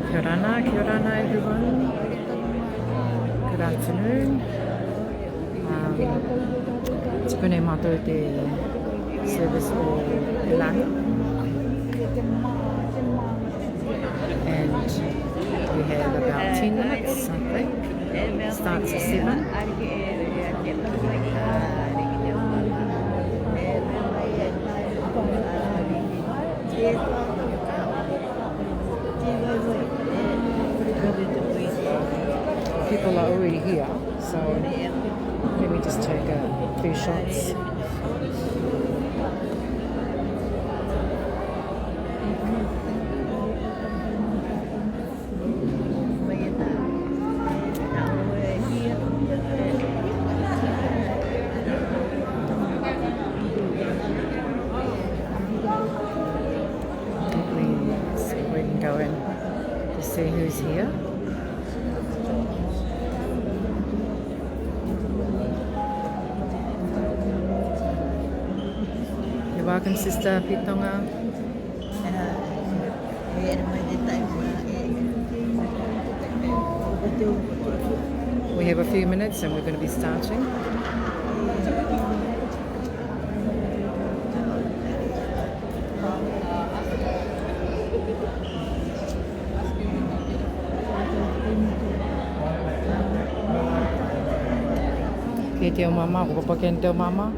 Kia ora everyone. Good afternoon. Tupune matou te service o Ilani. And we have about 10 minutes, I think. Starts at 7. People are already here, so let me just take a few shots. We can go in to see who's here. You're welcome, Sister Pitonga. We have a few minutes and we're going to be starting. Kia te o mama, upapaken te o mama.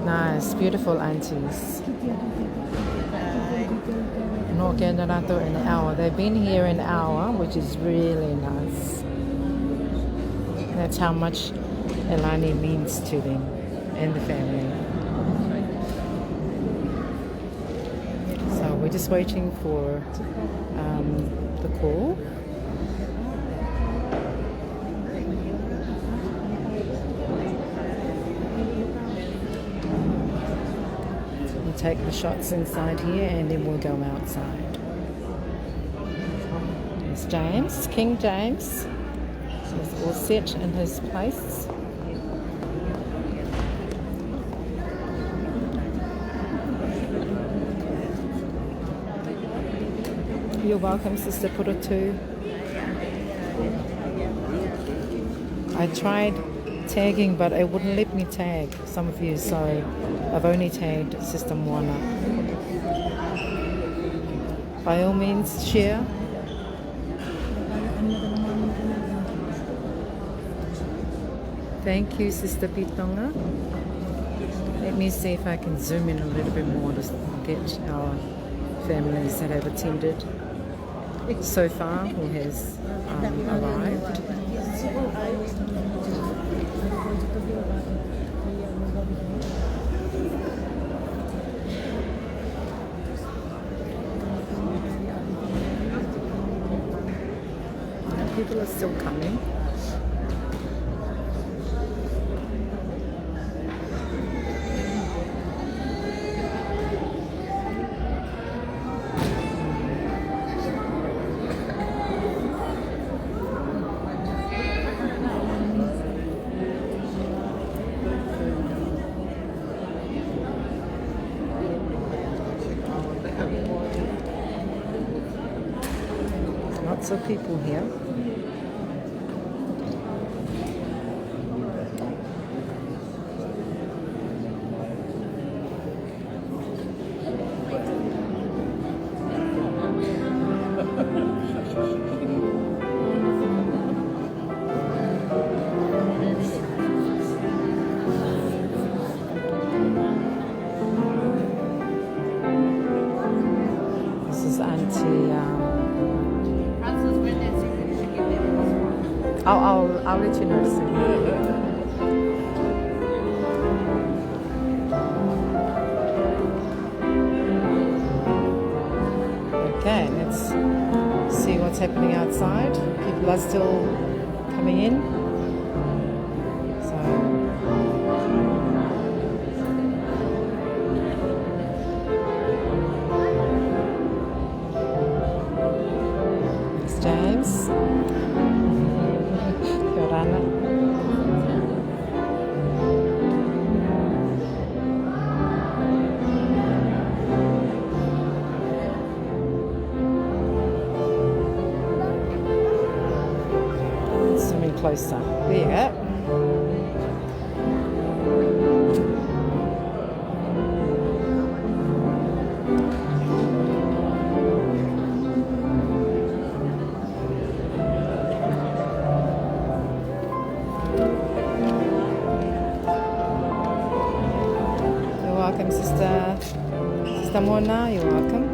Nice, beautiful aunties. No kena rato in an hour. They've been here an hour, which is really nice. That's how much Elani means to them and the family. So we're just waiting for the call. We'll take the shots inside here and then we'll go outside. There's James, King James. He's all set in his place. You're welcome, Sister Purutu. I tried tagging, but it wouldn't let me tag some of you, so I've only tagged Sister Moana. By all means, share. Thank you, Sister Pitonga. Let me see if I can zoom in a little bit more to get our families that have attended so far who has arrived. People are still coming. Lots of people here. This is Auntie. I'll let you know soon. Okay, let's see what's happening outside. People are still coming in. So it's James. closer. There you go. You're welcome, Sister Mona. You're welcome.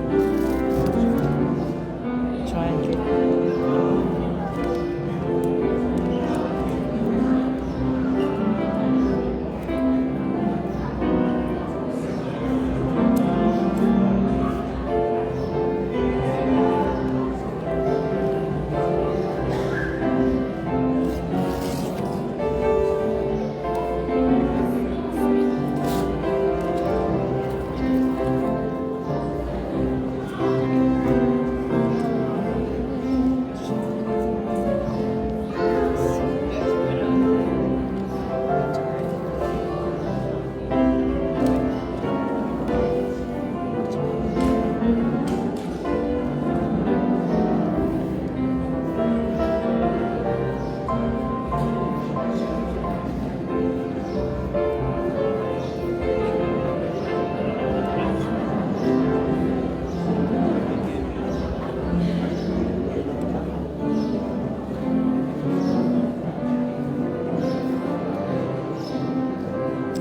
Try and drink.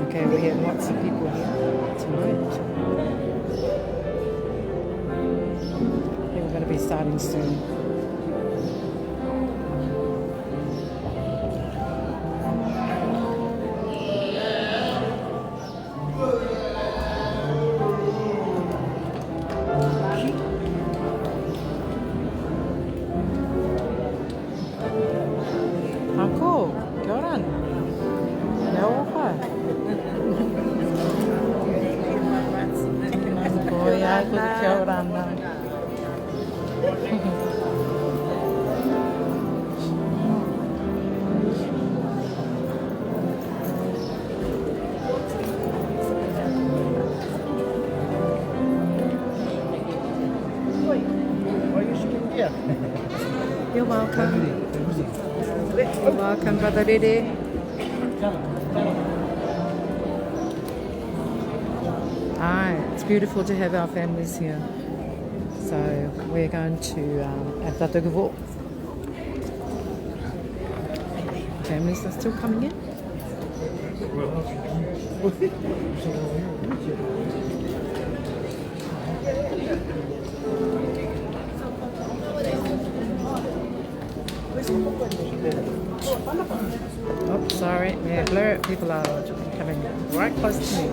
Okay, we have lots of people here tonight. I think we're going to be starting soon. How cool. Go on. No, Kuya, kia ora ana. You're welcome. You're welcome, Brother Dede. It's beautiful to have our families here. So we're going to have Tataguvo. Families are still coming in. Oh, sorry. Yeah, blur it. People are coming right close to me.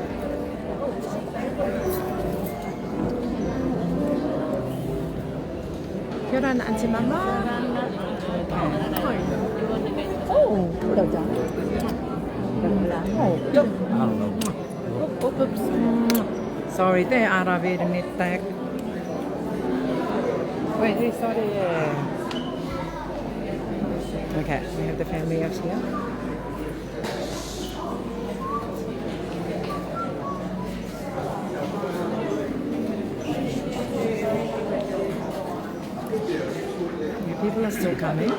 Kia ora, Auntie Mama. Oh, sorry, te ara vere nettak. Wait, sorry. Okay, we have the family out here. People are still coming.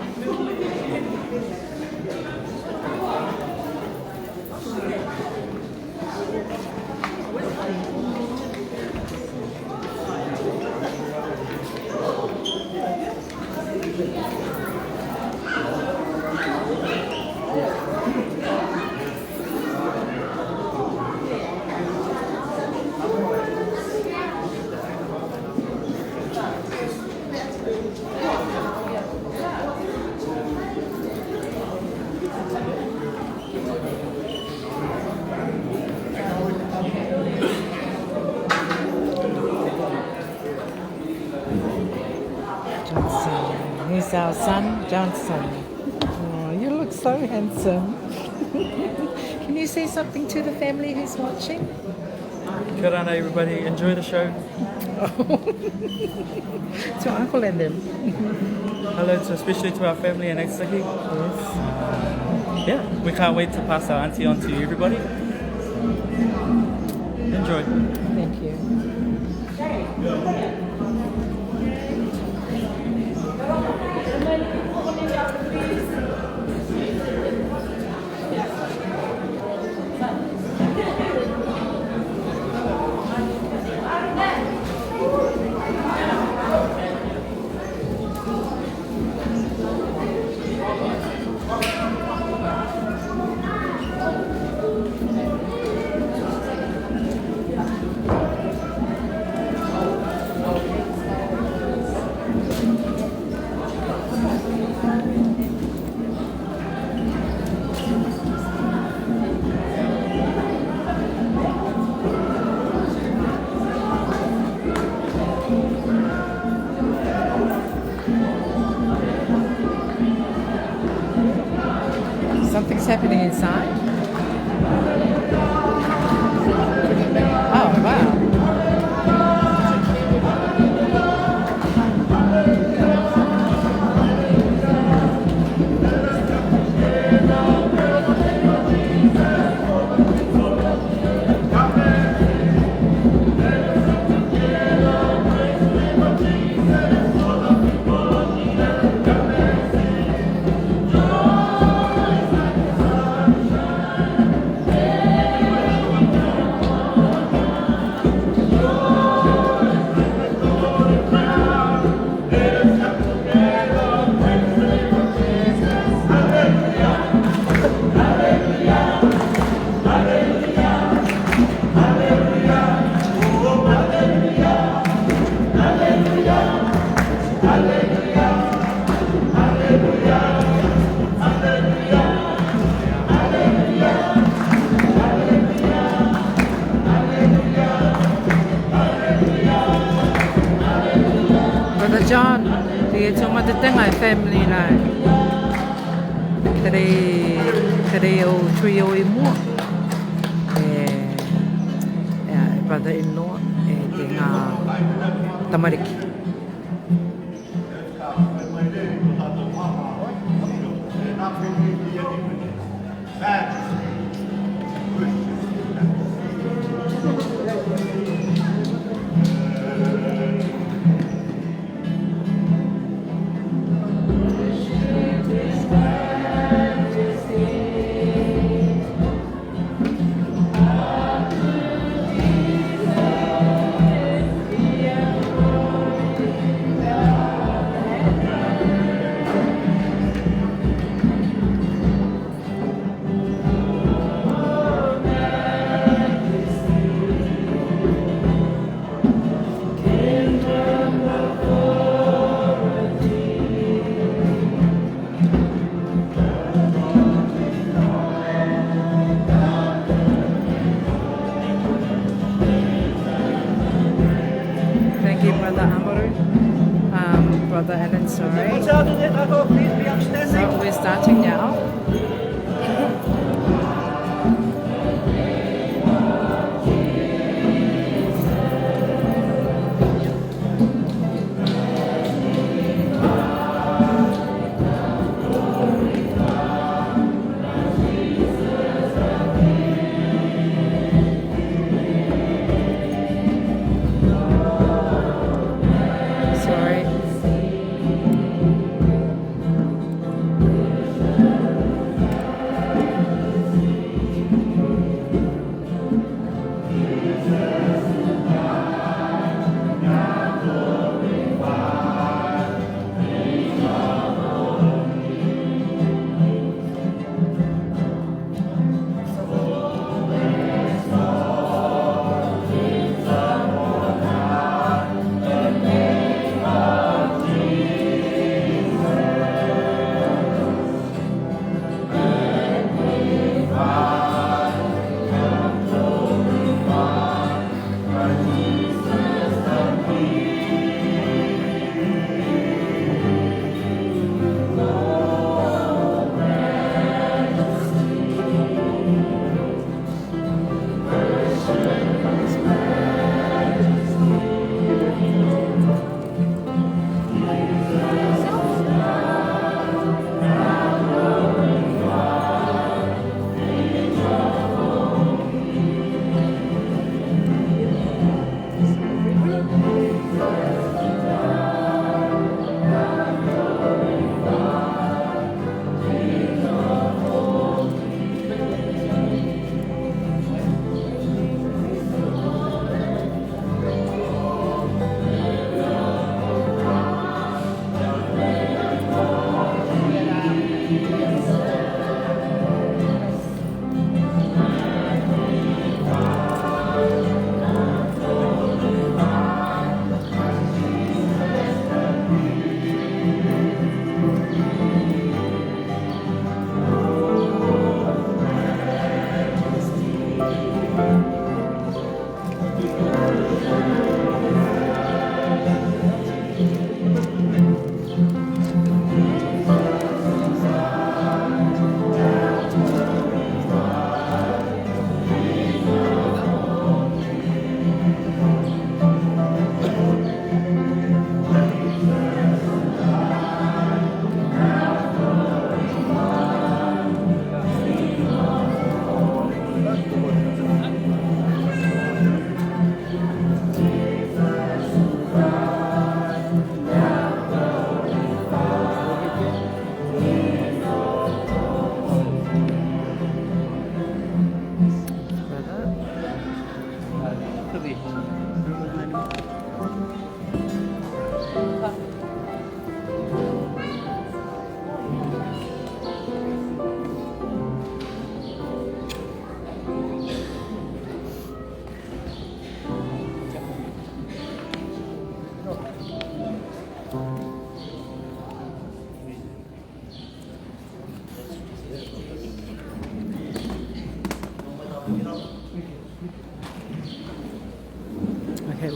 Here's our son, Johnson. Oh, you look so handsome. Can you say something to the family who's watching? Kia ora, everybody. Enjoy the show. To Uncle and them. Hello, especially to our family in Nagasaki. Yes. Yeah, we can't wait to pass our auntie on to everybody. Enjoy. Thank you. happening inside? Oh, wow. Brother John, dia cuma tetangga family lai. Kere o trio i mua. Brother-in-law te ngā tamariki. Thank you, Brother Amaru. Brother Alan, sorry. So we're starting now. Sorry.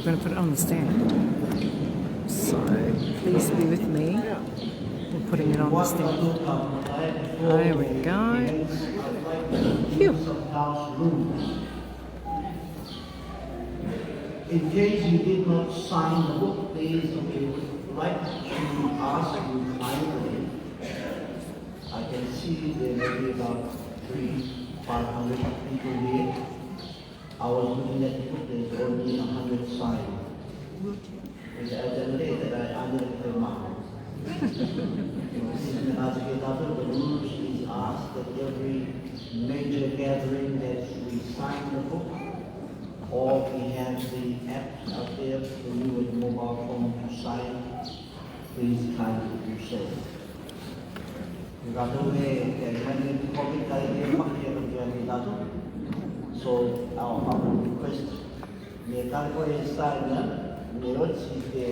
going to put it on the stand. So please be with me. We're putting it on the stand. There we go. Phew. In case you did not sign the book, please, if you would like to ask you kindly. I can see there may be about 300-500 people here. I was looking at the book, there's only 100 signed. Which I generated, I added the mark. The rules is asked that every major gathering that we sign the book, or we have the apps out there for you with mobile phone to sign, please kindly do so. So our request, may Calgary sign may not see the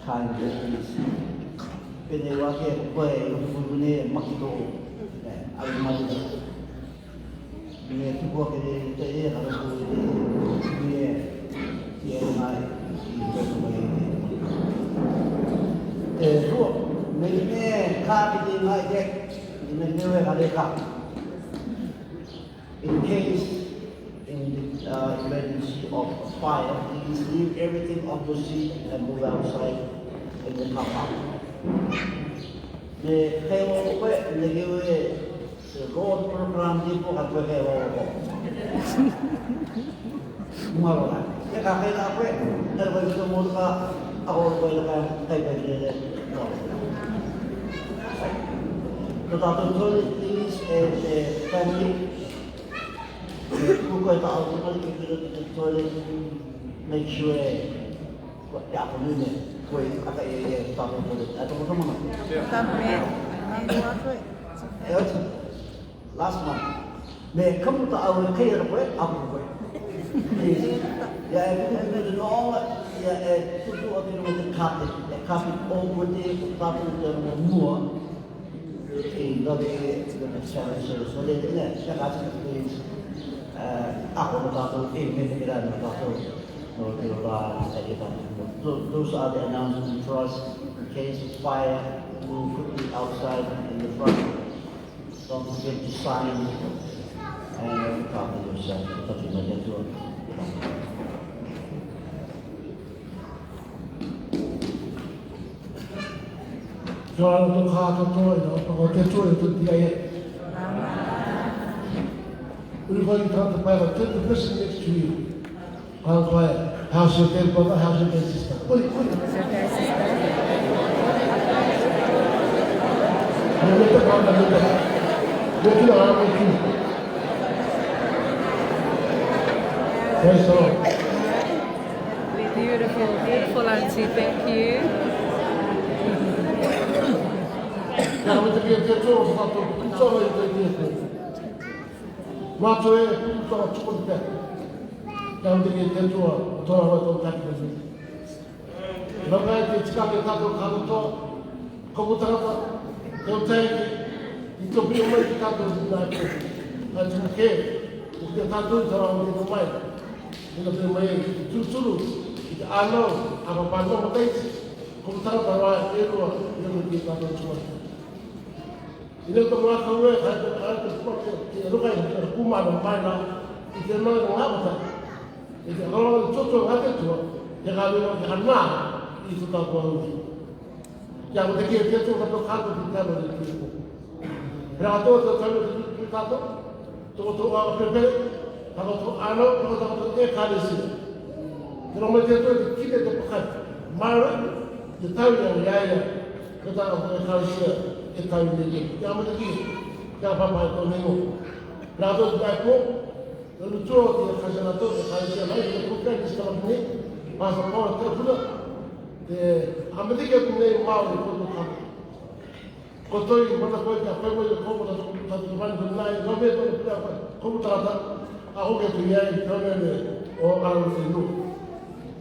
kindly please. Penewake boy, Lupune, Makito, Almadi. Me tuvo que tener a los bien y el mal y todo me in case in the emergency of fire, please leave everything on the seat and move outside in the car park. The road program dito at pagkero ko. Mawala. Kaya kaya ako dahil gusto mo ka ako ko lang kay the authorities and the family who got out of the toilet make sure what happened in last month. May come to our care of it, up yeah, to do with the carpet over the carpet more in the challenge. So they didn't check out the place. Those are the announcements for us in case of fire. We'll put it outside in the front. Don't forget to sign and copy yourself. Joel to Kata Toy, or the Toy to the Ayat. We're going to talk about the person next to you. How's your dead brother? How's your dead sister? Put it. Go to the army too. Praise the Lord. Beautiful, beautiful auntie, thank you. Now we get the tour of the Matoe, to that. Down to get the tour, to that. Look at it's got a couple of Kobutaka, they'll take it. To be a way to cut those like this. That's okay. If the tattoos around in the mind, in the way to Sulu, I know I'm a Pano place. Come down the right, you will be cut on to us. You know, the work away, I look at the Puma and Pina, if you're not going to have that. If you're going to have it to her, you have to have now, is to talk about it. Yeah, with the kids, get to the Kaka to tell the people. Rato to kami kita to pepe to ano to ekalisi. Kalau macam tu kita tu pakai mara the tahu yang yaya kita ekalisi ekalisi. Yang macam ni yang apa itu menu. Rato tu aku lalu tu dia kasih rato ekalisi lagi kita bukan di sekolah ni masa orang terpula. Amerika punya mau itu tu. Kotoi mana kau yang apa yang kau pada satu bulan bernai, kau betul betul apa? Kau betul apa? Aku ke dunia ini kau ni orang sendiri.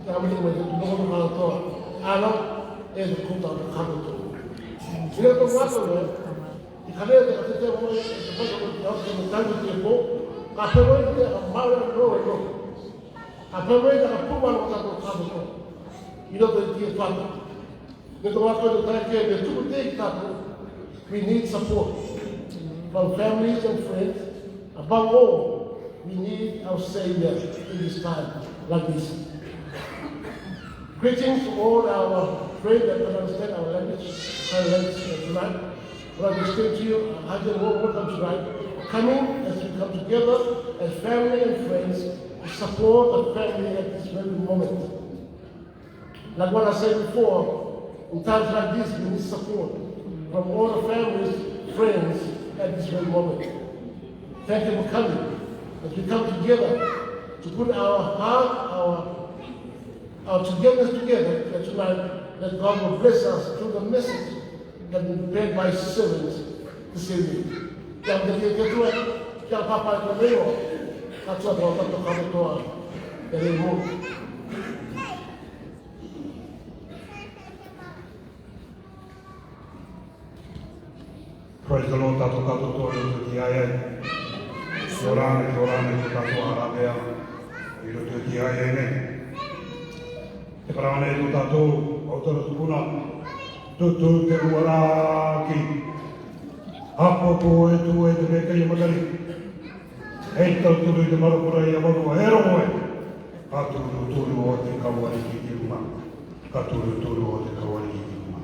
Kami ni macam tu kau orang tu, anak kau tak kau tu. Bila tu buat tu, ikhlas dia kata dia boleh seperti tu dia akan menjadi dia apa yang dia mahu. A pamai da puma no tato tato. Ino te tia tato. Ne to wako no tae ke me tuku te tato. We need support from families and friends. Above all, we need our Savior in this time like this. Greetings to all our friends that can understand our language tonight. But I will say to you, I just welcome tonight. Coming as we come together as family and friends to support the family at this very moment. Like what I said before, in times like this, we need support from all the families, friends at this very moment. Thank you for coming. As we come together to put our heart, our togetherness together, that tonight that God will bless us through the message that will be prepared by His servants this evening. Yang jadi ketua, yang papa itu leo, kacau bawa kamu tua dari mu. Praise the Lord, tato kato tua itu tiaya. Yorane tu tato arabea, itu tiaya ini. Sekarang itu tato, autor tukuna, tutu teruaraki. Apa po itu mereka yang magari. Entah tulu itu marupura yang baru heroe. Katulu o te kawari ki rumah. Katulu o te kawari ki rumah.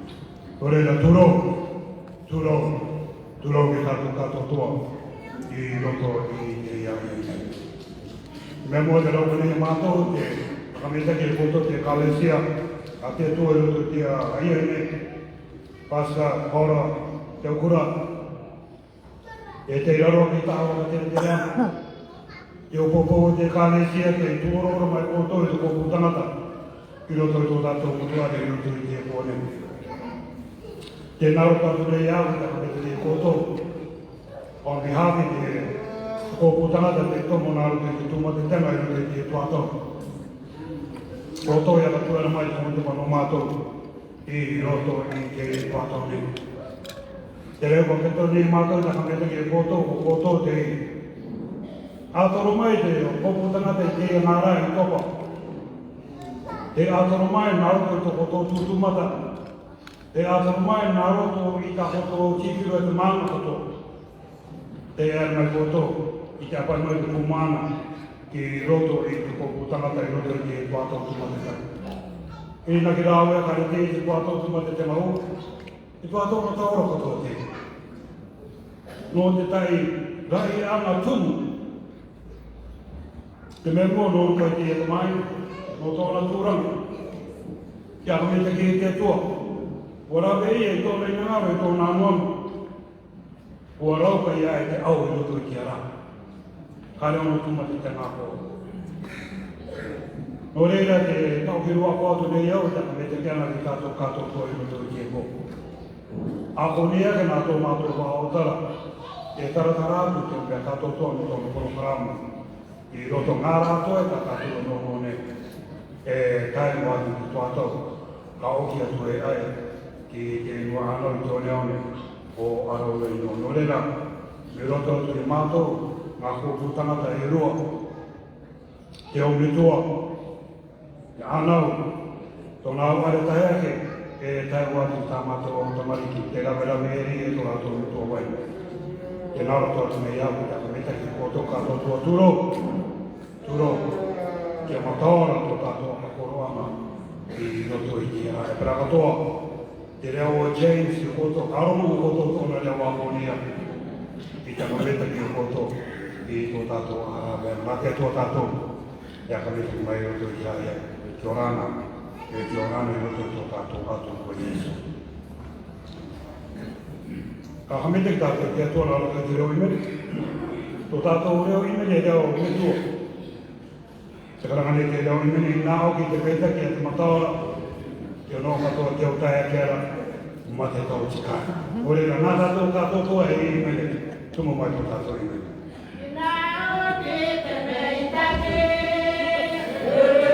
Orela tulo ke kato tua. I roto i te ia. Memo de lo que mato te kamita ke foto te kalesia. Ate tu o te ia ne. Pasa ora te ukura. E te raro ki tawa ka te rea. E o popo te kalesia te tuoro mai koto e ko putanata. I roto i tō tātou mutua te roto i te pōne. Te naro tātou rei au ka te koto. On behalf of the Koputana, the Tomonaro, the Tuma, the Tema, the Tuato. Roto, Yakatura, my Tomato, the Roto, and the Tuato. The Revocatori Mato, the Hamilton Photo, the Autoromai, the Koputana, the Nara, and Topo. The Autoromai, Naruto, to Photo, to Mata. The Autoromai, Naruto, Itahoto, Chifu, and Manato. Te era mai koto I te apa mai te kumana ki roto I te koputangata I roto I te kuato tumateta. I na ki rawe a kare te I te kuato tumatete mau, I kuato no taura koto te. No te tai rai anga tumu. Te memo no kai te e mai, no tōna tūranga. Kia kame te ki te tua. Ora vei e tōna I ngāwe tōna anuamu. Ua rauka ia e te au I roto I ki ara. Kare ono tumate te ngāko. No reira te tauwhirua kōtu nei au, taka me te kiana ki tātou kātou tō I roto I ki e kō. Ako nia ke nā tō mātou wha o tara. E taratarātu te mea kātou tō no tōno korokarama. I roto ngā rātou e tā kātou no mone. E tae wātu ki tōatau. Ka oki atu e ai. Ki te inua anau I tōne aone. O arau I no norera, me roto atu I mātou, ngā kōputangata I rua, te o mitua, te anau, tōna au are taheake, e tae wātu tā mātou o tamariki, te rawe eri e tō rātou mitua wai. Te naro tō atu mei au, te akameta ki kōtō kātou tua turo, te mataora tō tātou a koroama, I roto I ki a e prakatoa. Te reo o James I koto, aromu o koto tōna reo a monia. I te kameta ki o koto, I tō tātou arabe, mate tō tātou. Te kameta ki mai roto I aia, ki orana, I roto tō tātou ato ko Jesu. Ka kameta ki tātou ki atua raro ki te reo imeri. Tō tātou reo imeri e reo metua. Te karangane te reo imeri I nāo ki te peta ki a te mataora. Te no katoa te o tae kera, ma te tau tikai. Ore la nā tātou tātou toa e I mele, tumo mai tō tātou I mele. Nāo te te mei take, Ebe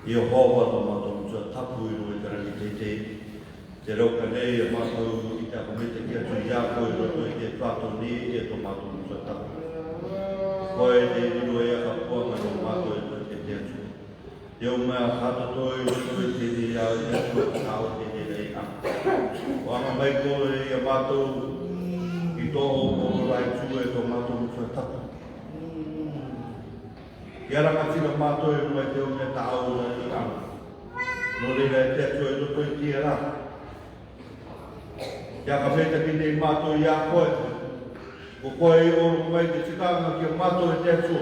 I o hoa to mātou tua tapu i roi tarangi te te rauka nei e mātou i te akomete ki atu i a koe roto i te whātou ni e to mātou tua tapu. Koe te riro e aka puanga no mātou e to te atu. Te o mea hata toi roto i te ni au i atu e kāo te ni rei a. O anga mai koe i a mātou i tō o rai tū e to mātou tua tapu. Ki ara matina mātou e rua te o mea ta aura i anga. No reira e te atu e roto i tia rā. Ia ka meta ki nei mātou i a koe. Ko koe i oro mai te tikanga ki a mātou e te atu.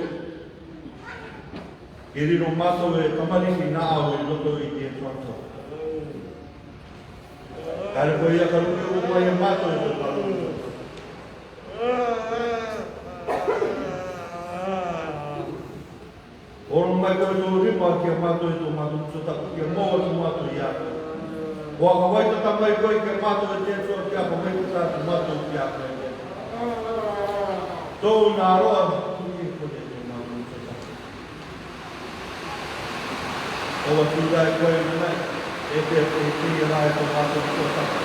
Ki riro mātou e tamariki nā au i roto i te atu atu. Kare koe ia ka ruki o mai e mātou e te paru. Oro mai koe tō rima ki a mātou e tō mātou tōtaku ki a mōa tō mātou i a. Ko a ka waita tamai koe ki a mātou e te atua ki a ka waita tātu mātou ki a koe. Tō nā roa tuki e kone tō mātou tōtaku. O wa tūrai koe mai, e te tia rai tō mātou tōtaku.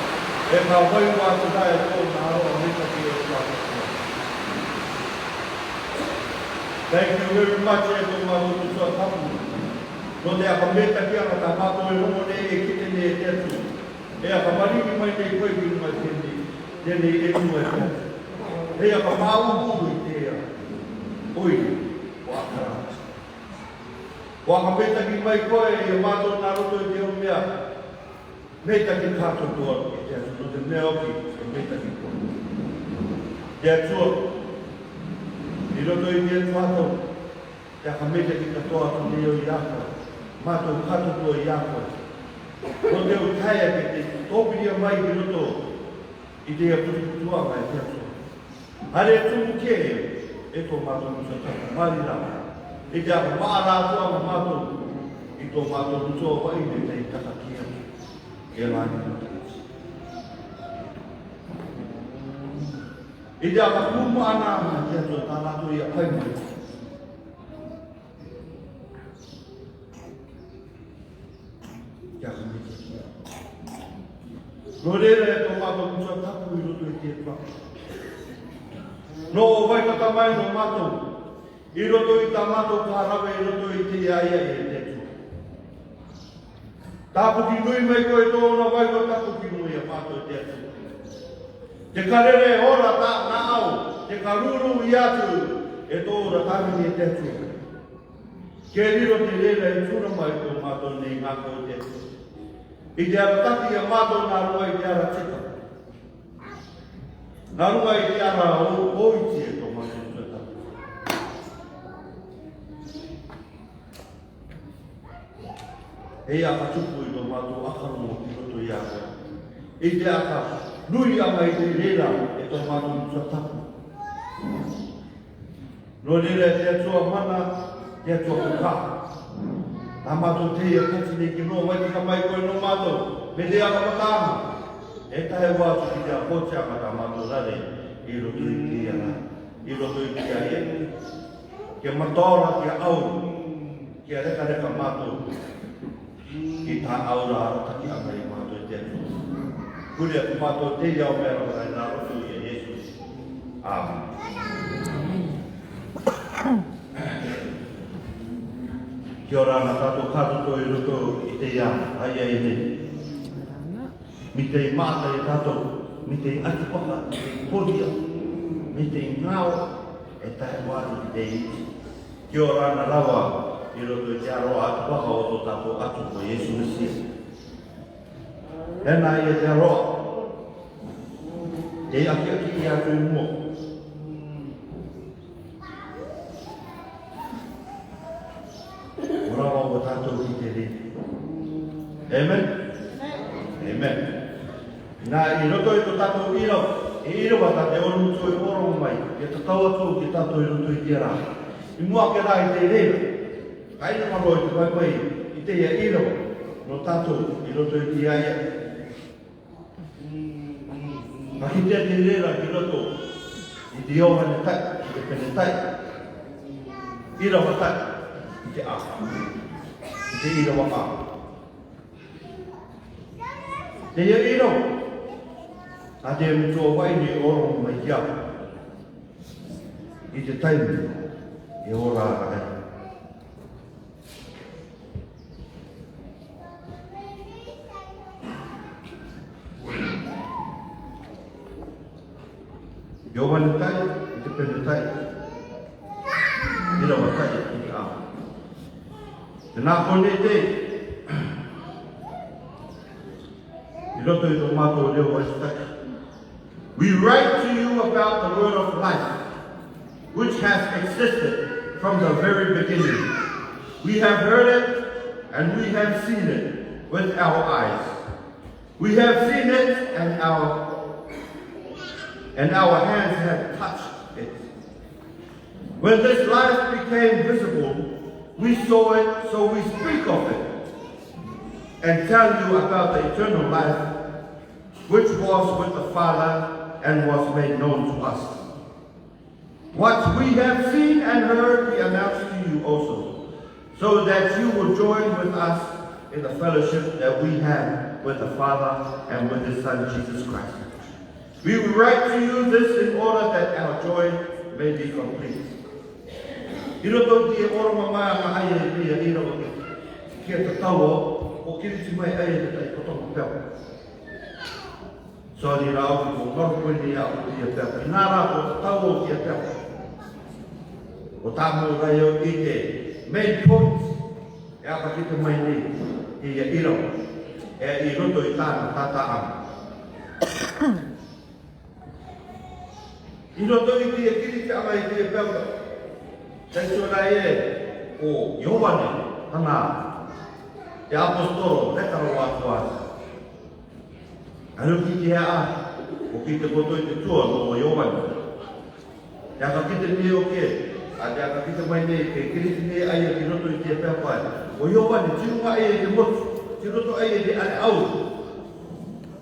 E ka wai wātu rai tō nā roa mita ki e tātu. Thank you very much e tō mātou tōtaku. No te akameta ki anga tā mātou e homo nei e kite nei e te atu. E aka mariki mai nei koe ki mai tēnei e tua e te atu. E aka māumu i te ea. Oi, o akara. O akameta ki mai koe e a mātou nā roto i te o mea. Meita ki kātou toa i te atu. No te mea oki e meita ki koe. Te atua. I roto i te atu ato. Te akameta ki katoa tu neo i aka. Mātou katotua i ākoe. Ko te o taia ke te tōpiria mai ki roto i te apututua mai te atua. Hare tumu ke e tō mātou nusa taka mari rā. I te apa mārā tua ma mātou i tō mātou nusa wai me te taka ki atu. E rāni nutakisi. I te apa kuma anā ma te atua tā rātou i a pai mai. No reira e tō mātou kutua tapu i roto i te tua. No o vai tata mai no mātou, i roto i tā mātou kārawe i roto i te iaia i te tua. Tāpu ki nui mai koe tōna vai koe tāpu ki nui a mātou i te tua. Te karere ora tā nā au, te karuru i atu e tōra tāmini i te tua. Ke riro te reira i tūra mai tō mātou nei ngāko i te tua. I te arataki a mātou nā rua i te ara tika. Nā rua i te ara o iti e tō mātou tuataka. Hei aka tupu i tō mātou akarongo ki roto i aka. I te aka nui ama i te rera e tō mātou tuataka. No rera e te atua mana, te atua kuka. Nā mātou te ia kati nei ki no wai tika mai koe no mātou, me te aka matama. E tahe wātu ki te a hōtia ma tā mātou rare, i roto i te ia rā, i roto i te ia ia. Ke matora ki a au, ki a reka reka mātou, ki tā aura arataki anga i mātou i te atu. Kuri atu mātou te iau mea rai nā roto i a Iesus. Amen. Kia ora ana tātou kātoto i roto i te ia, aia i nei. Mi te i māta i tātou, mi te i atipaka, mi te i poria, mi te i ngāo, e tae wātu ki te iti. Kia ora ana rawa i roto i te aroa atipaka o tō tātou atu ko Iesu Mesia. Hena i e te aroa, te aki aki i atu i mua. Rawa o tātou ki te re. Amen? Amen. Nā i roto i tō tātou iro, i iro wata te oro mutu i oro mai, e tā tau atu ki tātou i roto i te rā. I mua ke rā i te re. Kaina maro i te waipai i te ia iro, no tātou i roto i te aia. Ka ki te rera ki roto i te iohane tai, i te pene tai. Iro wa tai. I te te ira waka. Te ia iro, a te mtua wai ni oro mai kia. I te taimu, e ora a e. Yo wani tai, i te pene tai. Ira wa tai, i te a. Te nā kone te, roto i tō mātou reo wai stai. We write to you about the word of life, which has existed from the very beginning. We have heard it and we have seen it with our eyes. We have seen it and our hands have touched it. When this life became visible, we saw it, so we speak of it and tell you about the eternal life which was with the Father and was made known to us. What we have seen and heard, we announce to you also, so that you will join with us in the fellowship that we have with the Father and with His Son, Jesus Christ. We will write to you this in order that our joy may be complete. Iro te oro mamaya ma ai e pia iro kia te taua o kiriti mai ai e tai kotonga pēo. Sori rao ki ko ngorokoni a o tia pēo. I nā rā ko te taua o kia pēo. O tāmo rai o i te main point e apa ki te mai ni i a iro e i roto i tāna tāta ama. I roto i tia kiriti ama i tia pēo. Tei rai e o Iowane, hana, e apostolo, rekaro atu atu. Anu ki te hea, o ki te koto i te tua no Iowane. Te aka ki te ne o ke, a te aka ki te mai ne, ke kiriti ne ai e ki roto i te pepai. O Iowane, tirunga ai e te motu, tiroto ai e te ale au.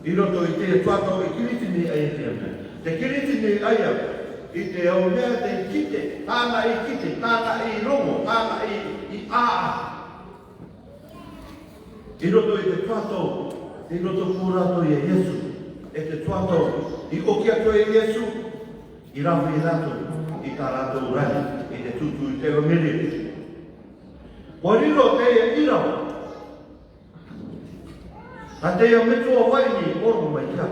I roto i te tuatau i kiriti ne ai e te ame. Te kiriti ne ai e, i te au mea te kite, tāna i kite, tāna i rongo, tāna i aa. I roto i te tuatau, i roto kūrato i a Iesu, e te tuatau, i oki ato e Iesu, i ramu i rato, i tā rato urani, i te tutu i te wamiri. Wa riro te e irau, a te a metua waini, oro mai kia.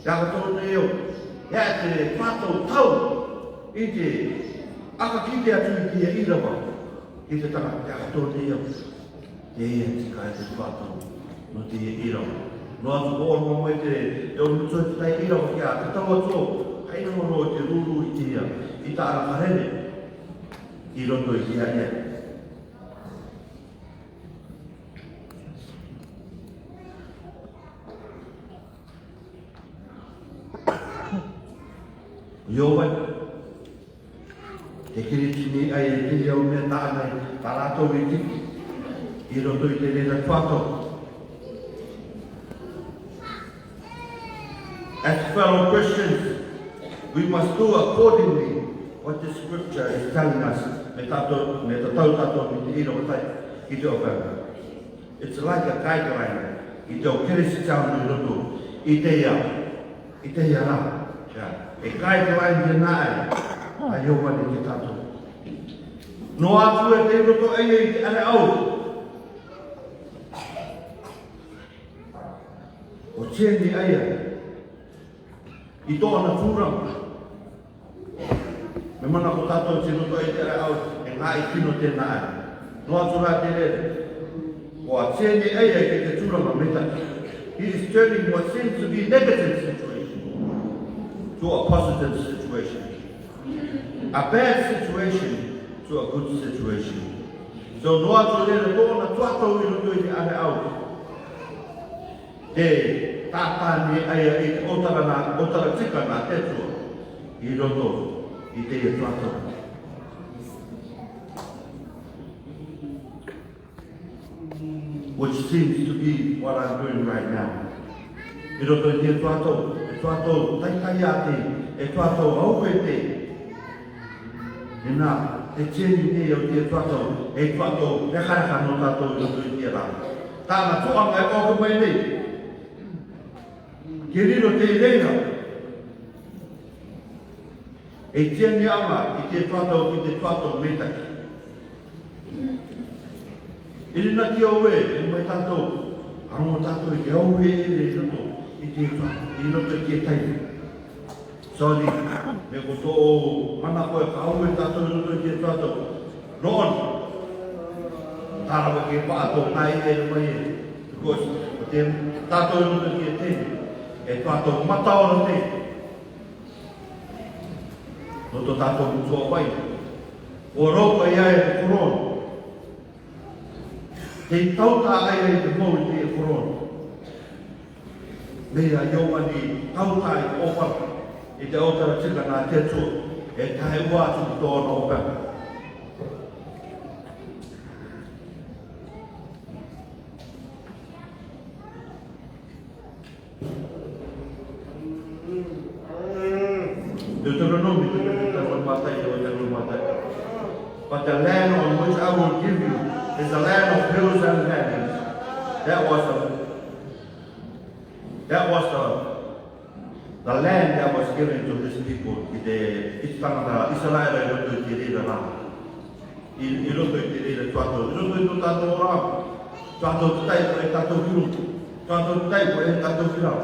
Yaka tōne eo, ea te whātou tau i te aka ki te atu i te irawa i te tanga. Yaka tōne eo, te ea tika e te whātou no te irawa. No atu ko ormo mai te eo mutua te tai irawa kia, te tau ato, haina moro te ruru i te ea, i ta ara karene, i roto i te ea. Iowane, te kiriti ni ai e te iau mea tānei, tā rātou i tiki, i roto i te rera tuato. As fellow Christians, we must do accordingly what the scripture is telling us, me ta tau tato mi te iro tai, i te opera. It's like a guideline, i te o kirisi tau ni roto, i te ia rā. E kai te wai ni nāe, a Iowane ki tātou. No atu e te roto e i te ale au. O tēni aia, i tōna tūranga. Me mana ko tātou te roto e te ale au, e ngā i kino te nāe. No atu rā te rere. O a tēni aia ki te tūranga meta. He is turning what seems to be negative situation to a positive situation. A bad situation to a good situation. So no atu rere tōna tuatau i roto i te ale au. Te tātāni aia i te otara tika nā te tua i roto i te ia tuatau. Which seems to be what I'm doing right now. I roto i te tuatau. E tuatau taitai a te, e tuatau au e te. E nā, te tēni nei o te tuato, e tuato, e karaka no tātou i roto i te rā. Tāna tuanga e oko mai nei. Ke riro te reira. E tēni ama i te tuato metaki. Ili na ki au e mai tātou, arongo tātou i te au e i roto i te tuato, i roto i te taimi. Sori, me ko tō mana koe ka au e tātou i roto i te tuato. Roon, tārawa ke pātou nai e mai e. Because, o te tātou i roto i te taimi, e tātou mataora te. No tō tātou mutua wai. O raupa ia e te korona. Te tauta ai e te mou i te korona. Mea iomani tauta i te opaka. I te otara tika nā te tō. E tae ua tuku tōna opaka. Deuteronomy, but the land on which I will give you is the land of hills and valleys. That was the land that was given to this people. It's Israel I roto I te rira rā. I roto I te rira tuato. I roto I tō tātou rā. Tuato tutai ko e tātou hiru. Tuato tutai ko e tātou whirau.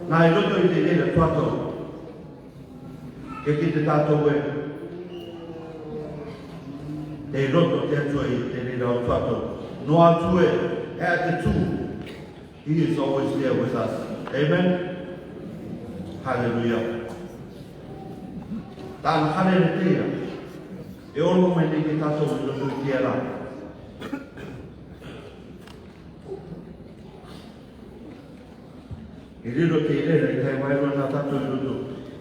Nā I roto I te rira tuato. Ke ki te tātou e. Te roto te atua I te rira o tuato. No atu e, e te tū. He is always there with us. Amen? Hallelujah. Tāna hane ne teia. E oro mai nei ke tātou I roto I te ara. I riro te rera I kai wairua nā tātou I roto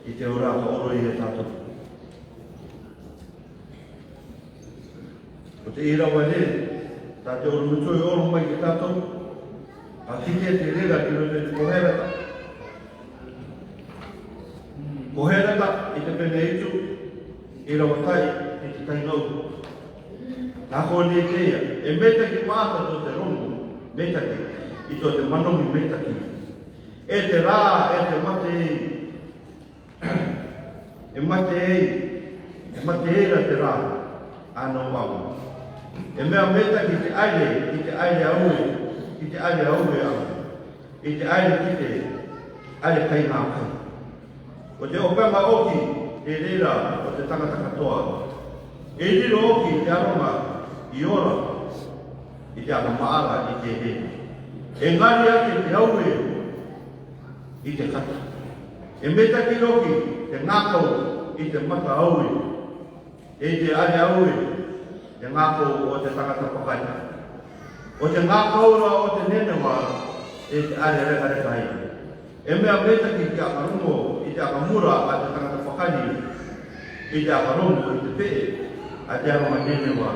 I te ora ka oro I e tātou. O te irawa ne, tā te oro mutu I oro mai ke tātou, a tike te rera I roto I te koherata. Koherata I te pene itu, irawa tai I te tainau. Nā ko ne teia, e metaki māta tō te rongo, metaki, I tō te manomi metaki. E te rā, e te mate ei. E mate ei. E mate eira te rā. Ano wau. E mea meta ki te aile aue. Ki te aile aue au. I te aile ki te aile kai ngā kai. O te opema oki, e reira o te tangata katoa. E riro oki te aronga I ora. I te aka maara I te he. E ngari ake te aue. I te kata. E meta ki roki, te ngākau I te mata aue. E te are aue, te ngākau o te tangata pakai. O te ngākau ra o te nenewa, e te are reka reka ai. E mea meta ki te akarongo, I te akamura a te tangata pakai. I te akarongo I te pē, a te aronga nenewa.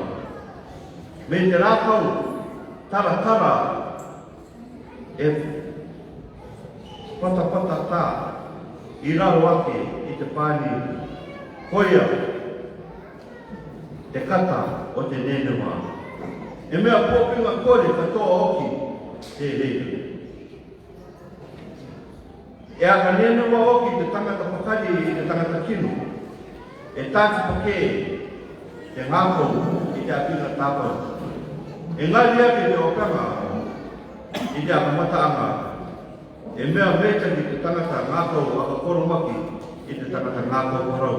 Me te rākau, tara, e pata tā, I raro ake I te pāni, koia, te kata o te nenewa. E mea pōpinga kore katoa oki, te reira. E aka nenewa oki te tangata pakari I te tangata kino. E tāti pake, te ngāko I te apina tāpau. E ngāri ake te opanga, I te akamataanga. E mea meta ki te tangata ngākau aka koromaki I te tangata ngākau korau.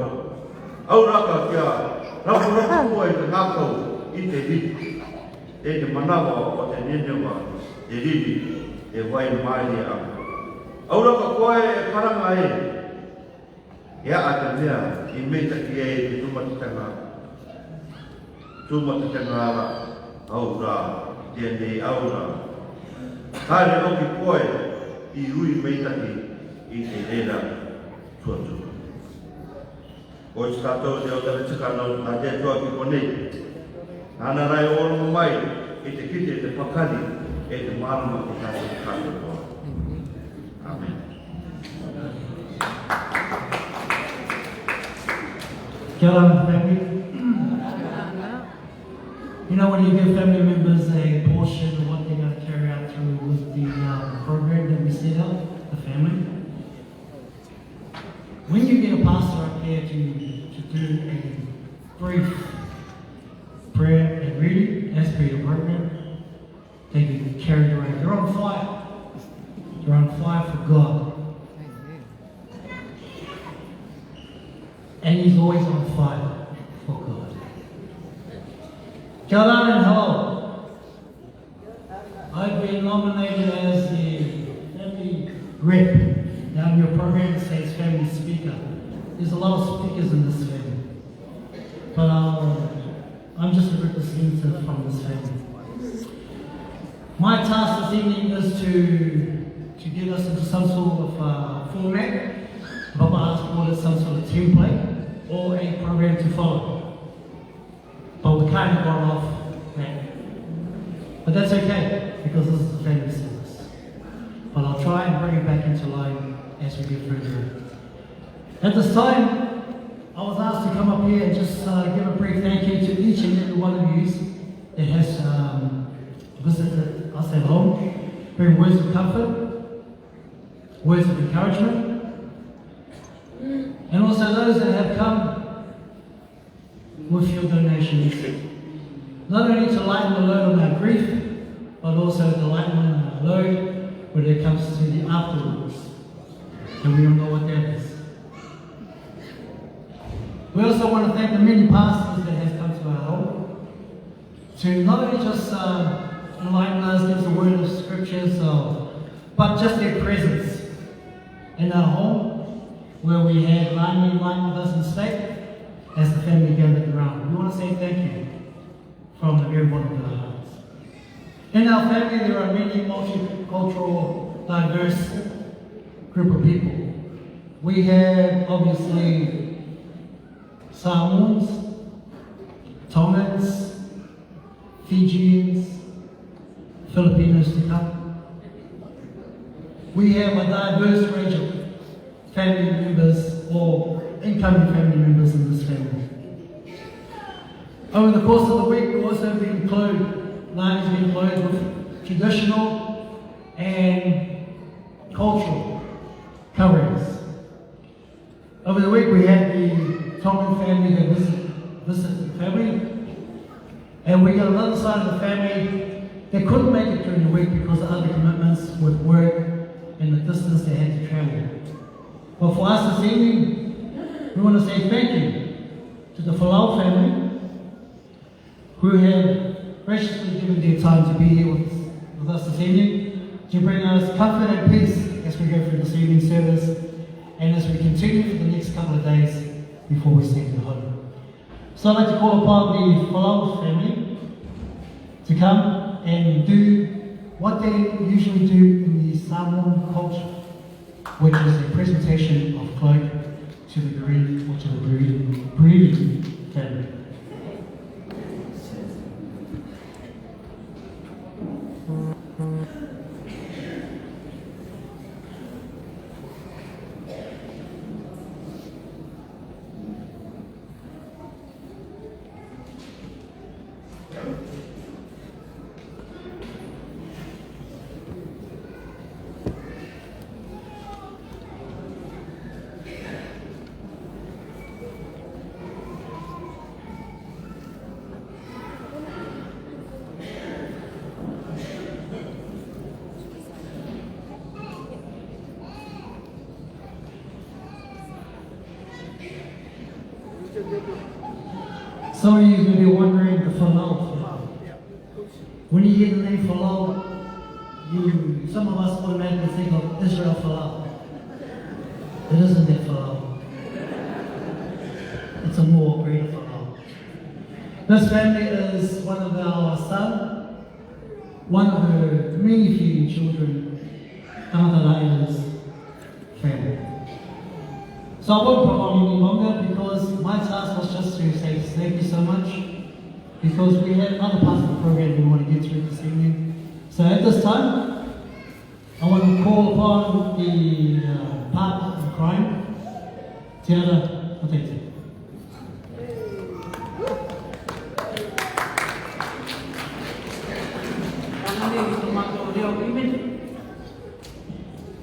Au raka kia rapu kua I te ngākau I te riri. E te manawa o te nenewa te riri e wai mai a. Au raka koe e karanga e. Ea a te mea I meta ki e te tumatitanga. Tumatitanga ara. Au rā. Tēnei au rā. Kāre oki koe. I ui meitaki I te rera tuatu. O I tātou te o tara tikana nā te tua ki konei. Nāna rai oro mai I te kite te pakari e te marama ki tātou kātoa. Amen. Kia ora, thank you. You know, when you give family members a portion of what they're going to carry out through with the program that we set up, the family, when you get a pastor up here to do a brief prayer and reading as per your program, they get carried away. They're on fire. They're on fire for God. And he's always on fire for God. Kia ora and hello. I've been nominated as the family rep. Now in your program it says family speaker. There's a lot of speakers in this family. But I'm just a representative from this family. My task this evening is to get us into some sort of format. Baba has called it some sort of template or a program to follow. But we kind of got off that. But that's okay, because this is the family service. But I'll try and bring it back into line as we get further. At this time, I was asked to come up here and just give a brief thank you to each and every one of you that has visited us at home, bring words of comfort, words of encouragement, and also those that have come with your donations, not only to lighten the load on our grief, but also to lighten our load when it comes to the afterwards. And we all know what that is. We also want to thank the many pastors that have come to our home to not only just enlighten us, give us a word of scriptures, but just their presence in our home, where we had Lani in line with us in state as the family gathered around. We want to say thank you from the very bottom of our hearts. In our family, there are many multicultural, diverse group of people. We have obviously Samoans, Tongans, Fijians, Filipinos to come. We have a diverse range of family members or incoming family members in this family. Over the course of the week, we've also been clothed, Lani's been clothed with traditional and cultural coverings. Over the week, we had the Tongan family that visited the family, and we got another side of the family that couldn't make it during the week because of other commitments with work and the distance they had to travel. But for us this evening, we want to say thank you to the Falau family who have graciously given their time to be here with us this evening to bring us comfort and peace as we go through this evening service and as we continue for the next couple of days before we send home. So I'd like to call upon the Falau family to come and do what they usually do in the Samoan culture, which is a presentation of cloak to the grief or to the bereaved family. Some of you may be wondering the Falau. When you hear the name Falau, some of us automatically think of Israel Falau. It isn't that Falau. It's a more greater Falau. This family is one of our son, one of her many feeding children, Tangata family. So I won't prolong any longer because my task was just to say thank you so much because we have another part of the program we want to get through this evening. So at this time, I want to call upon the partner in crime, Te Ara Potete.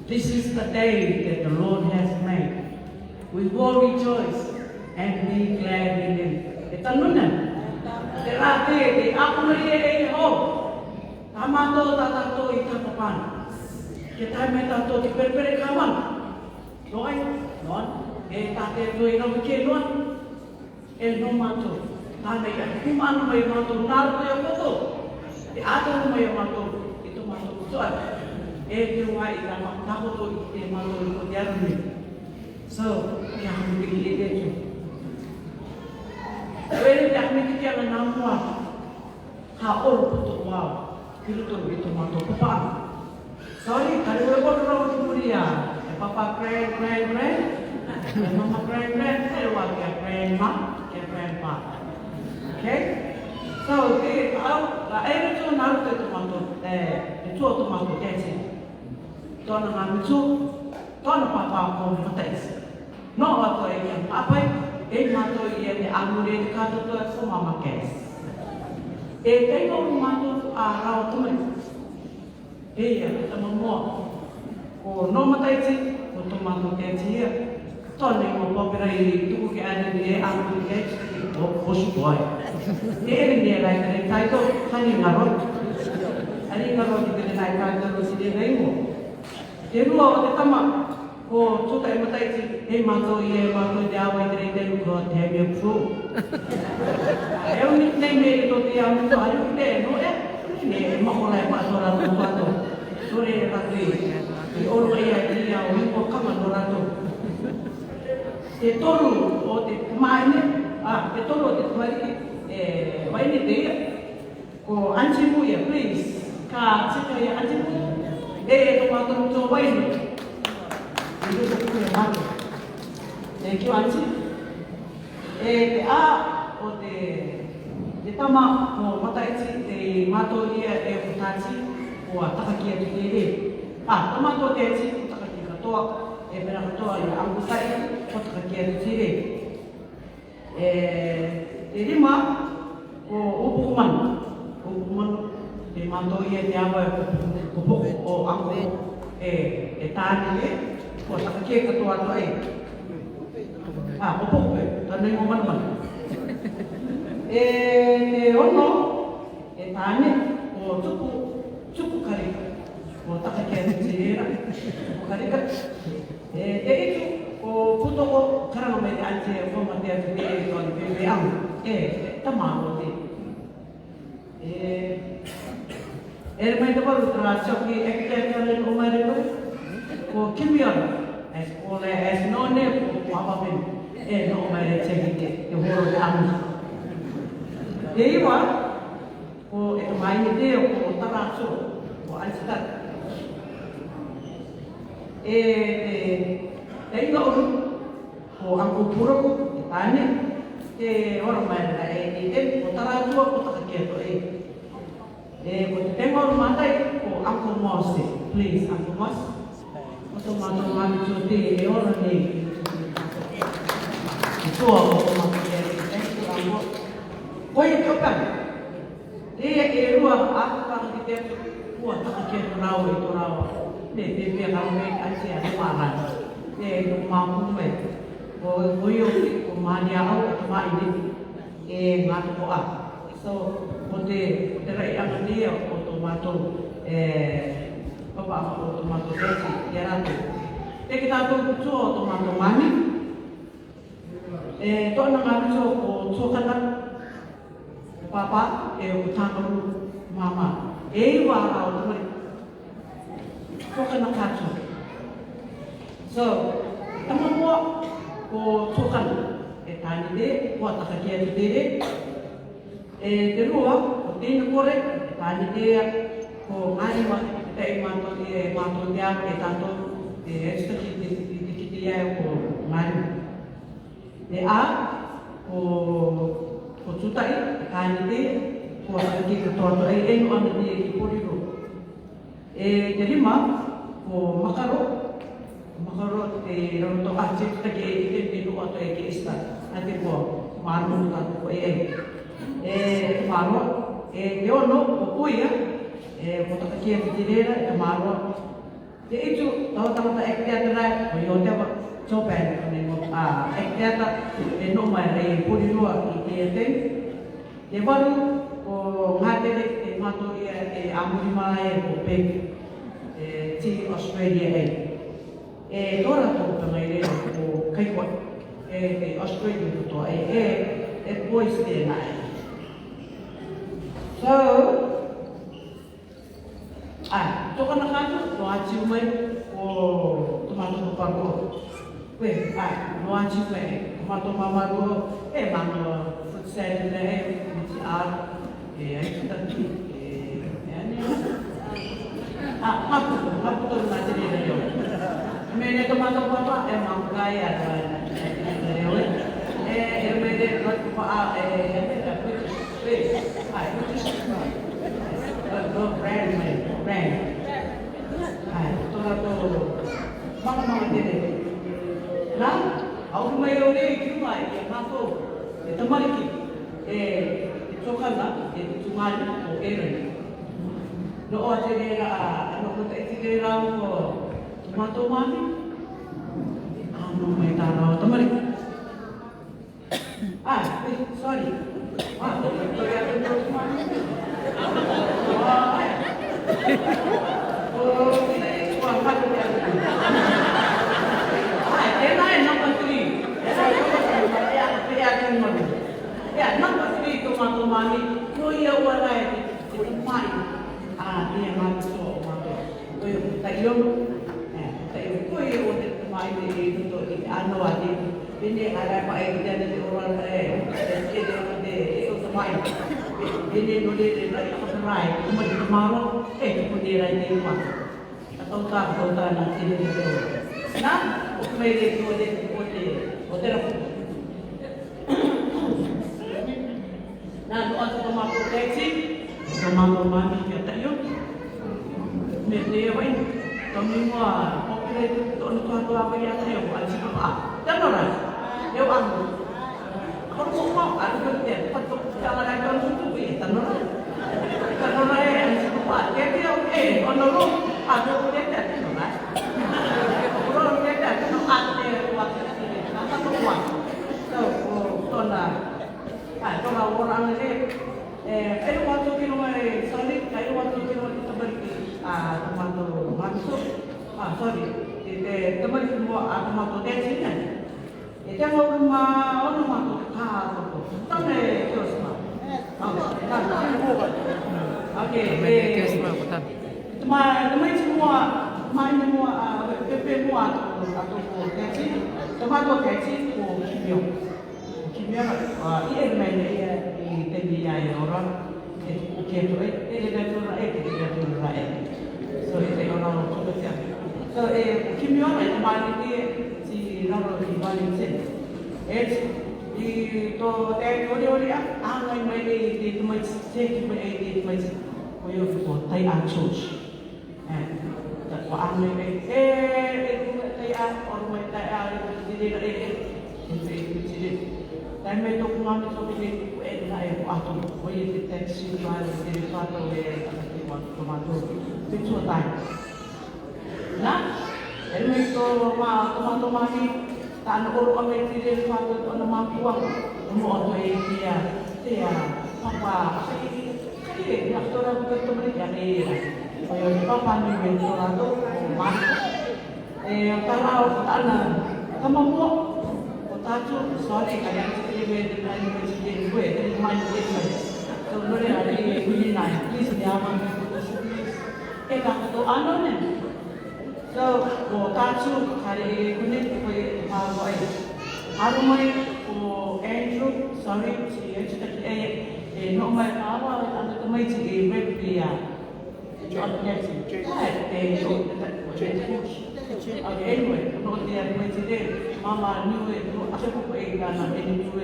This is the day that the Lord has made. We will rejoice and be glad in it. E tanuna, te rate, te akumari e ho, tamato tatato I tapapana. Ke taime tato te perpere kawan. Noi, non, e tate tui no ke non, e no mato. Tane ia kumano mai mato naru e koto. E ato mai mato, ito mato kutoa. E te wai I tama takoto I te mato I ko te arumi. So, kia hami ki e te tu. Wele te hami ki kia na mua. Ha oro puto wao. Kiruto I to mato kupaa. Sorry, kari ue koto rau ki muria. E papa grand. E mama grand. E wa kia grandma, kia grandpa. Okay? So, te au, la ere tō naru te tomato, te tō tomato tēti. Tōna ngā mitu, tōna papa ko mataisi. No ato e kia papai, e mato I e te amure te katoto e ko mama kes. E teiko mato a rao tumai. E ia, te tamamoa. Ko no mataisi, ko tomato tēti ia. Tōne mo popera I tuku ke ane ni e amure tēti. Hoshi boy. E ni e lai kare taito, hani ngaro. Ani ngaro ki kare lai kaito si de reimo. Te rua o te tama, ko tuta e mataiti, e mato I e mato I te awa I te reitei ko te hemi o fu. E o ni nei me I to te amu to ari ki te no e, ne mahola e patora no pato. Sore e ratui, I oro ia I a o ipo kama no rato. Te toru o te maine, te toru o te tuariki, waine te ia, ko Auntie Muia, please, ka tika ia Auntie Muia. E tomato muto waini. I rusa kuya mato. Thank you, Auntie. Te a o te tama o mataiti te mato ia e futati o a takakia tu te re. Tomato te ati o takakia katoa e pera katoa I angutai o takakia tu te re. Te rima o upukumanu. Upukumanu te mato ia te awa o angu e tāni e, o takakia katoa to e. Opo e, tanai mo manman. Te ono, e tāni o tupu kari, o takakia te rera, o karika. Te itu, o puto o karanga me te ante e whoma te atu te e tōni pepe au. Tamaro te. E mai te waru tra choki e kia kare o mai rekoe. Ko kimiara, as no ne o papapen, e no mai re cheki te horo te amu. E iwa, ko e mai ni te o taracho, o ansitat. Te inga oru, ko angu puroko, te tāne, te horo mai re e o taracho o takakia to e. Ko te tengo oru matai, ko Uncle Moss, please, Uncle Moss. O to mato mami to te e ora nei. Tua o mato te e amo. Koe te okan. Te e rua aka ki te ua takakia to rau e to rau. Te pia rau me ansi a mara. Te no mamu me. Ko koio ko mani au e mai ni e mato ko a. So ko te rai ana ni o to mato papa o to mato tesi ia rato. Te ki tātou kutu o to mato mani. Tōna ngā kutu o tōkana papa e o tāmaru mama. E iwa o tōre. Tōkana kātu. So, tamamua o tōkana e tāni te, kua takakia tu te re. Te rua, o tēna kore, e tāni te ko ngāiwa te mato te awa e tātou te estaki te kiti ia ko ngāiwa. Te a, ko tutai, e kāni te, ko aki katoa to e no ana te ki poriro. Te rima, ko makaro te roto a titaki e te rua to e ke esta. A te ko maru tātou ko e maro, te ono, ko kuia, ko takakia ki te rera, e maro, Te itu tau tau tak ekte ada ko yo te ba coba ni mo ekte ada no mai re puri lua ki te te baru ko ngate te mato ia te amuri mai ko pe ti Australia ora to tamai re ko kai ko te Australia to boys te nai so to kana kato no achi mai o tomato pako we no achi mai tomato mamaru mano food salad ti ar ai tanti hapu to na tiri yo me ne tomato papa mangai ada yo me de pa brand. Tomato mama dele. Na, au mai o le ki mai e mato. E tamari ki tsokana tumali o ere. No o te era no ko te era o tomato mami. No mai ta no tamari. Sorry. To ya te mami. Tomato mami, no ia ora e mai dia mai so mato. Oi ta yo ta yo ko o te mai de to i ano ati ini ara pa e dia de ora de o to mai ini no de la ko mai mo de maro ko de ra de ma atau ta na ini de na o me de o de ra na doa tu tomato kecil, tomato mami kita yuk, ni apa ini? Kami mua, okey tu orang tua apa yang saya buat sih apa? Dan orang, dia anggu. Kalau semua ada kerja, patut kalau ada orang tu boleh, dan orang. Kalau orang yang siapa, dia okey, kalau orang ada kerja, dan orang. Orang kerja, kalau ada waktu ini, apa tu buat? So, tuan kalau orang ini, kalau waktu kita mai solid, kalau waktu kita kita beri tomato masuk, sorry, kita beri semua tomato desi kan, itu mau rumah orang tomato tu, tapi terus mah, okey, teman semua, PP semua atau desi, tomato desi, kimio. Kimia ia main di tendi orang itu dia tu so itu orang tu siapa so kimia itu mana si orang di balik sini di to teori angai main di tempat cek di tempat koyo tu tai anchos tak angai tai orang main tai di dan mereka mengambil seperti itu yang aku boleh deteksi mana dari satu tomato itu tak. Nah, mereka tomato mami tak orang ambil dari satu orang mampu orang dia apa sih nak orang betul mereka ni. Kalau papa ni orang tu mampu. Kalau anak kamu mau tahu sorry kalian sekali dengan presiden gue dari main game so boleh ada ini naik please jangan putus kalau anu ni so tahu hari ini gue apa hari mai Andrew sorry si cerita normal awal ada temai si web dia John Jackson anyway, kalau dia presiden, mama new itu aku pergi kana ini new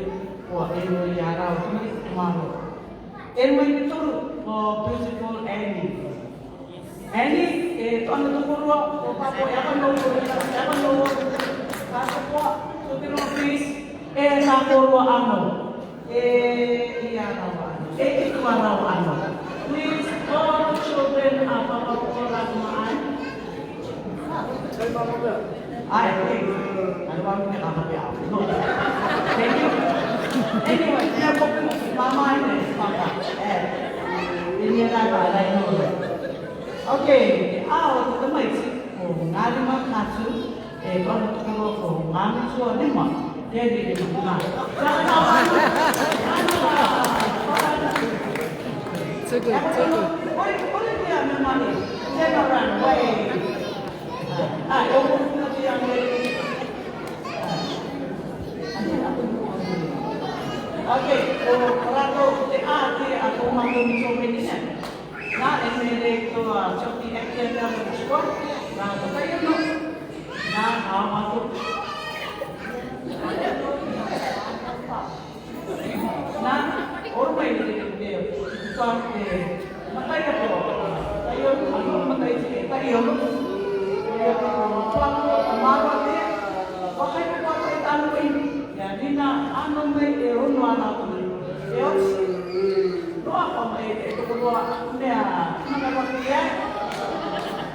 wah ini yara itu malu. Anyway itu principal Annie itu anu tu purwa, apa yang lo apa tu kira office sa purwa anu yara itu warna anu. Please all children apa orang maan Thank you. Anyway, mama is papa. Ini lah lain. Okay, the mic. Ngari mak kasu. Kalau ngami suara ni mak. Jadi dia nak. Too good, too good. Boleh dia memang ni. Jangan run away. Yang pun yang okay, kalau aku mahu mencoba ini kan, nah ini tu seperti aktor dalam sekolah, nah saya tu, nah aku, nah orang lain dia, sampai mata dia tu, saya aku mata dia, saya pelan marah dia, pakai pakai tanu ini. Jadi na ano may erono anak ko. Yes. No ako may ito ko niya. Nakapagtiya.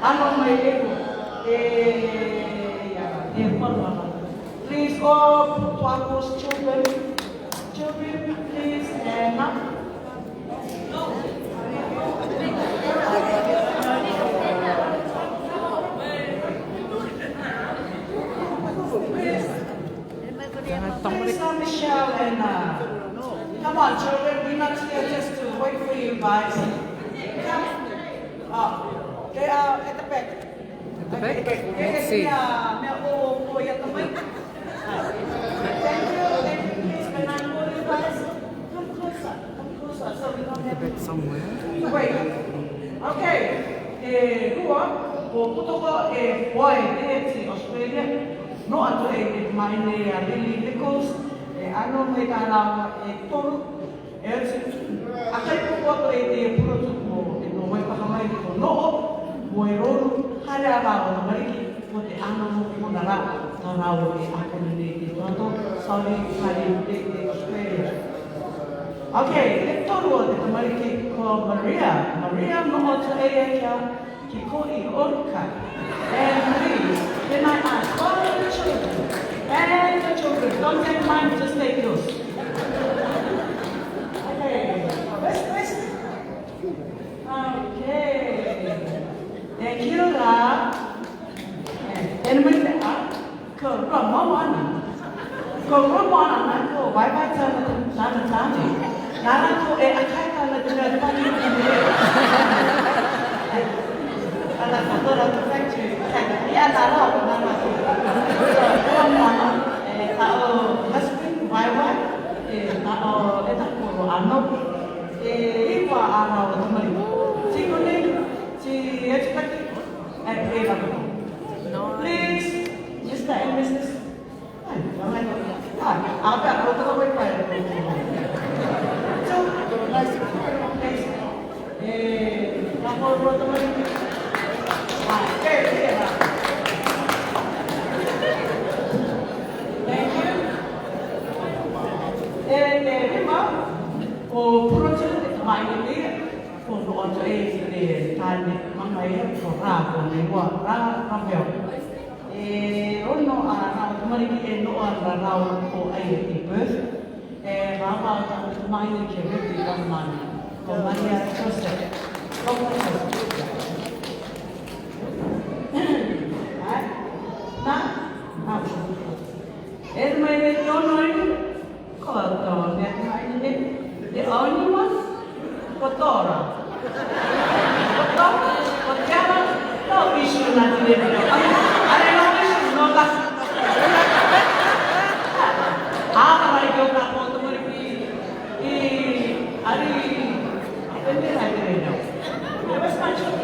Ano may ito? Please all Paco's children. Children, please stand up. Please, Michelle and come on, children. We're not here just to wait for you guys. They are at the back. At the back? Let's see. Thank you. Please, when I call you guys, come closer. So we don't At the have back somewhere. to wait. Okay. Puto ko boy, si Australia. No ato maine Lily Nichols, ano may kalawa toro, akay po ko puro mo, may pakamay ko, no, may rolo, halawa ko, maliki, puti ano mo naraw, ako niliti, sorry, Australia. Okay, ito maliki ko Maria no ato Kiko Orca. And please, then I ask all the children and the children, don't take mine, just take yours. Okay, rest. Okay. Thank you, Ra. And with that, Koromana, bye-bye, Tani. Nana ko akaka na anak satu ratu factory, ya taruh apa nama tu? Kalau husband, wife, kalau letak puru anak, ipa anak teman, si kuning, si expect, please, Mr. and Mrs. Apa aku tu kau bayar? So, nice, kamu buat teman. Thank you. Lima, project main ini, untuk tadi mengenai orang ini ramai. Ono anak kemarin ini orang orang ko ayat ibus, ramai tak main ini kerja di dalam kemarin proses. The only one, Kotora. Kotora, no issue not to live. I don't know issue, no last. Kali kau nak mau tu mesti hari apa ni hari ni? Lepas macam.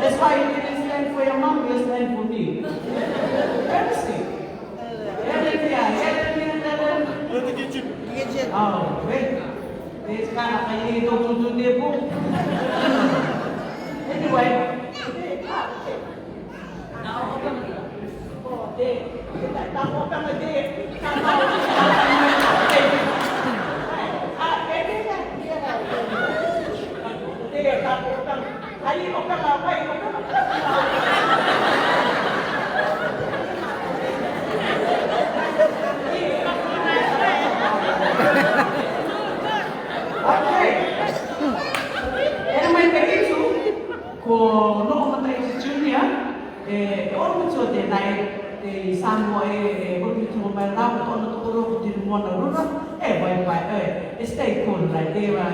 That's why you didn't stand for your mom, you stand for me. Everything. Oh, wait. This kind of thing, don't do the book. Anyway. Stay cool, like they were,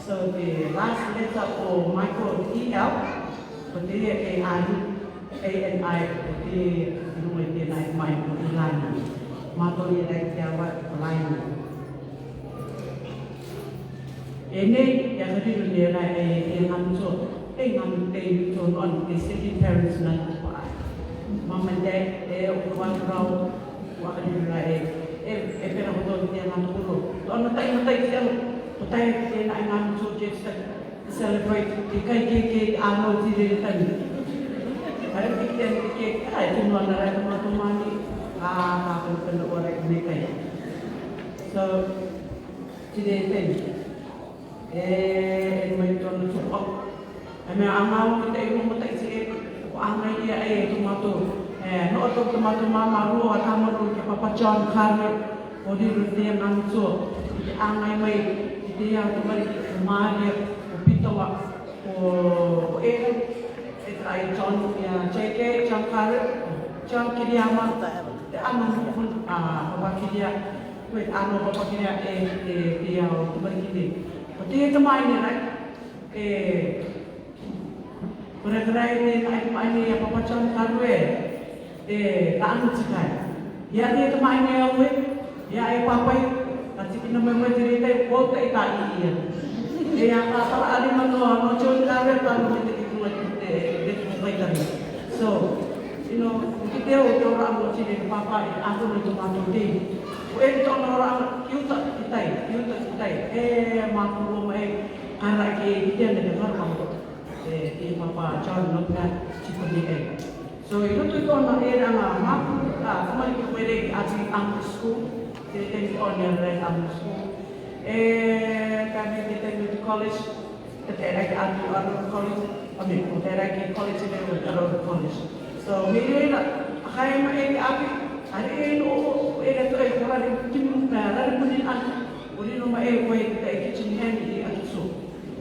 So the last letter for Michael E.L. Pwede A-N-I, pwede inuwi na Michael Ilana. Mato direct jawab lain. Ini yang tadi dunia yang ngamso, ngamte on the city parents na kuat. Mama dad, ukuran raw, wakil nilai, pero ko dia ngamto. Ano tayo siya? Patay din ang aming subjects to celebrate kay ano din tayo. Ay kay tuman na rin tumani kapag oras ni kay. So today may ton support. Ay may amaw kita yung matay si ko angay iya ay tumato. No to tumato mama ro at amaro kay Papa John Carver o di din ang so angay may dia kembali kemarin upito o ay John ya ceke John kiriama anu pun bapak kiria wait anu bapak kiria dia kembali kini O te tamai ni rai, kore karai ni nai tamai ni a papachan karue, ka anu tikai. Ia te tamai ni awe, ia e papai, a tiki na mai tiri te kota i ka i ia. Ia ka tala ali manoa, no chon kawe tanu me te kitua te tukai tani. So, you know, ki te o te ora mo tiri ni papai, a tono tu mato te. O e to no ora kiuta kitai, e maku mo e kara ki te ne te ora mo. E papa John no ka tipo ni e. So i roto i tōna e ranga maku, kamari ki koe rei ati Anglo School, te tengi o nea rei Anglo School. E kami te tengi te college, te rei ki ati Arrow College, o te rei ki college e rei Arrow College. So me reina, kai ma e ki ati, ari e no e rei to e korari kimu na rari punin ati, uri no ma e koe te e kitchen hand i ati so.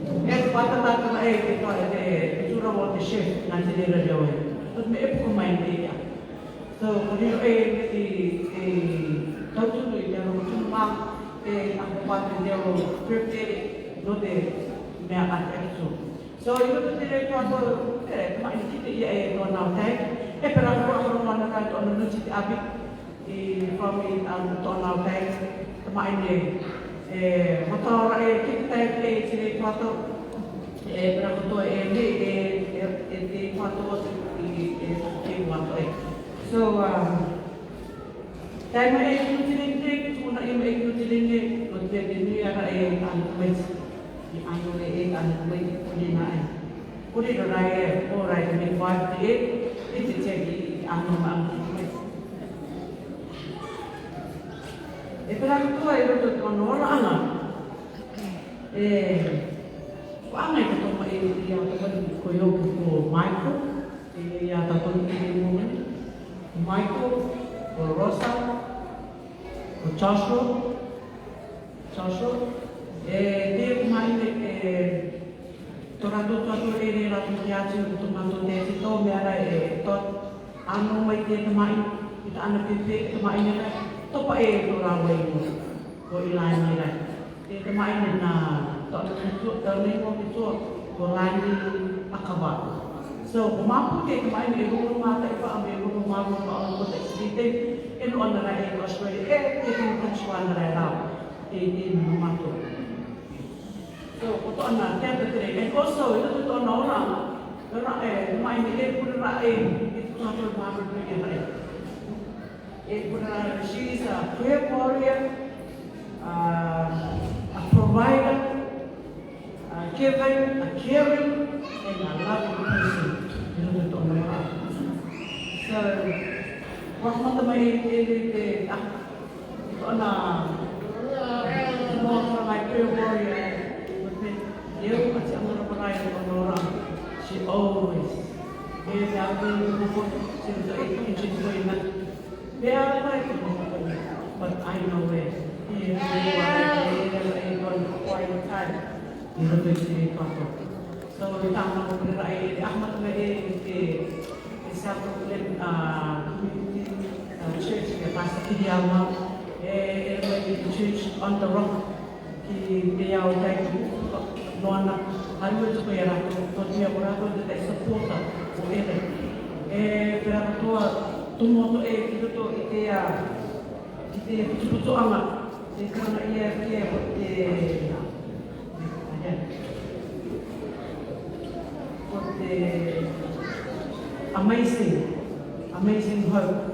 E pata tata na e ki toa te tura mo te chef, na te rei rei oe. Tot me epo mai dia. So, kuri e tautu i te ro tu ma e a pate de ro prepare no te me a atso. So, i ro te re ko mai ki te e no na tai. E pera ro na ka to no ti abi e from it am to na tai. Mai ne motora e ki te e ti re to e pera ko e ne te to So, tayo may inutilin kung na yung may inutilin kung pwede niya na ay anukwes. Ano na ay anukwes kuni na ay. Kuni na rai o rai may kwad di iti tegi ano na ang anukwes. E pala ko ay ito kono wala nga. Paano ito maiiya ko yung Michael? Ia tatun ini momen, Michael, Rosa, Joshua, dia main torado torado ini ratu kiaci untuk mantu dia itu merah tot anu mai dia main kita anak pipi main ni topa torado ini, ko ilain ni lah, dia main na tot itu terlebih itu ko lain akabat. So, kumapu ke kumain e rumo mata ipa ame rumo maru pa ang kote dite en on na e Australia e tin kanswan na ra e din mato. So, ko to na te te and also ito to na ora ra e mai me e pura e ito to maru pe ke ra e pura she is a prayer warrior, a provider, a giver, a caring, and a loving person. So, waktu teman ini ito na more from my prayer warrior. Dia kasi ang naraparay ng orang. She always sabi ko since I teach ko na they are like but I know it. He is one quiet time. Ito si Papa. So, tama ko na ay Ahmad na isa ko ulit community church na Pastor Kiyama church on the rock ki Biyaw tayo noon na haliwa ito kaya rato to niya ko rato ito tayo supporta o ito pero ito tumoto ito to ito ama ito na iya amazing hope.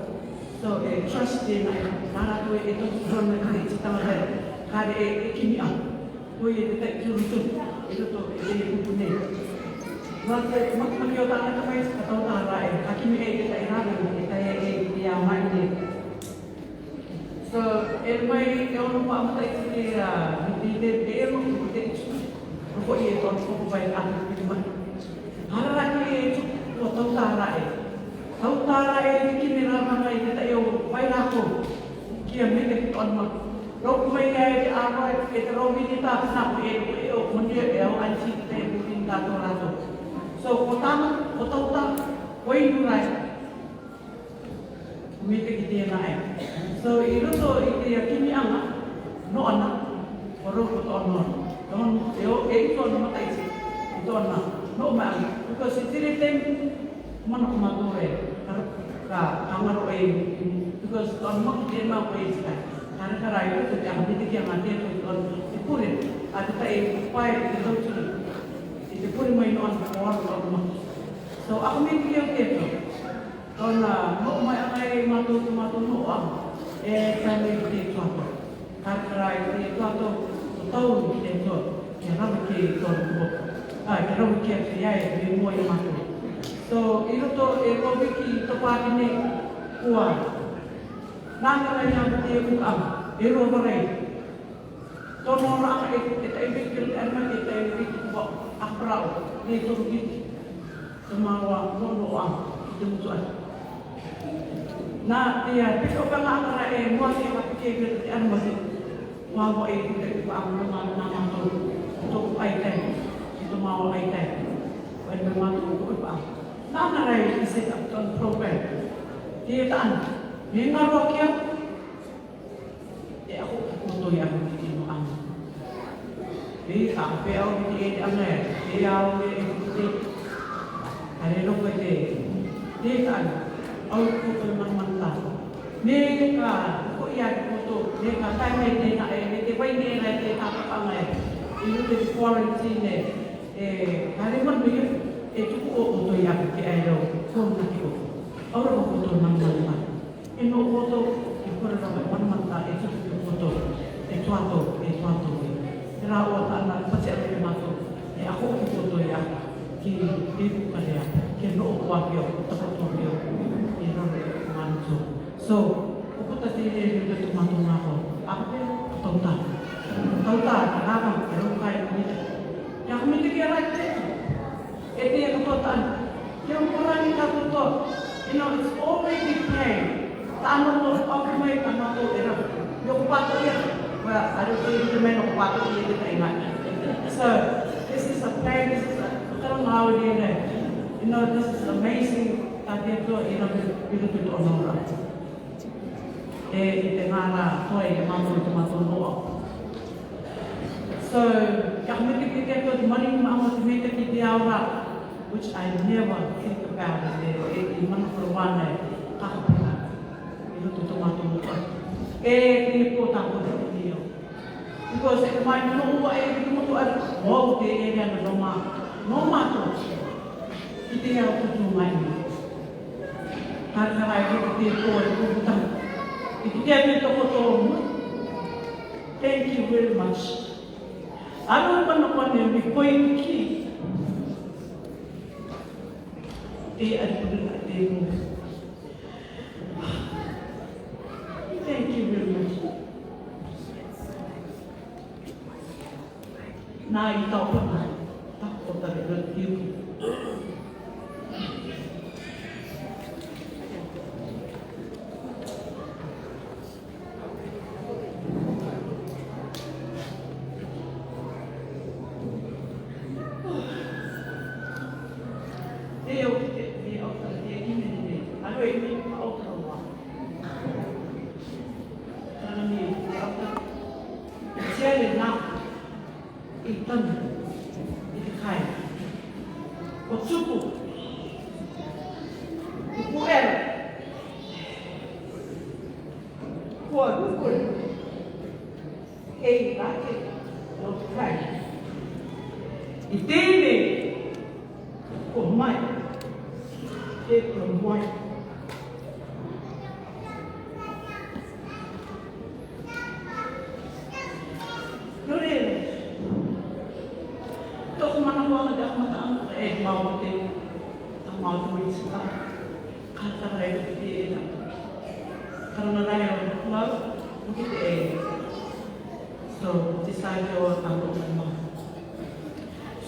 So, trust in nara ko ito from na kare kita mga kare kimia. Ko ito tayo ito to pupune. Magmagyo ta na kayo sa kataw ta rai. Akimi ito iranan ito dia main. So, may yung pamatay sila hindi pero ko ito ko ba ang piliman. Harap ito ko rai. Kau tara kini ramai kita yo bailako kia mene on ma rok mai ai apa itu romi kita snap yo mundia yo anci te bukin tato rato so kotama kotauta koi durai mete kita naik so itu to itu ya kini anga no ana orang kotor no Don e to no matai si. Ito na. No ma because it didn't them mana kumatore. Ka amaro e because don mo ki ma ko e ska. Kana kara ito ja habiti ki amate to don ipure. Ata e pai e to tu. Ipure mo inon ko mo. So ako may kiyo keto. Don mo mai ai matu no e kami ki to. Kana e to tau ki to. Kaya naman ki to ko. Kaya naman ki ay may mo yung matu. So, ito to, wiki, ito pa kini, kuha. Nangala niya ang tiyo kung ito ba rin. Ito nora ang ito ibigil, ito ibigil ko, akraw, dito rugit. Tumawa, nono ang, ito mo suan. Na, tiyan, ito ka nga ang mua siya mapikigil, ano ba siya? Mawa ito ang mga naman ito ay tayo. Ito mawa ay tayo. Pwede naman ito pa. Nangaray set up on program. Dia taan, may marok yan. Ako kutuloy ako dito ang. Di ang peo di ang di ang di. Ano pwede? Di taan, ang kutuloy man. Ni ka ko yan kuto. Ni ka tayo may di na di pa hindi na di kapangay. Ito di quarantine hari man biyo. Itu ko to ya ki ayo ko na ki ko ora ko to man man eno ko to ko ra man man ta itu ko to ato era o ana pa se re ma to ako ko to ya ki di ko ya ki no ko wa yo to to yo eno man to so ko ta ti re to man to na ko ape to ta na ka ro kai ni ya ko mi ti ra te ito yung katotohan. Yung maraming katotohan, it's already planned. Taano mo, okay may panato, yung kupato yan. Well, I don't think you may know kupato yan dito iman. So, this is a plan, this is a, karang hawali na. This is amazing. Tati ito, pinupito onora. Ito nga na, ito ay mamatuno. So, kami kikita ito, maling maamotimita kitiyawa, which I never think about it. Iman ko wana kakapina. Ito tumatulog. Piniputang ko dito niyo. Because ito may nanuwa ito tumutuan. Wow, di yan na Noma to. Ito yung tutumay niyo. Kaya ito putang. Ito ito ko to. Thank you very much. Ano pa na pa niya, may point key. Thank you very much. Naitaw pa na. Takot talaga yung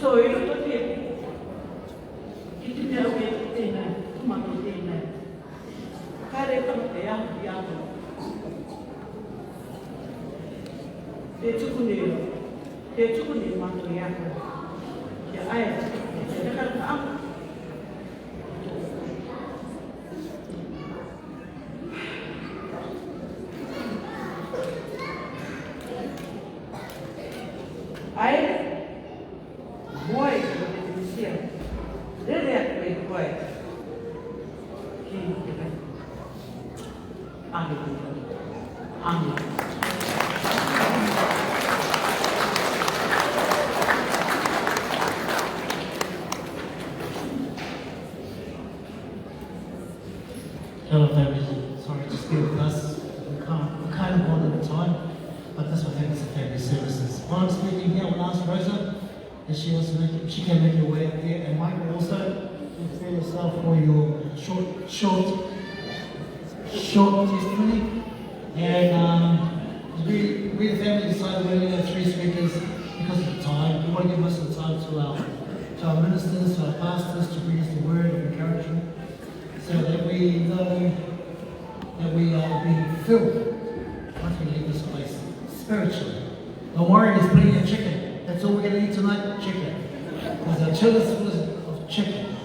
So, ito to ito niya tumatutina. Kaya ito kaya 대축은 만들어야 하고, 아예 제가 다 아예 Hello family, sorry to speak with us. We're kind of on at the time, but this one happens at family services. While I'm speaking here, I will ask Rosa if she can make her way up here, and Michael also, prepare yourself for your short testimony. And we the family decided we're going to have 3 speakers because of the time. We want to give most of the time to our ministers, to our pastors, to bring us the word of encouragement, so that we know that we are being filled once we leave this place spiritually. Don't worry, there's plenty of chicken. That's all we're going to eat tonight, chicken. Because our children is full of chicken.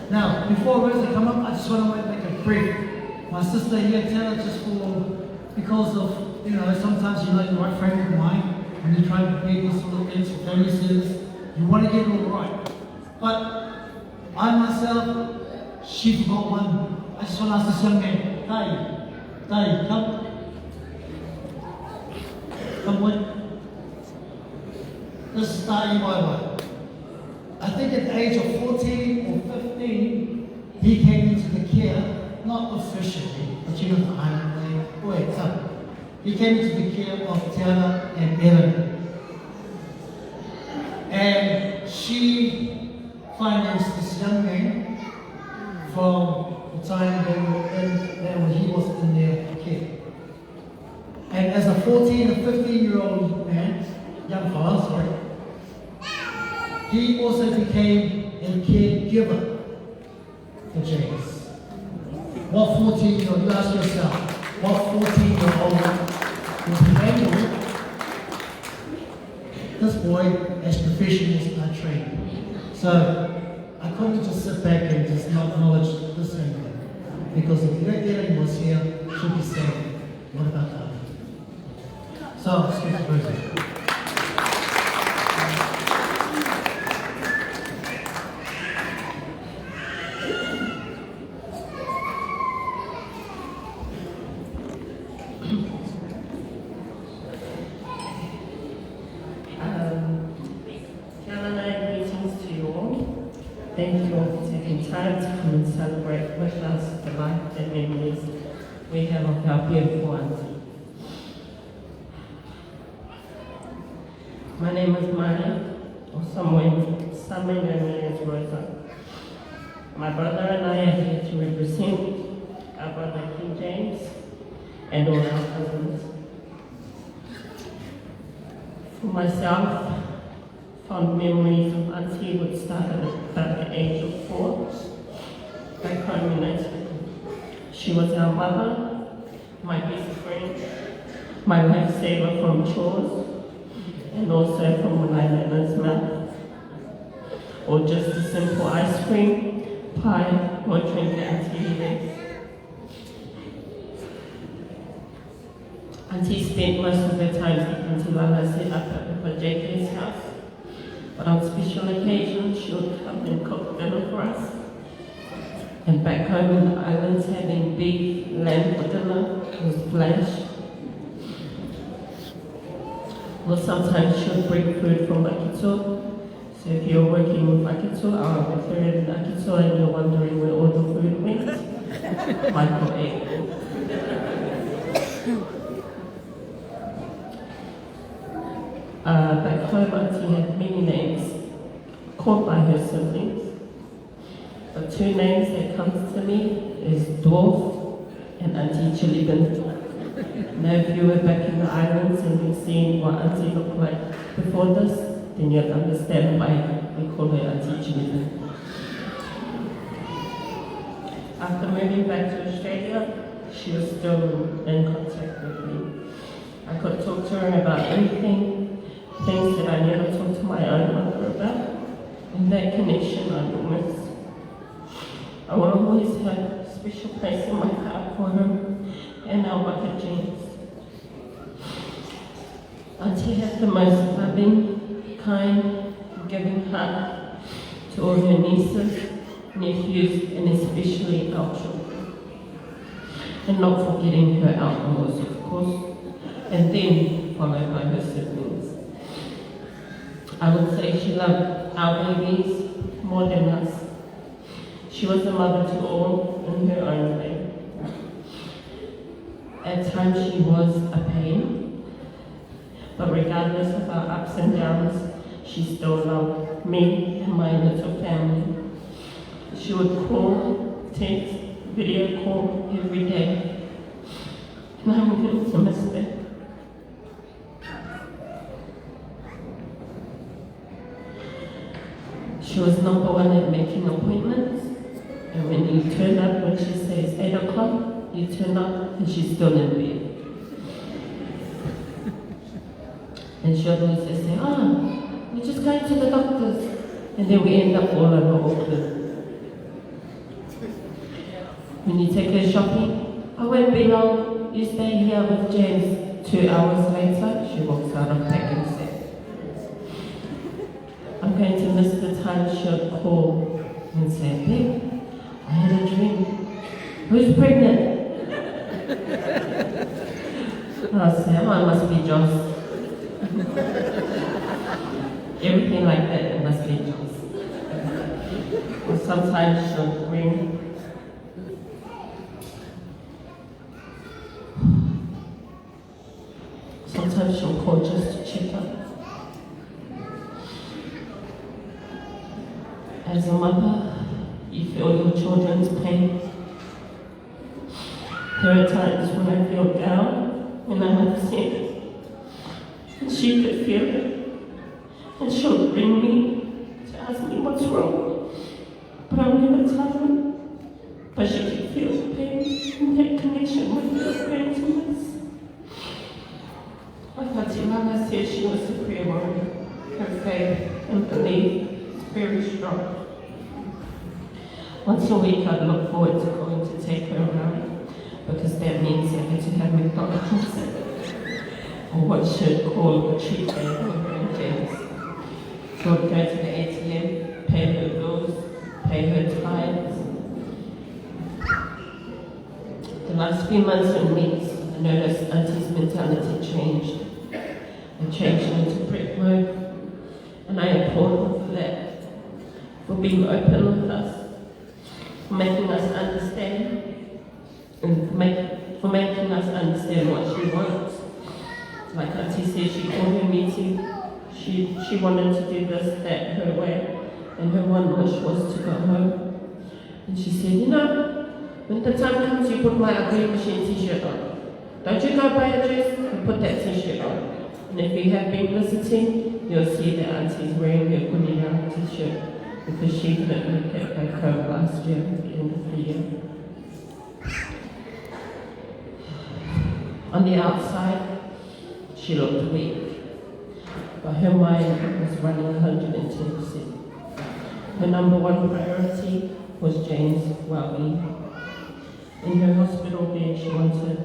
Now, before Rosa come up, I just want to make a brief. My sister here, tell her just because of, sometimes you're not in the right frame of mind when you're trying to prepare these sort of things for family service. You want to get it all right. But I myself, she forgot one. I just want to ask this young man, Dave, come. Come on. This is Dave Bye. I think at the age of 14 or 15, he came into the care, not officially, but the island way. Wait, come. He came into the care of Tiana and Ellen. And she financed this young man from the time when he was in their care. And as a 14 or 15-year-old man, young fella, sorry, he also became a caregiver for James. What 14-year-old, you ask yourself, what 14-year-old will be able, this boy, as professionals, are trained. So, I couldn't just sit back and just not acknowledge this young man. Because if Ellen was here, she'd be saying, what about that? So, excuse me, Rosie. Thank you all for taking time to come and celebrate with us the life and memories we have of our beautiful auntie. My name is Maya, or some may know me as Rosa. My brother and I are here to represent our brother King James and all our cousins. For myself, fond memories of Auntie would start at about the age of 4, back home in Natal. She was our mother, my best friend, my lifesaver from chores, and also from when I met Nana's mouth. Or just a simple ice cream, pie, or drink Auntie eats. Auntie spent most of her time with Auntie Lala set up at Papa JK's house. But on special occasions, she would come and cook dinner for us. And back home in the islands, having beef, lamb for dinner was flash. Or sometimes she would bring food from Akito. So if you're working with Akito, our veteran in Akito, and you're wondering where all the food went, Michael ate. Back home, Auntie had many names called by her siblings. The 2 names that comes to me is Dwarf and Auntie Chilibin. Now if you were back in the islands and you've seen what Auntie looked like before this, then you'll understand why we call her Auntie Chilibin. After moving back to Australia, she was still in contact with me. I could talk to her about anything, things that I never talked to my own mother about, and that connection I will miss. I will always have a special place in my heart for her and our Waka James. Auntie had the most loving, kind, giving heart to all her nieces, nephews, and especially our children. and not forgetting her outlaws, of course, and then followed by her siblings. I would say she loved our babies more than us. She was a mother to all in her own way. At times she was a pain, but regardless of our ups and downs, she still loved me and my little family. She would call, text, video call every day, and I would get to miss her. She was number one at making appointments, and when you turn up, when she says 8 o'clock, you turn up and she's still in bed. And she'll always say, we're just going to the doctor's. And then we end up all over Auckland. When you take her shopping, I won't be long, you stay here with James. 2 hours later, she walks out of packing set. I'm going to miss the time she'll call and say, babe, I had a dream. Who's pregnant? I'll say, it must be Joss. Everything like that, it must be Joss. Or sometimes she'll bring sometimes she'll call just to check up. As a mother, you feel your children's pain. There are times when I feel down, when I'm upset, and she could feel it, and she'll ring me to ask me what's wrong, but I'll never tell her. But she can feel the pain and that connection with her grandparents. Like Auntie Mama said, she was a prayer warrior. Her faith and belief is very strong. Once a week, I'd look forward to going to take her around, because that means I get to have McDonald's or what she'd call a treat day for her and James. So I'd go to the ATM, pay her bills, pay her tithes. The last few months and weeks, I noticed Auntie's mentality changed. I changed into brick mode, and I applaud her for that, for being open with us, for making us understand, and for making us understand what she wants. Like Auntie said, she called her meeting. She wanted to do this, that, her way, and her one wish was to go home. And she said, you know, when the time comes, you put my Agri Machine t-shirt on. Don't you go buy a dress and put that t-shirt on. And if you have been visiting, you'll see that Auntie's wearing her Kuniya t-shirt, because she couldn't make it back home last year at the end of the year. On the outside, she looked weak, but her mind was running 110%. Her number one priority was James' well-being. In her hospital bed, she wanted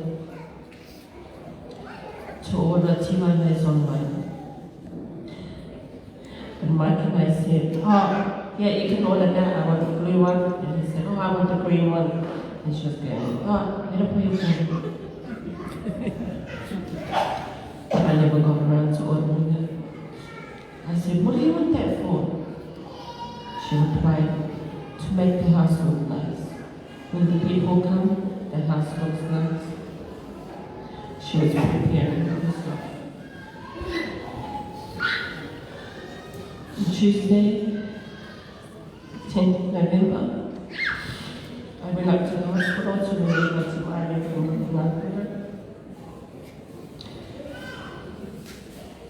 to order Timanes online. And Mike and I said, yeah, you can order that, I want the blue one. And he said, I want the green one. And she was going, get up for your phone. But I never got around to ordering it. I said, what do you want that for? She replied, to make the house look nice. When the people come, the house looks nice. She was preparing herself. On Tuesday, 10th of November, I went up to the hospital to relieve my Tamari from looking after her.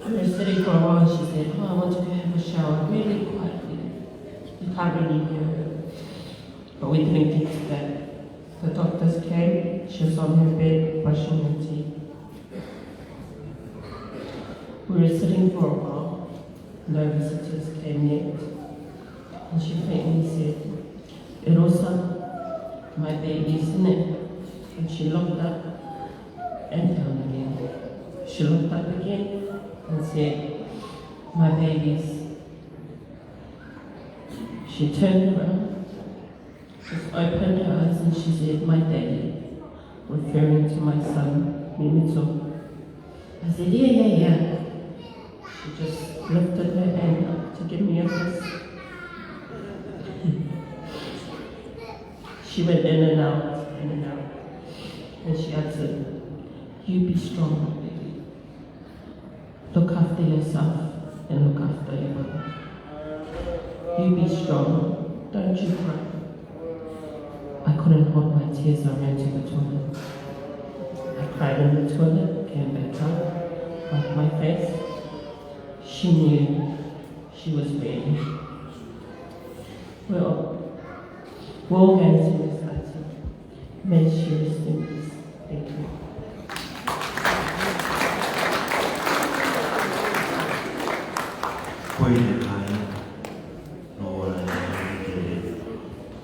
We were sitting for a while and she said, I want to go have a shower really quietly. You can't really hear her. But we didn't get to that. The doctors came, she was on her bed brushing her teeth. We were sitting for a while, no visitors came yet. And she faintly said, Erosa, my baby's in it. And she looked up and down again. She looked up again and said, my baby's. She turned around, just opened her eyes and she said, my daddy. referring to my son, Mimito. I said, yeah. She just lifted her hand up to give me a kiss. She went in and out, and she answered, you be strong, baby. Look after yourself and look after your brother. You be strong, don't you cry. I couldn't hold my tears, I ran to the toilet. I cried in the toilet, came back out, wiped my face. She knew she was ready. Well, we're all going to miss Auntie. May she rest in peace. Thank you.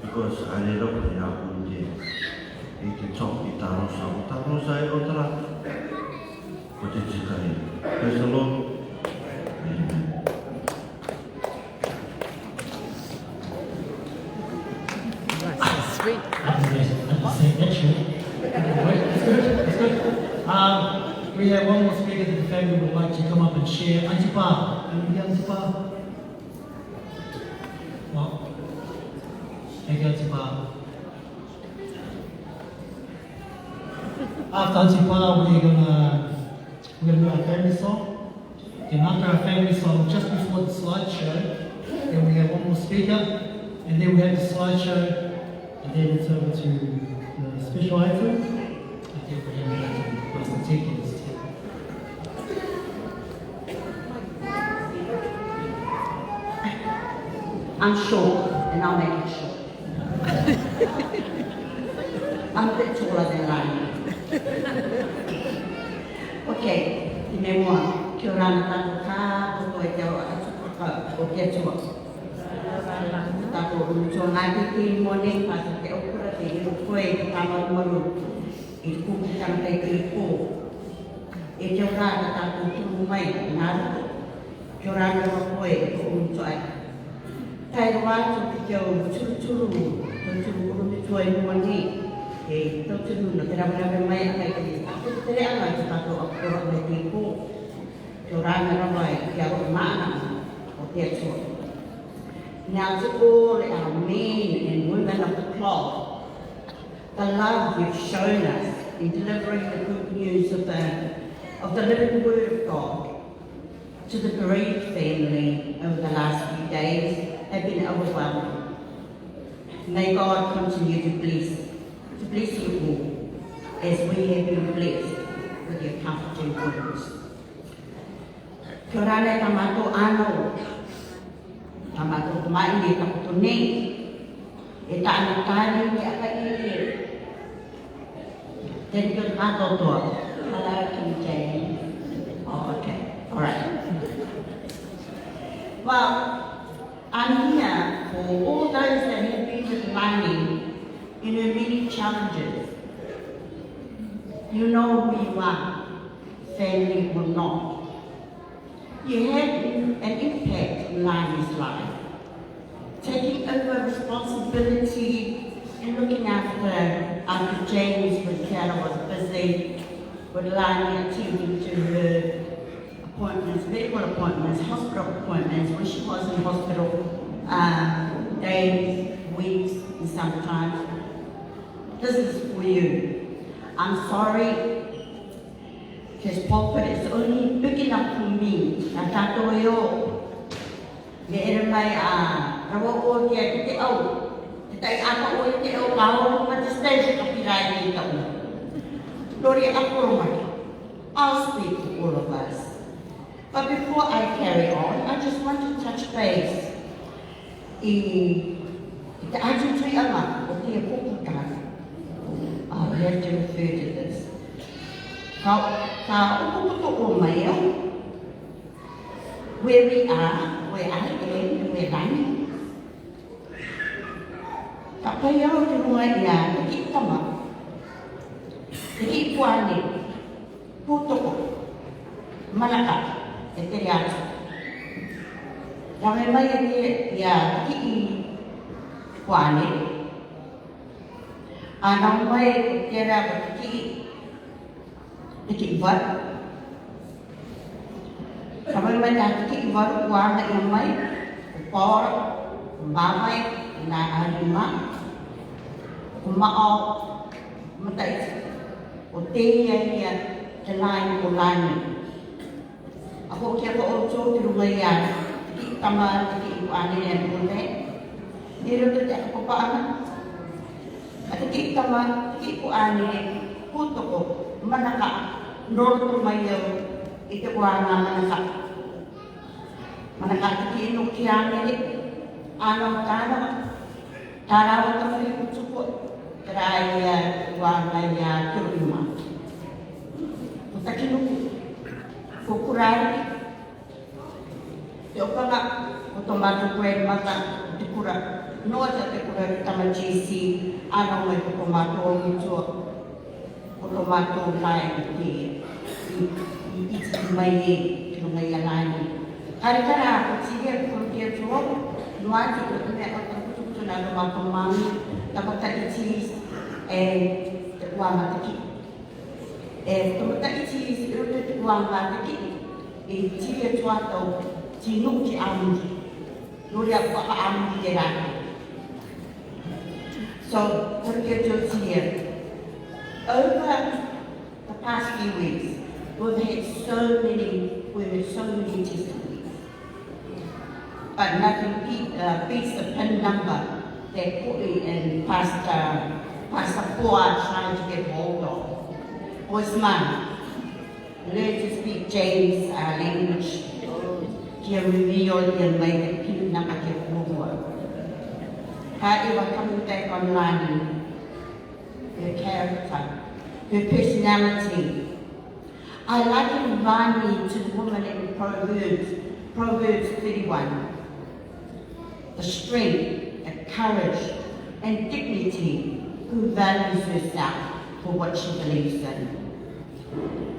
Because I did not put it out one day. It talk it down some. Taro say otara. What did you say? Praise the Lord. Amen. That's so sweet. We have one more speaker that the family would like to come up and share. Auntie Pa. Auntie Pa. What? Thank you, Auntie Pa. After Auntie Pa, we're gonna do our family song. And after our family song, just before the slideshow, then we have one more speaker, and then we have the slideshow, and then it's over to the special item, and then we're going to go to Pastor Jenkins. I'm short, and I'll make it short. I'm a bit taller than Lani. Okay, me moa, kia ora na tātou kā, toto e te o atuka o te atua. Tātou unutua ngā te mone, pāta te okura, te iro koe, te tāmaru, i te kūpitanga te i pō. E te ora na tātou tūmu mai, ngā ruko. Kia ora na koe, ko unutua ai. Tai roa to te teo turu urumitua I mone, e tau tunu na te rawe mai a kai te te rea mai te tātou akura mai te pō. Kia ora na rawa e kia roa maana o te atua. Now to all our men and women of the cloth, the love you've shown us in delivering the good news of the living word of God to the bereaved family over the last few days have been overwhelming. May God continue to bless you all as we have been blessed with your comforting words. Kia ora ne tamato ano, tamato mai ni taputo nei, e tāna tāni ni aka I Then good hello, King James. Oh, okay, all right. Well, I'm here for all those that have been with Lani in her many challenges. You know who you are, family or not. You had an impact in Lani's life, taking over responsibility and looking after Uncle James when Kiara was busy, with Lani attending to her appointments, medical appointments, hospital appointments, when she was in hospital days, weeks, and sometimes. This is for you. I'm sorry, his pulpit is only big enough for me. Na tātou e o, me ere mai a rawa o kia te au, te tai apa o te au ka horo ma te stage ka pirai ni tau. Lori a koro mai. I'll speak to all of us. But before I carry on, I just want to touch base I te atutui anga o te pōputanga. I have to refer to this. Ka upuputo o mai au, where we are, where I am, where I am. Ka pai au te mua ia, te ki tama, te ki puane, pūtoko, manaka, e te reatu. Rangai mai ia te ki puane, Ana mai kera tiki wat. Kami mai tiki wat warna yang mai por mamai na anima. Umao matai utia ya jalan ulani. Aku kira ojo di rumah ya. Tiki tama tiki ane yang boleh. Dia tu tak apa apa. At kita man, iko ani, puto ko, manaka, norto mayo, ito ko nga manaka. Manaka, ino kiyani, anong tarawa tamari kutsukot, karaya, wangaya, kirima. Punta kinuku, kukurai, yung nga, otomato kwen mata, dikura. No sa tekura tama GC ano may tomato ito tomato line di may yalan kara sige kung dia tuwa nuanti ko na ako na lumatumang dapat iti wa matiki tumata iti ito wa matiki iti tuwa to tinuk ki amundi Lori ako ka-amundi kailangan. So, what we do here, over the past few weeks, we've had so many women, so many testimonies. But nothing beats the pin number that Pui and Pastor Fuad trying to get hold of. Osman, learn to speak James language. He revealed and made the pin number get over. Her coming back online, her character, her personality. I liken Vani to the woman in Proverbs 31. The strength and courage and dignity who values herself for what she believes in.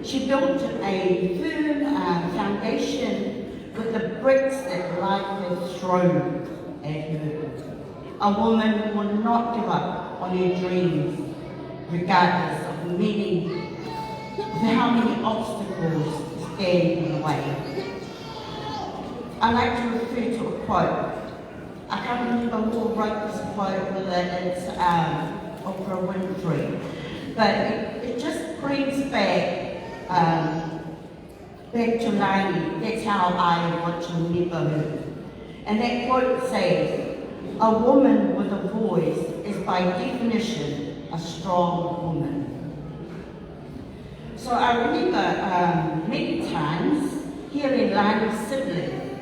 She built a firm foundation with the bricks that life has thrown at her. A woman who will not give up on her dreams, regardless of how many obstacles stand in the way. I like to refer to a quote. I can't remember who wrote this quote, whether it's Oprah Winfrey, but it just brings back to Lainey. That's how I want to remember her. And that quote says, "A woman with a voice is by definition a strong woman." So I remember many times hearing Lainey's sibling,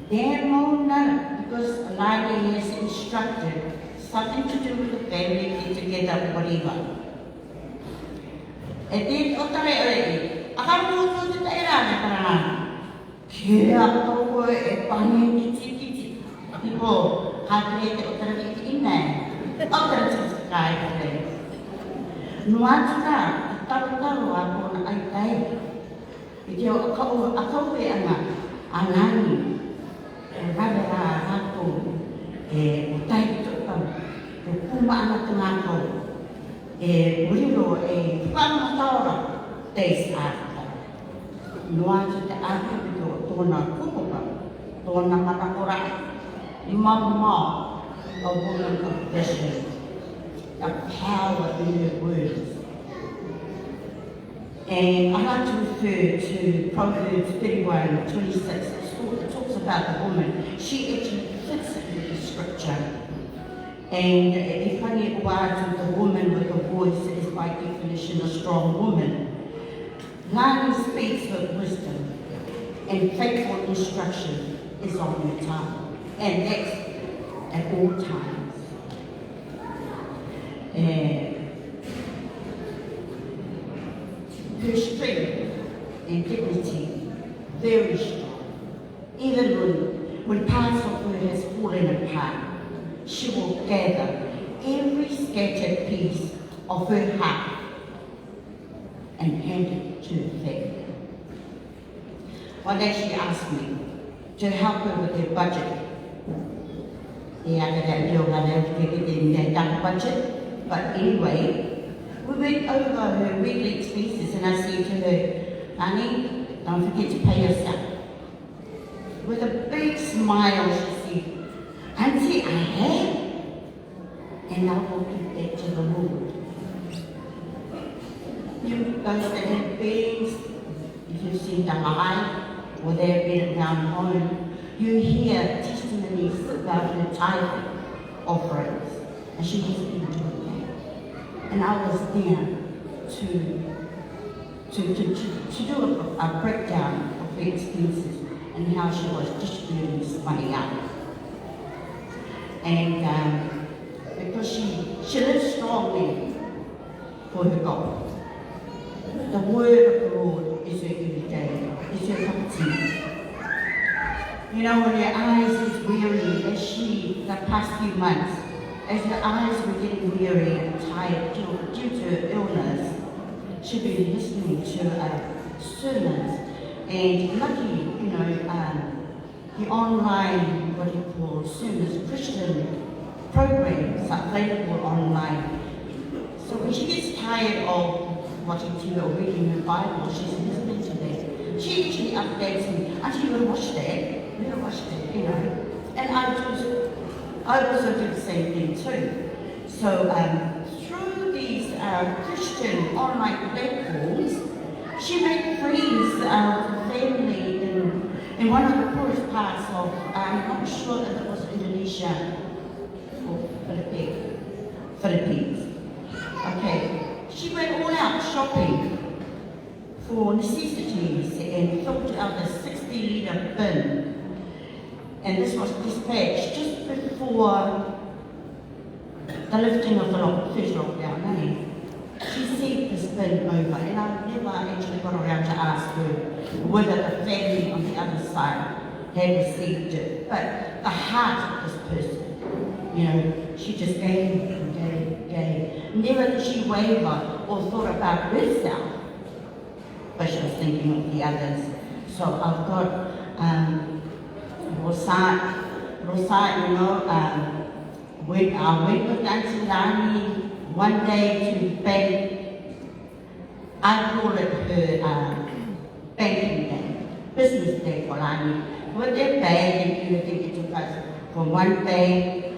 because Lainey has instructed something to do with the family, get together, whatever. And then, akan luto sa tairana parang, kaya ako panin kiti-kiti. Ipo, hakrete utara kiti-inay. Utara sa kaya. Nuansa ka, taru-taru ako na ay-ay. Ito, ako anani. Rada ako, utay ito ka. Kumaan na tumako. Uliro, pang-tawra. Taste after. Nuansa ka ako ito, tuna kukupa. Tuna matakura. Mama, a woman of vision. The power in her words. And I like to refer to Proverbs 31:26. It talks about the woman. She actually fits it with the scripture. And if I get wise, the woman with a voice is by definition a strong woman. Lainey speaks with wisdom, and faithful instruction is on her tongue, and that's at all times. Her strength and dignity, very strong. Even when parts of her has fallen apart, she will gather every scattered piece of her heart and hand it to the family. One day she asked me to help her with her budget. the budget. But anyway, we went over her weekly expenses and I said to her, honey, don't forget to pay yourself. With a big smile, she said, Auntie, I have, and I will give that to the Lord. You guys that have beings, if you've seen the live or they've been around home, you hear testimonies about her tithing offerings, and she has been doing that. And I was there to do a breakdown of the expenses and how she was distributing this money out. And because she lives strongly for her God. The word of the Lord is her everyday, is her cup of tea. You know, when her eyes is weary, as the past few months, as her eyes were getting weary and tired due to her illness, she'd been listening to sermons. And luckily, you know, the online, what do you call, sermons, Christian programs are available online. So when she gets tired of watching TV or reading her Bible, she's listening to that. She actually updates me, Auntie, you gotta watch that, you know. And I also do the same thing too. So through these Christian online platforms, she made friends with family in one of the poorest parts of, I'm not sure if it was Indonesia or Philippines. Okay, she went all out shopping for necessities and filled out a 60-litre bin. And this was dispatched just before the lifting of the first lockdown. She sent this bin over, and I never actually got around to ask her whether the family on the other side had received it. But the heart of this person, you know, she just gave and gave. Never did she waver or thought about herself, but she was thinking of the others. So I've got Rosat, you know, I went with Auntie Lani one day to bank. I call it her banking day, business day for Lani. With their bag and everything, it took us from one bank,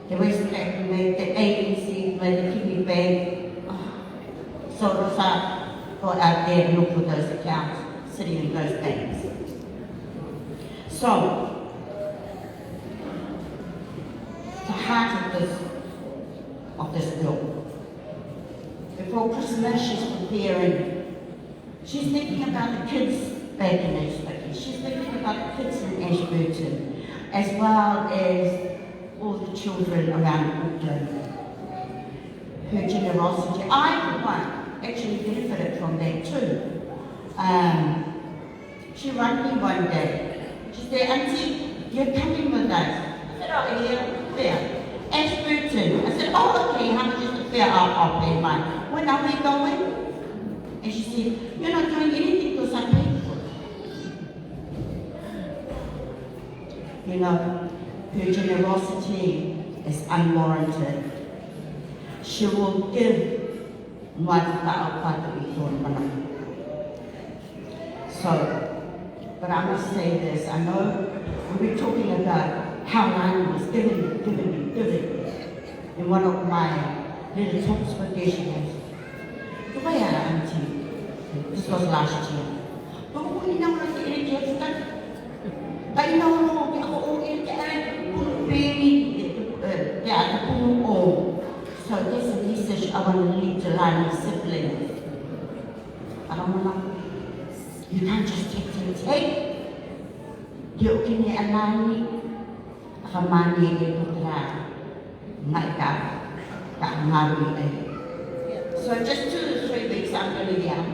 the West Bank, the agency, where the piggy bank. So Rosat got out there and looked for those accounts sitting in those banks. So, the heart of this girl. Before Christmas, she's preparing. She's thinking about the kids back in Ashburton. She's thinking about the kids in Ashburton, as well as all the children around Auckland. Her generosity. I, for one, actually benefited from that too. She rang me one day. She said, Auntie, you're coming with us. I said, oh yeah, where? Ashburton. I said, oh okay, how much is the fare? I'll pay mine. When are we going? And she said, you're not doing anything because I paid for it. You know, her generosity is unwarranted. She will give what So, but I must say this, I know we're talking about how Lani was giving. In one of my little talks with her, she goes, the way Auntie, this was last year. But you know what I so there's a message I want to leave to Lani's siblings. I don't want to. You can't just take. You're going to Lani. Kamani putra. So just 2 or 3 weeks I'm going to be out.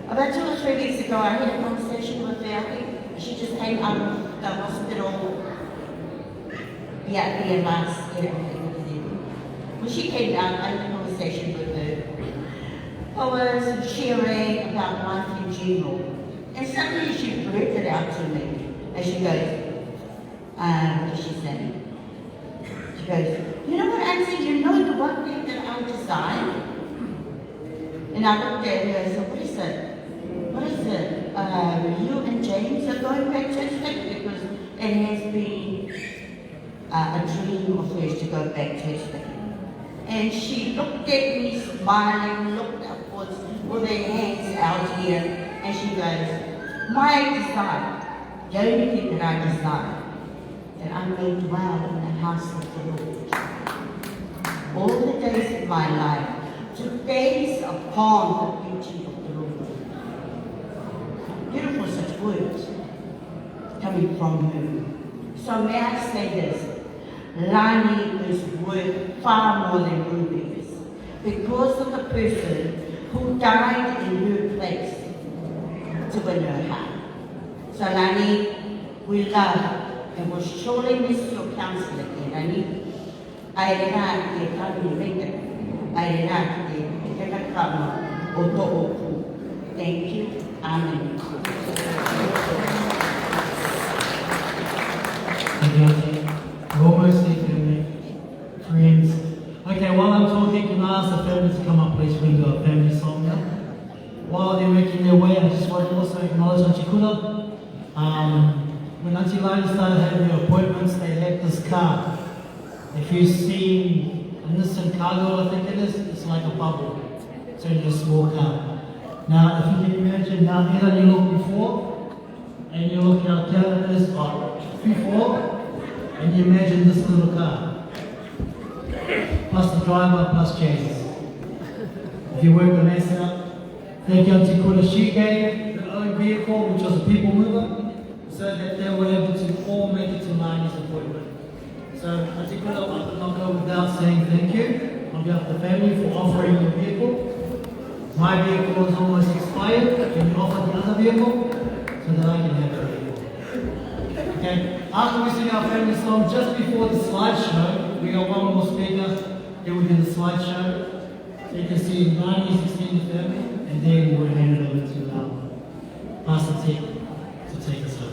About 2 or 3 weeks ago I had a conversation with her. She just came out of the hospital. last year. When she came down, I had a conversation with her. I was sharing about life in general. And suddenly she blurted out to me, and she goes, What does she say? She goes, you know what, Auntie, you know the one thing that I designed? And I looked at her and said, what is it? What is it? You and James are going back to Estate because it has been a dream of hers to go back to Estate. And she looked at me smiling, looked upwards with her hands out here, and she goes, my desire, the only thing that I desire, that I may dwell in the house of the Lord all the days of my life, to gaze upon the beauty of the Lord. Beautiful such words coming from her. So may I say this, Lani is worth far more than rubies because of the person who died in her place to win her heart. So Lani, we love and will surely miss your counsel again, Lani. Aerera te kami reka, aerera te keka kama o to'oku. Thank you. Amen. We're almost there, family. Friends. Okay, while I'm talking, can I ask the families to come up, please? We do a family song now. While they're making their way, I just want to also acknowledge Auntie Kura. When Auntie Lani started having her appointments, they had this car. If you've seen a Nissan Cargo, I think it is, it's like a bubble. It's only a small car. Now, if you can imagine, now here you look before, and you look how Canada is before, and you imagine this little car. Plus the driver, plus Jesus. If you work the mass out, thank you Auntie Kura. She gave her own vehicle, which was a people mover, so that they were able to all make it to Lani's appointment. So Auntie Kura, I could not go without saying thank you on behalf of the family for offering your vehicle. My vehicle is almost expired. Can you offer the other vehicle so that I can have a vehicle? Okay. After we sing our family song, just before the slideshow, we got one more speaker. Then we do the slideshow. So you can see Lani's extended family, and then we'll hand it over to Pastor Ted to take us home.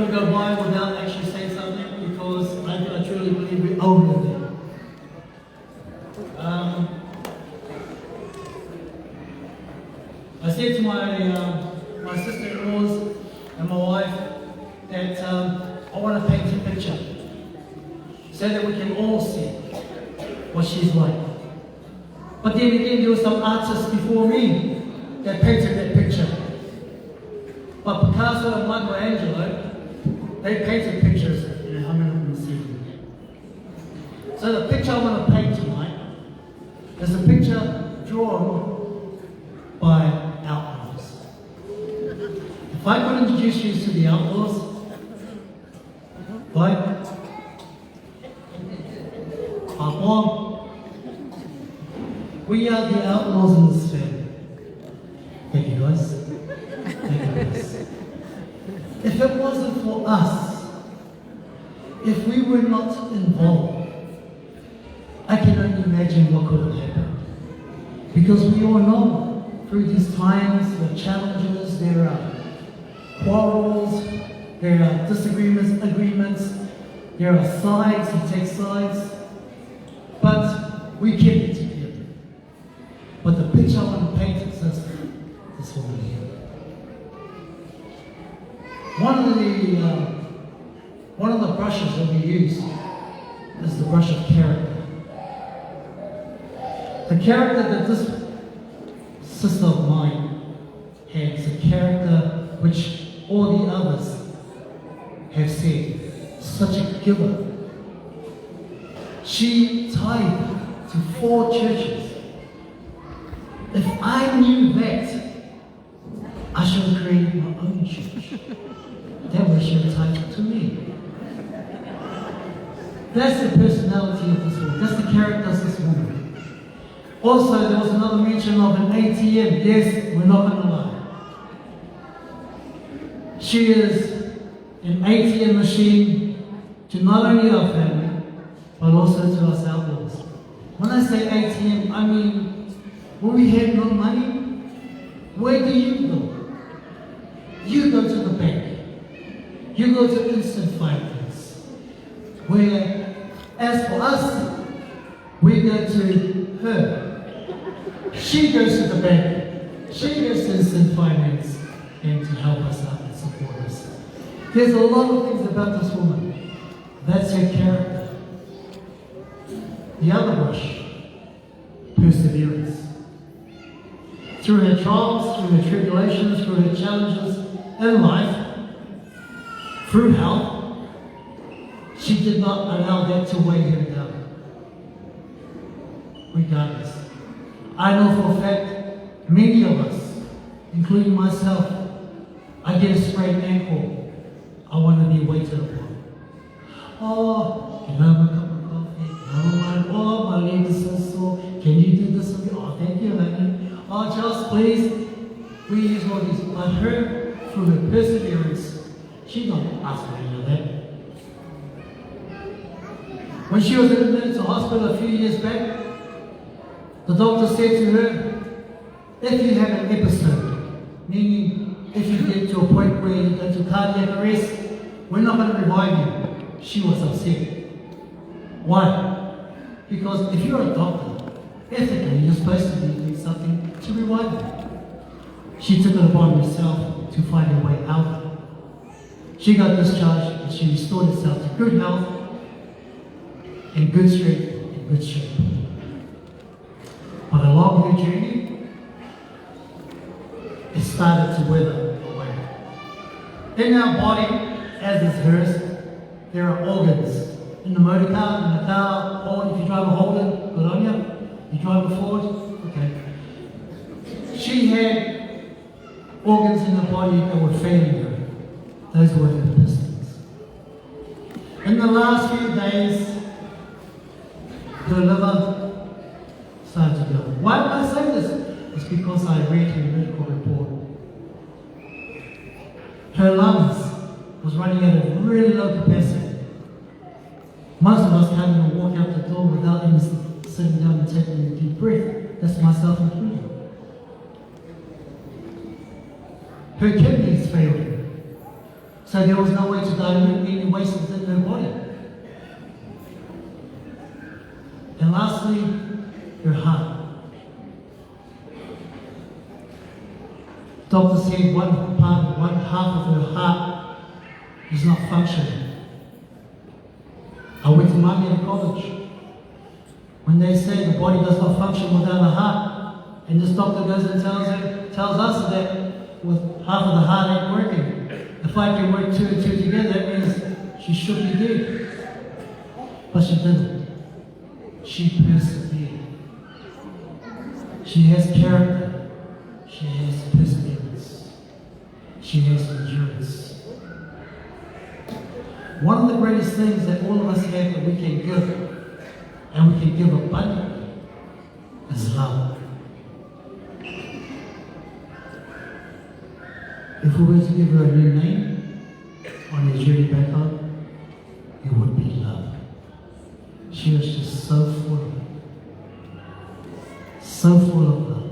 to go by without actually saying something because I truly believe we owe her there. I said to my sister-in-laws and my wife that I want to paint a picture so that we can all see what she's like. But then again, there were some artists before me that painted that picture. But Picasso and Michelangelo, they painted pictures and hung it up in the ceiling. So the picture I want to paint tonight is a picture drawn by outlaws. If I could introduce you to the outlaws, right? We are the outlaws in this family. Thank you guys. Thank you guys. If it wasn't for us, if we were not involved, I can only imagine what could have happened. Because we all know through these times, there are challenges, there are quarrels, there are disagreements, agreements, there are sides, you take sides, but we kept it together. But the picture I want to paint is this woman here. One of the brushes that we use is the brush of character. The character that this sister of mine has, a character which all the others have said, such a giver. She tithed to 4 churches. If I knew that, I should have created my own church. That way she would tithe to me. That's the personality of this woman. That's the character of this woman. Also, there was another mention of an ATM. Yes, we're not going to lie. She is an ATM machine to not only our family, but also to us outlaws. When I say ATM, I mean, when we have no money, where do you go? You go to the bank. You go to instant finance. Where, as for us, we go to her. She goes to the bank. She goes to instant finance and to help us out and support us. There's a lot of things about this woman. That's her character. The other brush, perseverance. Through her trials, through her tribulations, through her challenges in life, through health, she did not allow that to weigh her down. Regardless. I know for a fact, many of us, including myself, I get a sprained ankle. I want to be waited upon. Oh, can I have a cup of coffee? Oh, my leg is so sore. Can you do this for me? Oh, thank you, honey. Oh, Charles, please. We use all these. But her, through her perseverance, she don't ask for any of that. When she was admitted to hospital a few years back, the doctor said to her, if you have an episode, meaning if you get to a point where you go to cardiac arrest, we're not going to revive you. She was upset. Why? Because if you're a doctor, ethically you're supposed to be doing something to revive you. She took it upon herself to find a way out. She got discharged and she restored herself to good health and good strength and good shape. But along her journey, it started to wither away. In our body, as is hers, there are organs. In the motor car, in the car, Holden, if you drive a Holden, good on you. You drive a Ford, okay. She had organs in her body that were failing her. Those were her pistons. In the last few days, her liver started to go. Why am I saying this? It's because I read her medical report. Her lungs was running at a really low capacity. Most of us can't even walk out the door without even sitting down and taking a deep breath. That's myself included. Her kidneys failed her. So there was no way to dilute any waste within her body. And lastly, her heart. Doctor said one half of her heart is not functioning. I went to Miami College. When they say the body does not function without the heart, and this doctor goes and tells us that with half of the heart ain't working. If I can work 2 and 2 together, that means she should be dead. But she didn't. She persevered. She has character. She has perseverance. She has endurance. One of the greatest things that all of us have that we can give, and we can give abundantly, is love. If we were to give her a new name on her journey back home, it would be love. She was just so full of love.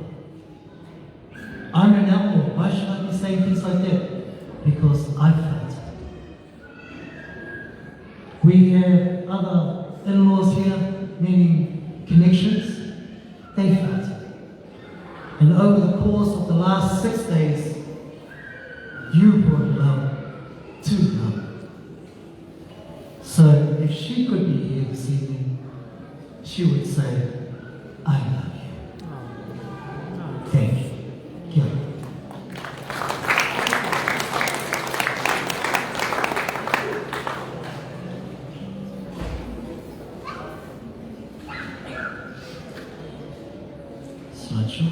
I'm an outlaw. Why should I be saying things like that? Because I felt it. We have other in-laws here, meaning connections. They felt it. And over the course of the last 6 days, you brought love to love. So if she could be here this evening, she would say, I love you. Thank you. Yeah. Slideshow.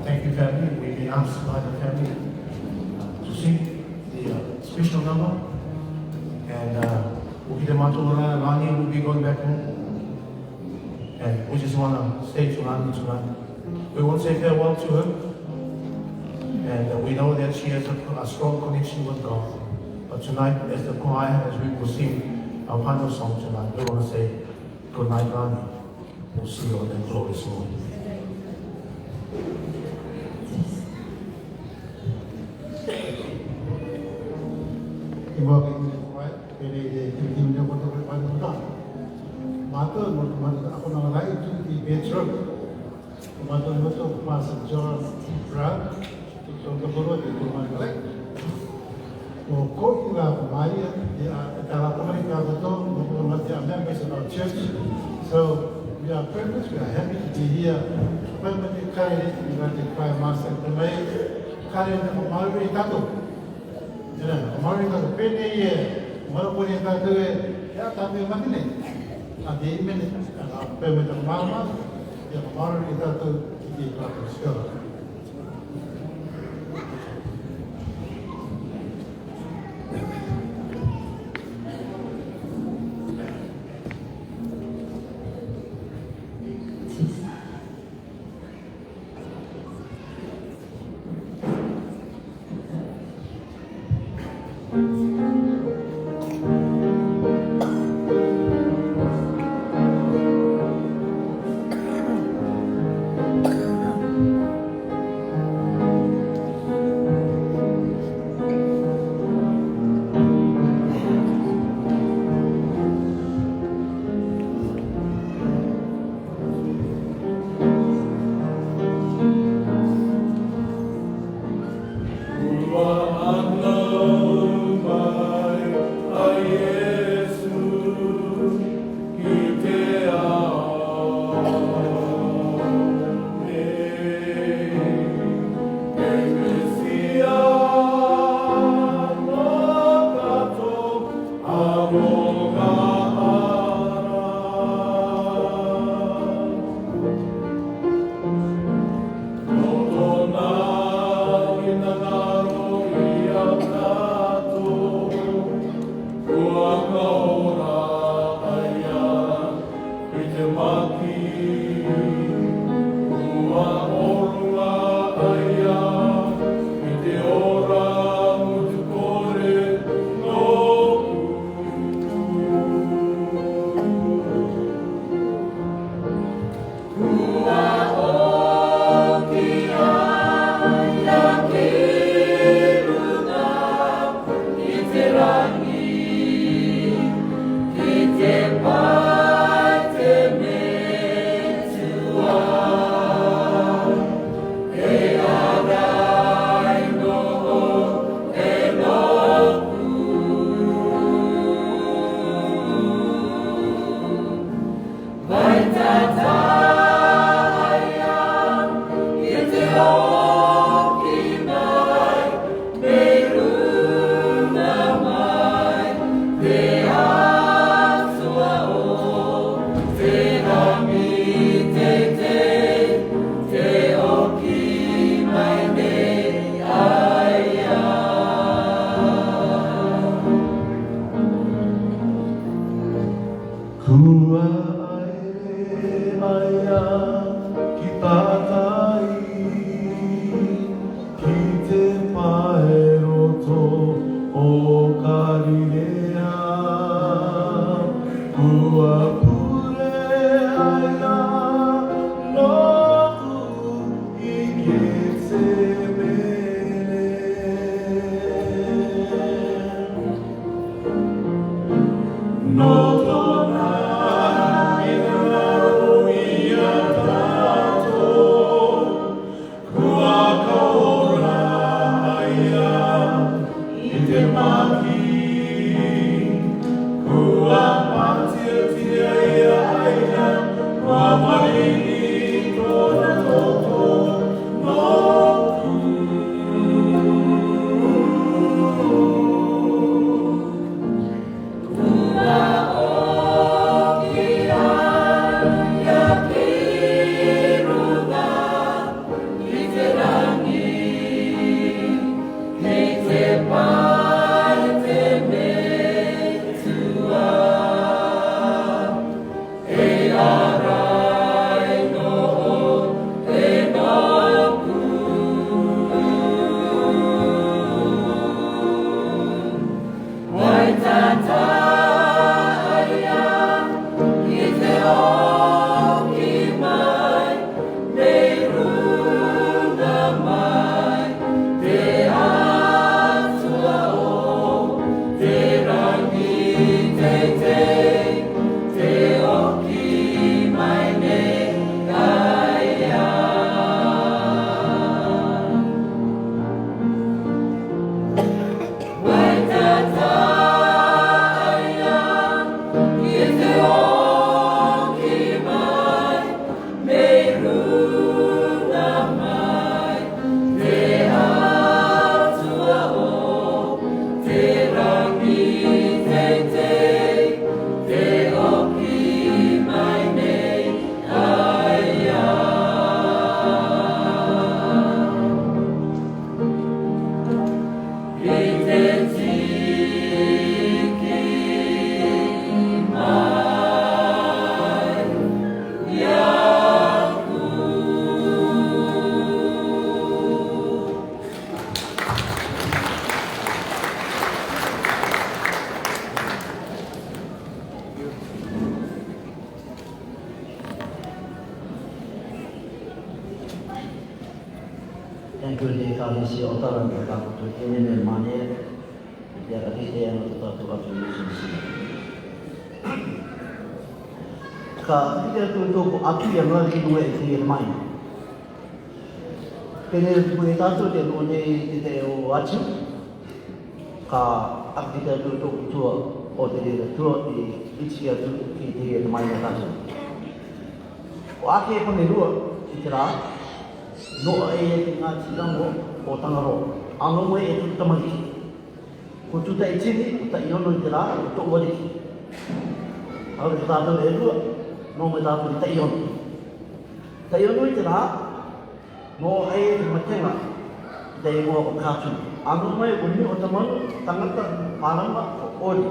Thank you, family. We've been asked by the family to sing the special number. And Ukita Matura, Lani will be going back home. And we just want to stay to Lani tonight. We want to say farewell to her. And we know that she has a strong connection with God. But tonight, as the choir, as we will sing our final song tonight, we want to say good night, Lani. We'll see you on that glorious morning. Pastor John Brown, so the Guru is the one like. So, Kokila Maya, the America, the members of our church. So, we are privileged, we are happy to be here. Permanently carrying the Prime Master, the May, carrying the Omari Tato. Omari Tato, Penny, Marapuri Tato, Yatabi Matine, at the minute, and our permanent Mama, the Omari Tato. Sure. Anglo Thank you, Lord, for this opportunity to come to you in the money. We are here to talk about the mission. Ka kita tu aku yang lagi dua itu yang main. Kena boleh tahu dia boleh kita wajib. Ka aku kita tu dia tu di isi tu kita yang main tahu. Aku pun dua itulah. No ayat yang sedang tangaro. Anu mai itu teman. Kutu tak ini tak yono itulah untuk wali. Kalau kita tahu itu no mai tahu tak yono. Tak yono itulah no ayat macam mana. Dari mau kacu. Anu mai bunyi teman tangan tak malam wali.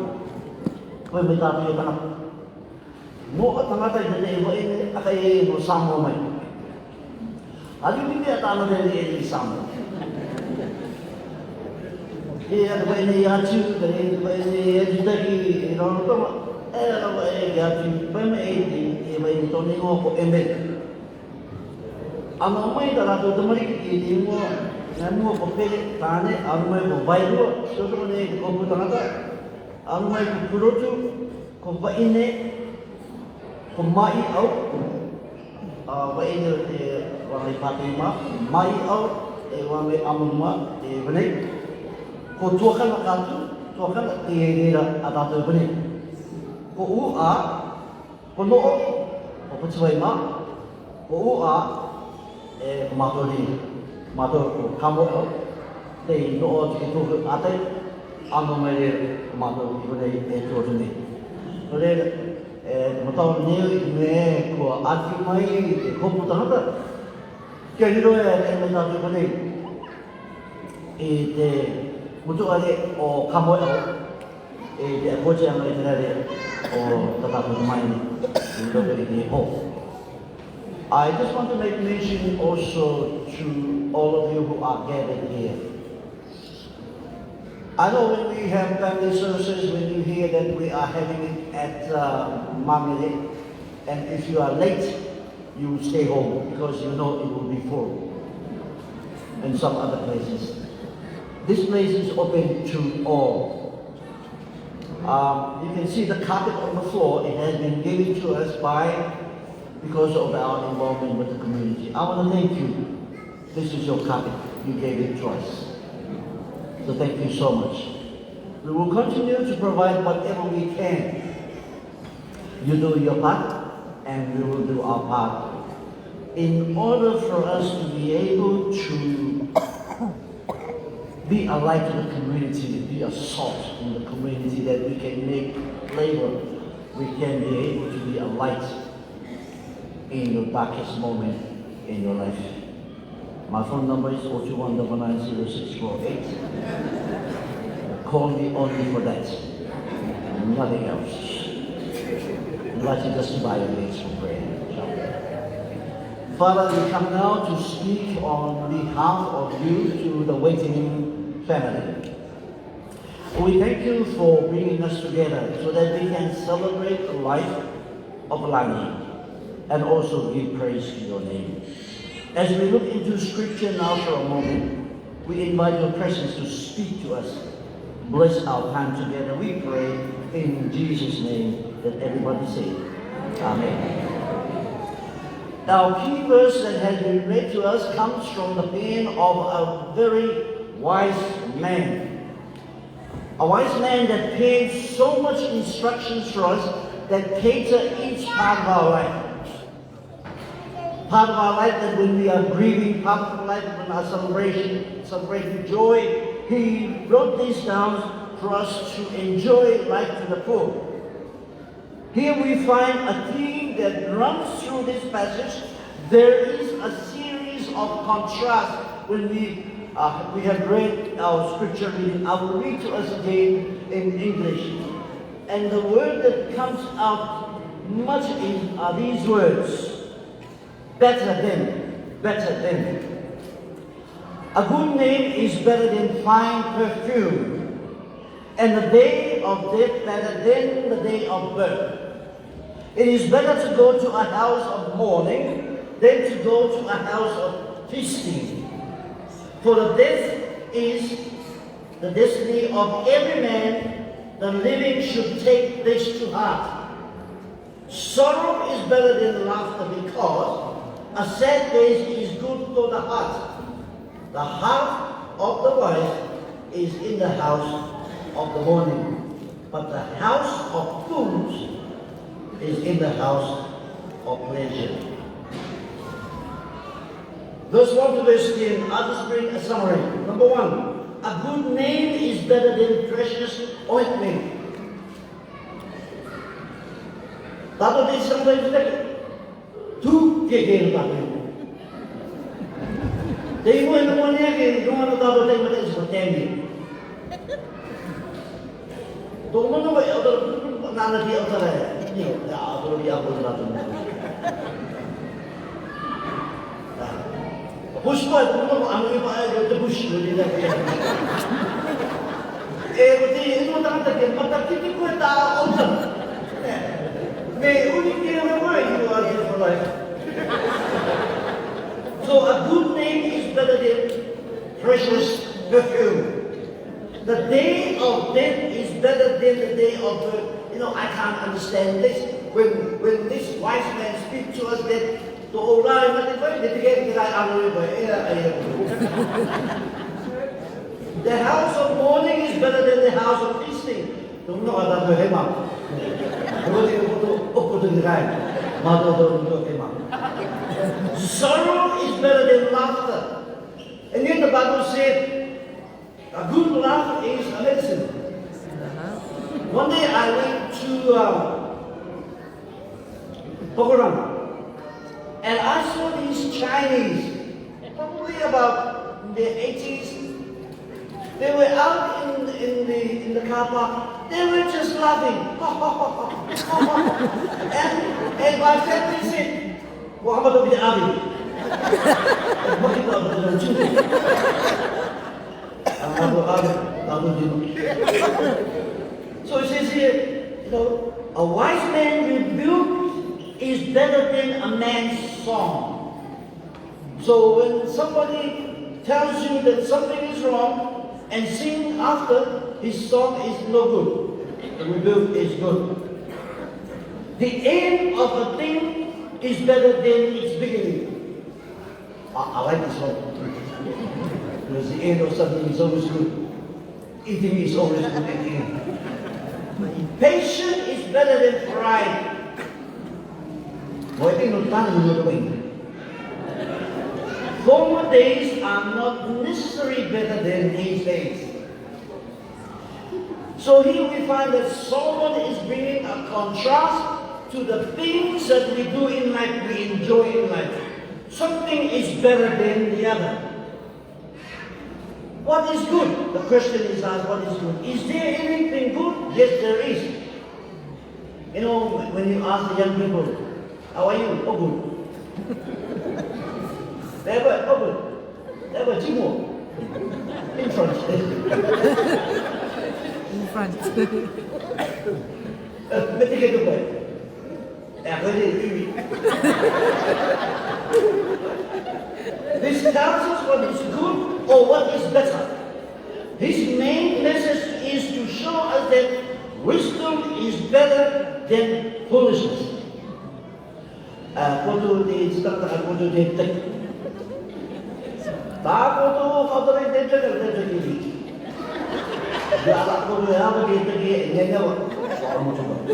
Kau minta dia tangan. No tangan tak jadi ini akai no sama mai. Adi ni dia tanah dari sama. Dia ada ini haji dari ini juga di orang tu. Apa haji? Bagaimana ini? Ini tu ni aku embed. Amai dah tu tempat ini mo, namu aku pergi tanya amai aku bayi tu. Suatu ni aku tanya tu, amai aku perlu tu, aku ini, aku mai au. Bayi ni wang Fatimah, mai au, wang Amumma, benar. Kau tuakan nak tu, tuakan dia ada tu benar. Kau kau no, kau percaya mak, kau matur kamu au, tapi no itu ada, Amumma matur benar itu tu ni. Benar. Matau ni ko ati mai ko putar ta kehiro ya mena tu bani te mutu ale o kamo de ko che ang ite o tata ko mai ni do ni ho. I just want to make mention also to all of you who are gathered here. I know when we have family services, when you hear that we are having it at Mamile, and if you are late, you stay home because you know it will be full. And some other places. This place is open to all. You can see the carpet on the floor. It has been given to us because of our involvement with the community. I want to thank you. This is your carpet. You gave it to us. So thank you so much. We will continue to provide whatever we can. You do your part, and we will do our part. In order for us to be able to be a light to the community, be a salt in the community, that we can make flavor, we can be able to be a light in your darkest moment in your life. My phone number is 021990648. Call me only for that, nothing else. I'd like to just bow your heads for prayer. Father, we come now to speak on behalf of you to the waiting family. We thank you for bringing us together so that we can celebrate the life of Lani and also give praise to your name. As we look into Scripture now for a moment, we invite your presence to speak to us. Bless our time together, we pray in Jesus' name. That everybody say, Amen. Our key verse that has been read to us comes from the pen of a very wise man. A wise man that penned so much instructions for us that cater each part of our life. Part of our life that when we are grieving, part of our life when our celebrating joy, he wrote this down for us to enjoy life to the full. Here we find a theme that runs through this passage. There is a series of contrasts when we have read our scripture reading. I will read to us again in English. And the word that comes out much in are these words. Better than, better than. A good name is better than fine perfume. And the day of death better than the day of birth. It is better to go to a house of mourning than to go to a house of feasting. For the death is the destiny of every man, the living should take this to heart. Sorrow is better than laughter because a sad face is good for the heart. The heart of the wise is in the house of the morning, but the house of fools is in the house of pleasure. Verse 1 to verse 10, I'll just bring a summary. Number 1, a good name is better than precious ointment. Tato di sometimes like two kegel tato. They were in the one again, don't want to tato take what is for 10 years. Don't know what other nana di other the other di other tato. Push boy, I'm going to push really like everything is not again, but the people are awesome. May only give away you are here for life. So a good name is better than precious perfume. The day of death is better than the day of birth. You know, I can't understand this. When this wise man speaks to us that the old line, the house of mourning is better than the house of feasting. Don't know about the hema. Sorrow is better than laughter. And yet the Bible said, a good laugh is a medicine. One day I went to Pokhran. And I saw these Chinese, probably about the 80s. They were out in the car park. They were just laughing. and my family said, Muhammad bin Ali. So it says here, you know, a wise man rebuked is better than a man's song. So when somebody tells you that something is wrong and sing after, his song is no good. The rebuke is good. The end of a thing is better than its beginning. I like this one. Because the end of something is always good. Eating is always good at the end. Patience is better than pride. Former days are not necessarily better than these days. So here we find that Solomon is bringing a contrast to the things that we do in life, we enjoy in life. Something is better than the other. What is good? The question is asked, what is good? Is there anything good? Yes, there is. You know, when you ask the young people, how are you? Oh, good. Never, oh, good. Never, Timo. In front. In front. This tells us what is good or what is better. His main message is to show us that wisdom is better than foolishness. Foto di Instagram, foto di TikTok. Foto di TikTok ini. Jalan foto yang begitu ini nyawa. Orang macam mana?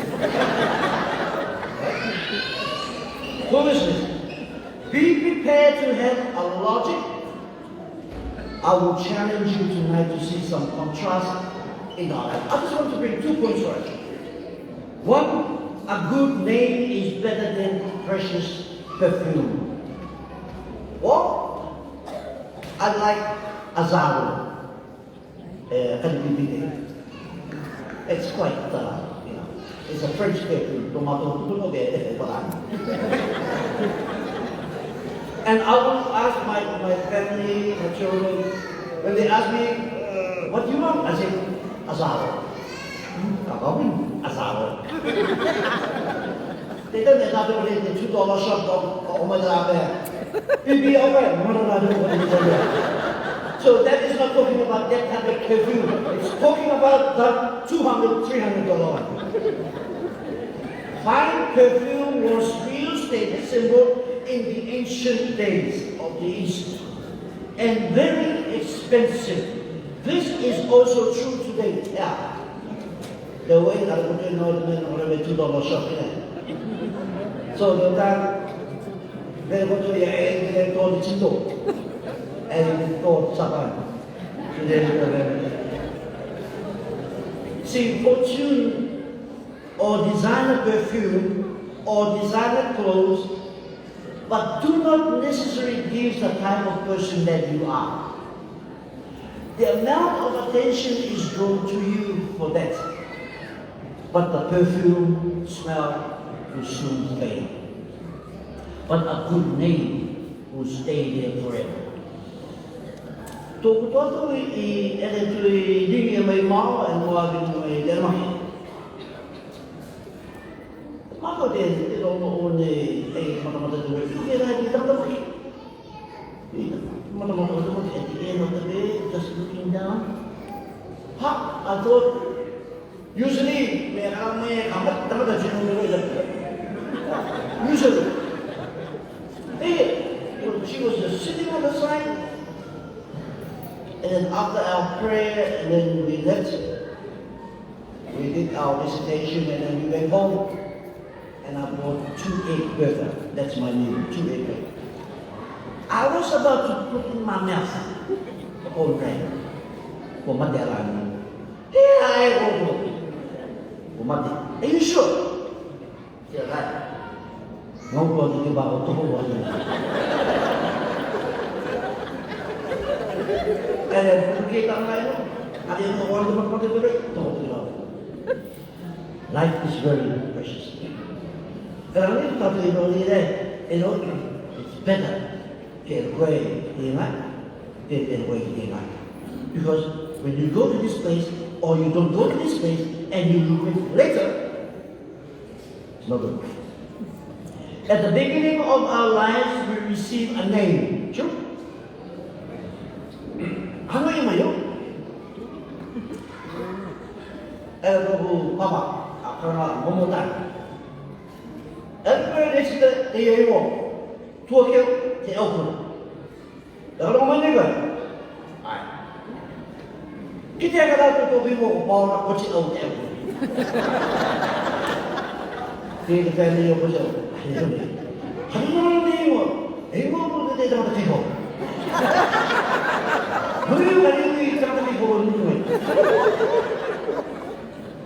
Foolishness. Be prepared to have a logic. I will challenge you tonight to see some contrast in our life. I just want to bring 2 points for us. One, a good name is better than precious perfume. What? I like Azaro. It's quite, you know, it's a French perfume. And I will ask my family, my children, when they ask me, what do you want? I say, Azaro. Azaro. They don't have to put in the $2 shop of Omada. So So that is not talking about that type of perfume. It's talking about the $200, $300 one. Fine perfume was real status symbol in the ancient days of the East, and very expensive. This is also true today. Yeah. The way I would know the $2 shop. So the time they go to the end, they go to Chito, and go to Saban. See, fortune or designer perfume or designer clothes, but do not necessarily give the type of person that you are. The amount of attention is drawn to you for that, but the perfume smell will soon fade. But a good name will stay there forever. Tōku tōtu I ere tui ringi mai mao e noa vinu mai Denmark. Mako te rongo o ne e matamata te wei. Tuke rai ki tamataki. Matamata o te at the end of the day, just looking down. Ha, I thought, usually, me kame tamata chino me wei. Usually. She was just sitting on the side. And then after our prayer, and then we left, we did our visitation, and then we went home, and I bought 2 egg burger. That's my name, 2 egg burger. I was about to put in my mouth the whole bread for Madelani. Hey, I go. Are you sure? Yeah, right. No one to give out the whole one. And then kita ngayon, ada yang orang dapat pakai duit, tahu. Life is very precious. Kalau ni tak tahu ni it's better get away because when you go to this place or you don't go to this place and you look it later, it's not good. At the beginning of our lives, we receive a name. True? Ano yung mayo? Papa, akara momotan. Everybody is the yayo. Tokyo, the Elkuna. Kalau mana kan? Kita kata tu bimu bawa kocik au the Elkuna. Dia kata ni apa sahaja. Hari mana ni mo? Mo tu dia dah tengok.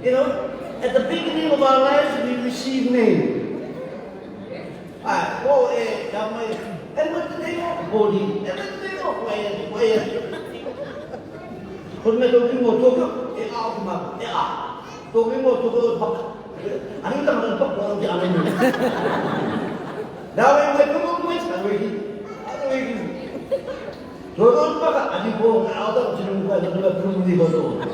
You know, at the beginning of our lives, we receive name. And what the name of body? And what the name of where? Kung may talking mo toko, out ma, talking mo toko pak. Ano yung tama ng pak? Walang di alam mo. Dawai may kumukumuit, ano wiki? Doon pa ka, ano po, nakauta ko sinumukha, nagulad-tulong ko doon.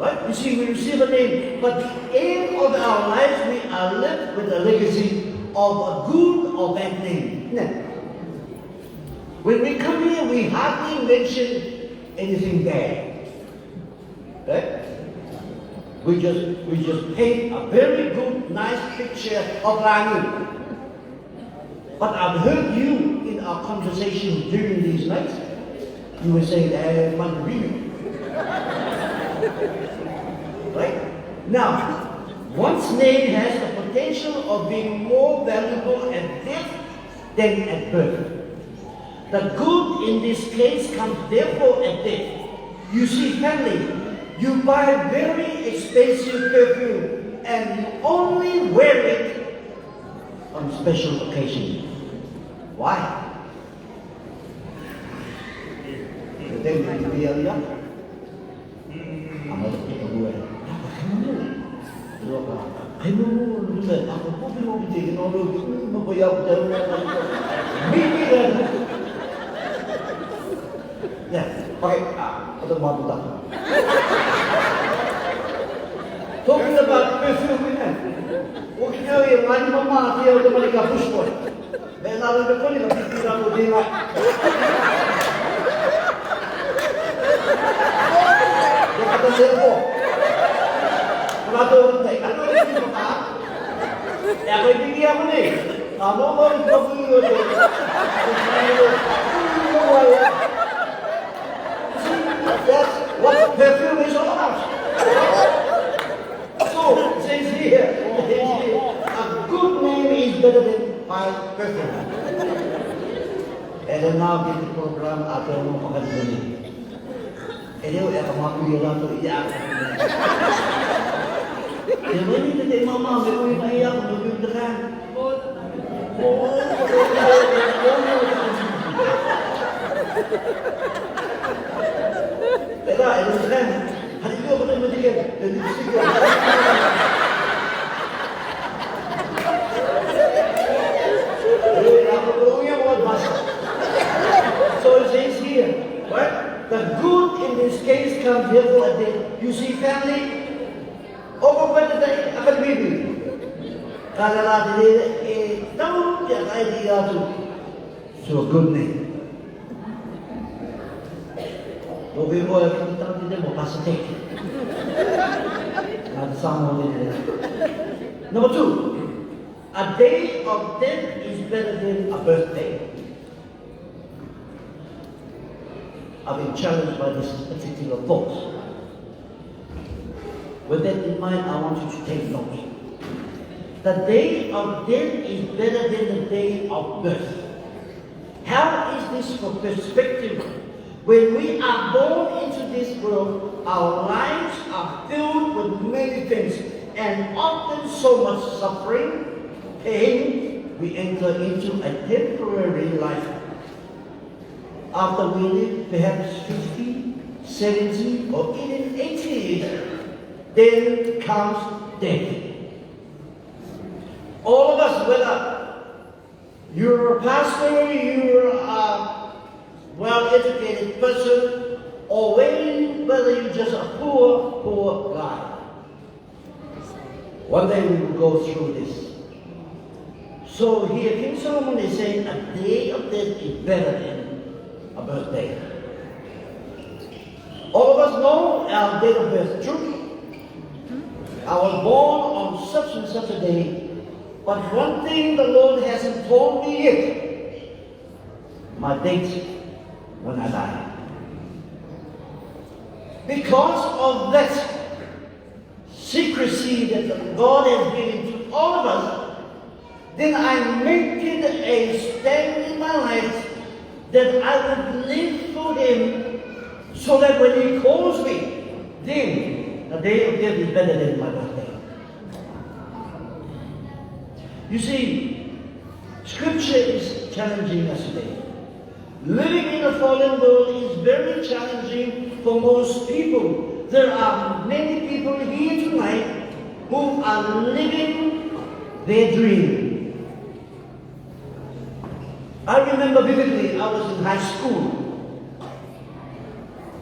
Right? You see, we receive a name, but the aim of our lives, we are left with a legacy of a good or bad name. When we come here, we hardly mention anything bad. Right? We just paint a very good, nice picture of Rani. But I've heard you in our conversation during these nights, you were saying, really. Right? Now, one's name has the potential of being more valuable at death than at birth. The good in this case comes therefore at death. You see, family, you buy very expensive perfume and you only wear it on special occasions. Why? Then you be a young. I'm not going to do it. Aku pun mau bikin orang mau bayar jalan. Bikin. Ya, pakai atau mau buka. Talking about perfume kan. Waktu yang lain mama dia udah mereka push boy. Lalu depan ni lagi tidak boleh dengar. normally coffee or that's what perfume is all about. So, it says here, a good name is better than fine perfume. And then now get the program after mo pakadali. Ini udah kemaku yang tu iya. Yang ini tadi mama memang ayah menunggu terang. Tidak, itu terang. Hari itu apa yang menjadikan? Jadi sikit. So it says here, right? The good in this case comes here for a day. You see family, over the day, akan bibi. Kalau ada dia, tahu dia idea tu, so good name. Lebih boleh kita tidak mau pasal tek. Ada sama dia. Number 2, a day of death is better than a birthday. I've been challenged by this particular thought. With that in mind, I want you to take note. The day of death is better than the day of birth. How is this for perspective? When we are born into this world, our lives are filled with many things, and often so much suffering, pain. We enter into a temporary life. After we live perhaps 50, 70, or even 80 years, then comes death. All of us, whether you're a pastor, you're a well-educated person, or whether you're just a poor guy, one day we will go through this. So here King Solomon is saying a day of death is better than a birthday. All of us know our date of birth, true. I was born on such and such a day, but one thing the Lord hasn't told me yet, my date when I die. Because of that secrecy that God has given to all of us, then I make it a stand in my life that I would live for Him, so that when He calls me, then the day of death is better than my birthday. You see, Scripture is challenging us today. Living in a fallen world is very challenging for most people. There are many people here tonight who are living their dream. I remember vividly, I was in high school.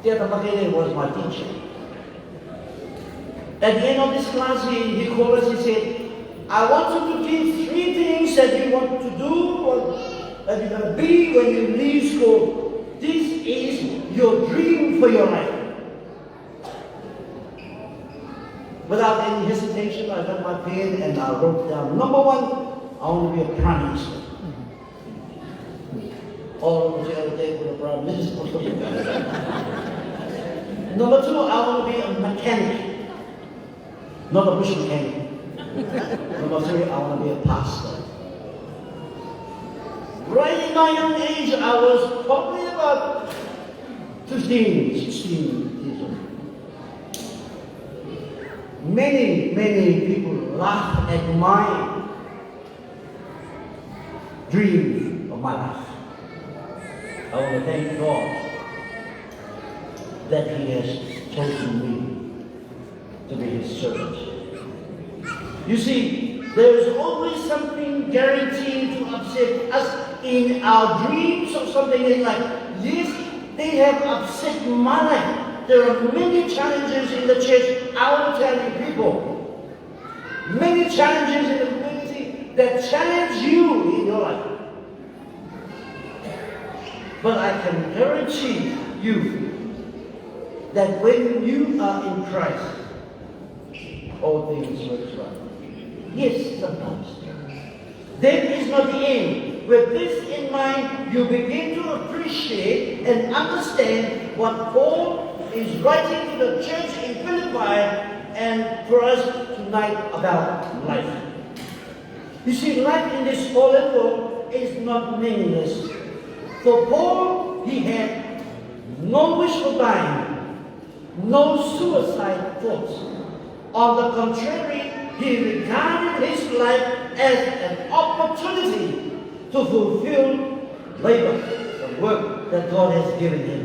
Tiata Makele was my teacher. At the end of this class, he called us, he said, I want you to give 3 things that you want to do, or that you're going to be when you leave school. This is your dream for your life. Without any hesitation, I got my pen and I wrote down, number 1, I want to be a prime minister. All of the other day with a prime minister. Number 2, I want to be a mechanic, not a bush mechanic. Number 3, I want to be a pastor. Right in my young age, I was probably about 15, 16 years old. Many people laugh at my dream of my life. I want to thank God that He has chosen me to be His servant. You see, there is always something guaranteed to upset us in our dreams of something in life. Yes, they have upset my life. There are many challenges in the church, I will tell you people. Many challenges in the community that challenge you in your life. But I can guarantee you that when you are in Christ, all things work well. Yes, sometimes Death is not the end. With this in mind, you begin to appreciate and understand what Paul is writing to the church in Philippi and for us tonight about life. You see, life in this fallen world is not meaningless. For Paul, he had no wishful dying, no suicide thoughts. On the contrary, he regarded his life as an opportunity to fulfill labor, the work that God has given him.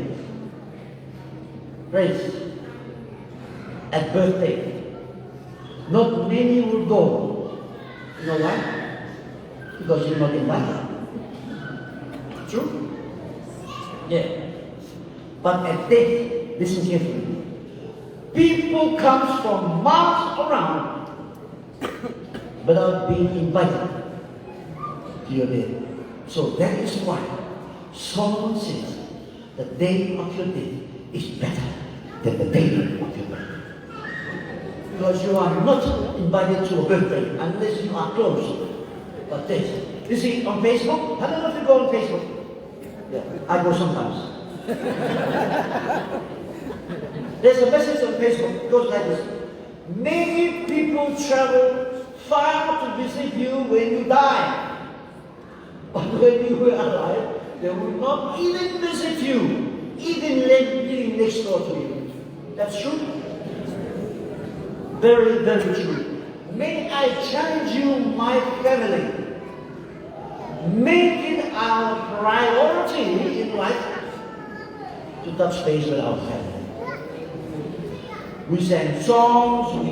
Friends, at birthday, not many will go. You know why? Because you're not invited. True? Yeah. But at death, listen carefully. People come from miles around without being invited to your death. So that is why Solomon says the day of your death is better than the day of your birth. Because you are not invited to a birthday unless you are close. But this, you see, on Facebook, how many of you go on Facebook? Yeah, I go sometimes. There's a message on Facebook, it goes like this. Many people travel far to visit you when you die. But when you were alive, they will not even visit you, even living next door to you. That's true? Very, very true. May I challenge you, my family, make it our priority in life to touch base with our family. We sang songs, we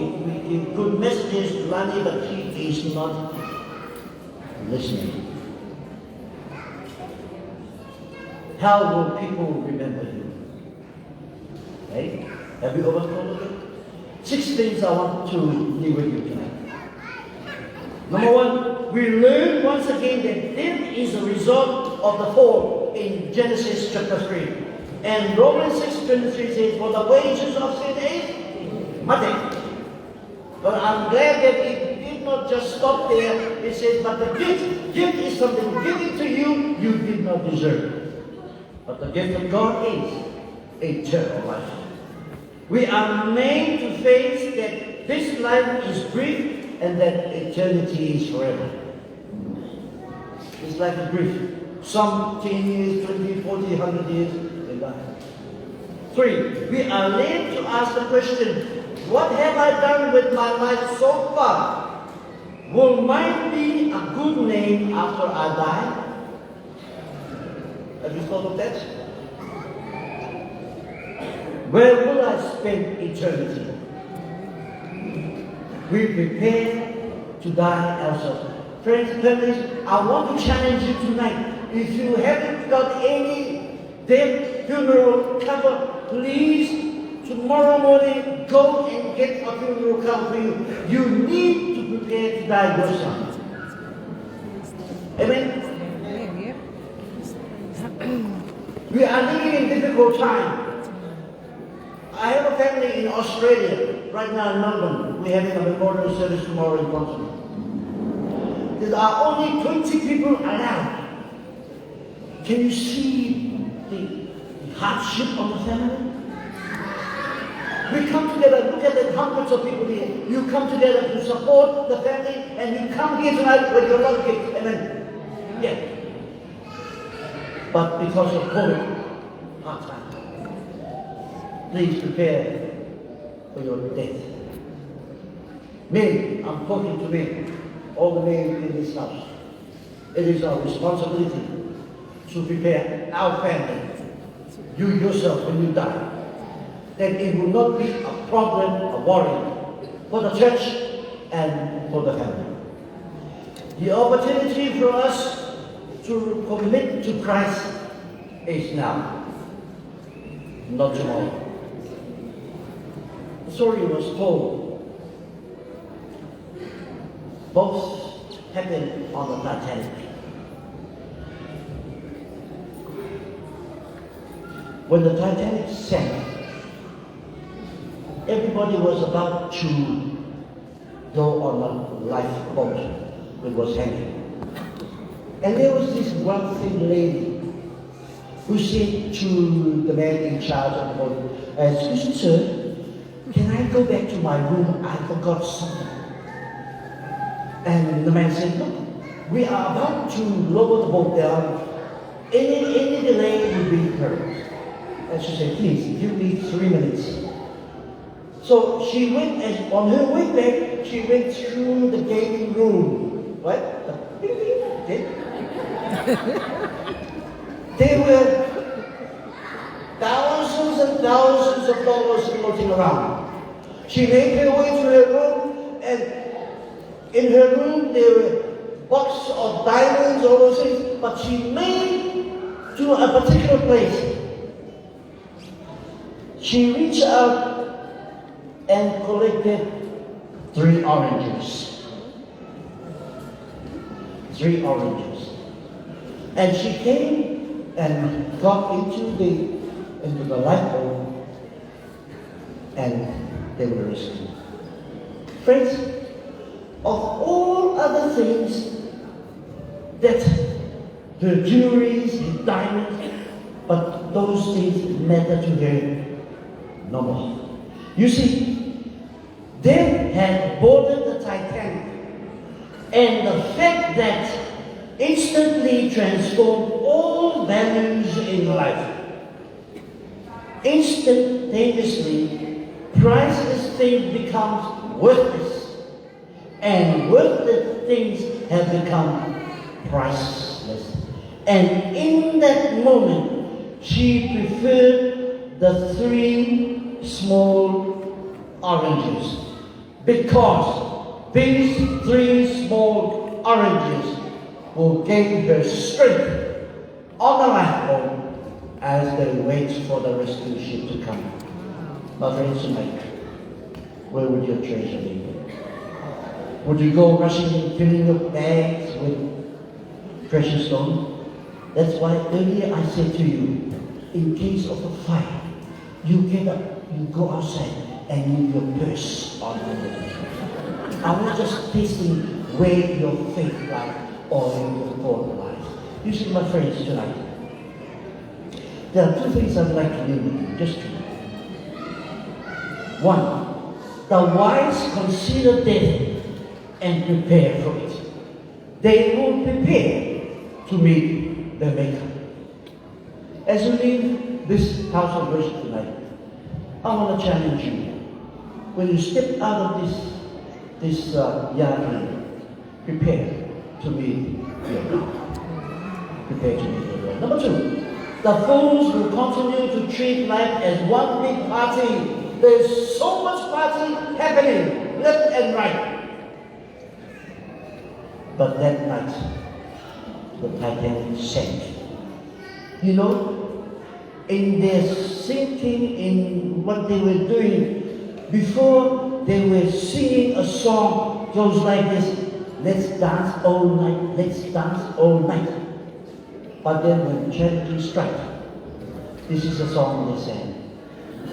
give good messages to Lani, but he is not listening. How will people remember you? Right? Have you overcome it? 6 things I want to leave with you tonight. Number 1, we learn once again that death is a result of the fall in Genesis chapter 3. And Romans 6:23 says, for the wages of sin is nothing. But I'm glad that it did not just stop there. It says, but the gift is something given to you you did not deserve. But the gift of God is eternal life. We are made to face that this life is brief and that eternity is forever. This life is brief. Some 10 years, 20, 40, 100 years, they die. 3, we are led to ask the question, what have I done with my life so far? Will mine be a good name after I die? Have you thought of that? Where will I spend eternity? We prepare to die ourselves. Friends, families, I want to challenge you tonight. If you haven't got any death funeral cover, please, tomorrow morning, go and get a funeral cover for you. You need to prepare to die yourself. Amen? We are living in difficult times. I have a family in Australia, right now in Melbourne. We're having a memorial service tomorrow in Boston. There are only 20 people allowed. Can you see the hardship of the family? We come together, look at the hundreds of people here. You come together to support the family, and you come here tonight with your love gift. Amen. Yeah. But because of COVID, hard time. Please prepare for your death. Men, I'm talking to men, all the men in this house. It is our responsibility to prepare our family, you yourself when you die, that it will not be a problem, a worry for the church and for the family. The opportunity for us to commit to Christ is now, not tomorrow. The story was told. Both happened on the Titanic. When the Titanic sank, everybody was about to go on a lifeboat that was hanging. And there was this wealthy lady who said to the man in charge of the boat, "Excuse me, sir, can I go back to my room? I forgot something." And the man said, "Look, we are about to lower the boat down. Any delay will be incurred." And she said, "Please, give me 3 minutes." So she went, and on her way back, she went through the gaming room. Right? There were thousands and thousands of dollars floating around. She made her way to her room, and in her room there were boxes of diamonds, all those things, but she made to a particular place. She reached out and collected 3 oranges. 3 oranges. And she came and got into the lifeboat, and they were rescued. Friends, of all other things that her jewelries and diamonds, but those things matter to her no more. You see, they had boarded the Titanic, and the fact that instantly transformed all values in life. Instantaneously, priceless things becomes worthless, and worthless things have become priceless. And in that moment, she preferred the 3 small oranges, because these 3 small oranges will give her strength on the lifeboat as they wait for the rescue ship to come. My friends tonight, where would your treasure be? Would you go rushing and filling your bags with precious stones? That's why earlier I said to you, in case of a fire, you get up, you go outside, and leave your purse on the way. I was just tasting where your faith lies or your thought lies. You see, my friends, tonight, there are 2 things I'd like to leave with you, just 2. 1, the wise consider death and prepare for it. They will prepare to meet their Maker. As you leave this house of worship tonight, I want to challenge you. When you step out of this yard, prepare to meet your God. Prepare to meet your God. Number 2, the fools will continue to treat life as one big party. There's so much party happening left and right. But that night, the Titanic sank. You know, in their sinking, in what they were doing, before they were singing a song goes like this: let's dance all night, let's dance all night. But then when tragedy struck, this is a song they sang: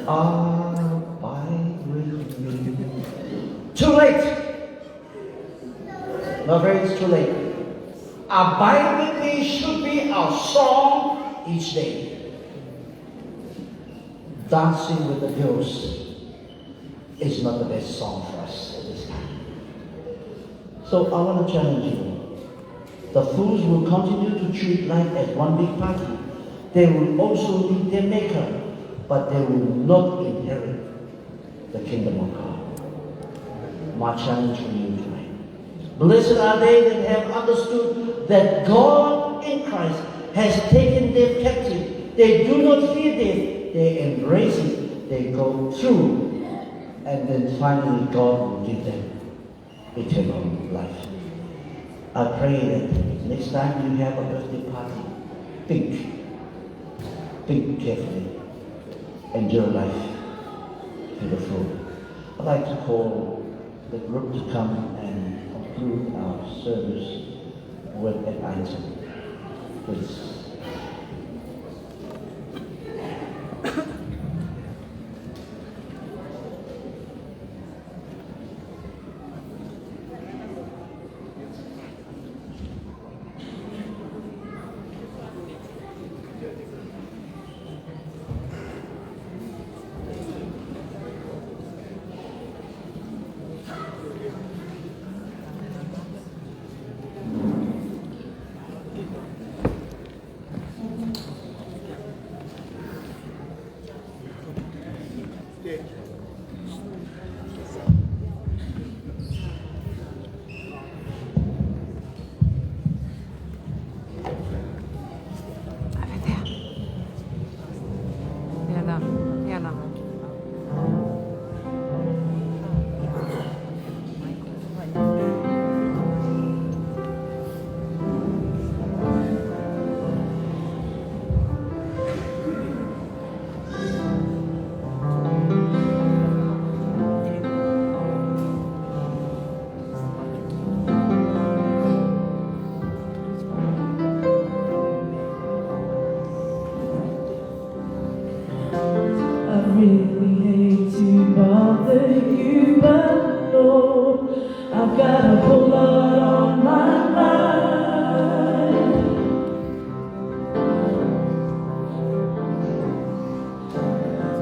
abide with me. Too late. No, friends, too late. Abide with me should be our song each day. Dancing with the girls is not the best song for us at this time. So I want to challenge you. The fools will continue to treat life as one big party. They will also meet their Maker, but they will not inherit the kingdom of God. My challenge for you tonight. Blessed are they that have understood that God in Christ has taken them captive. They do not fear death. They embrace it. They go through. And then finally God will give them eternal life. I pray that next time you have a birthday party, think carefully. Enjoy life to the full. I'd like to call the group to come and conclude our service with an item. Please. I've got a whole lot on my mind.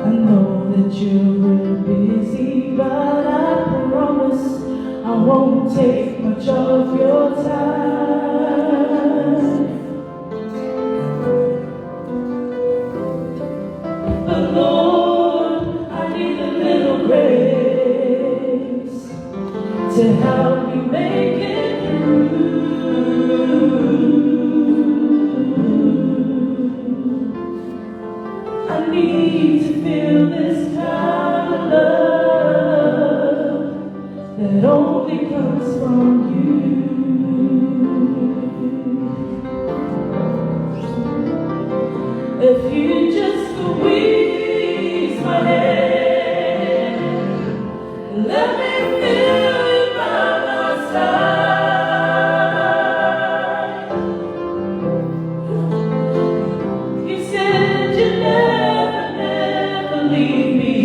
I know that you're real busy, but I promise I won't take much of your time. But Lord, I need a little grace to help me make it through. I need to feel this kind of love that only comes from you. If you just squeeze my hand, let me feel you by my side. You said you'd never leave me.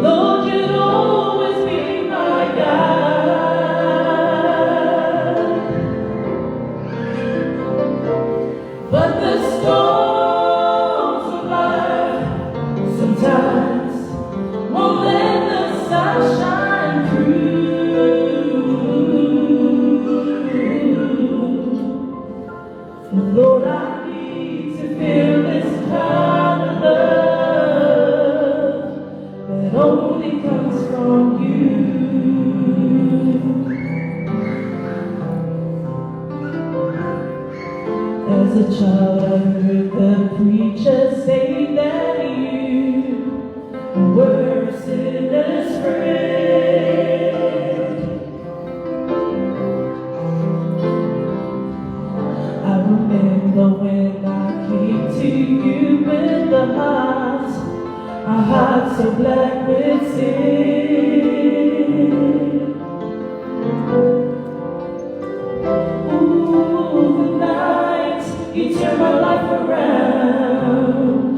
Lord, you'd always be my guide. But the storms of life sometimes won't let the sun shine through. Lord, I need to feel this kind of love that only comes from you. As a child, I heard the preacher say that you were a sinner's friend. I remember when I came to you with a heart so black with sin. Ooh, the night you turned my life around.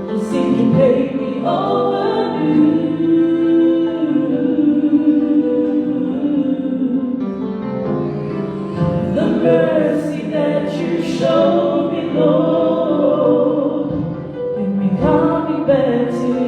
You see, you made me over new. The mercy that you showed me, Lord, and me coming back to you.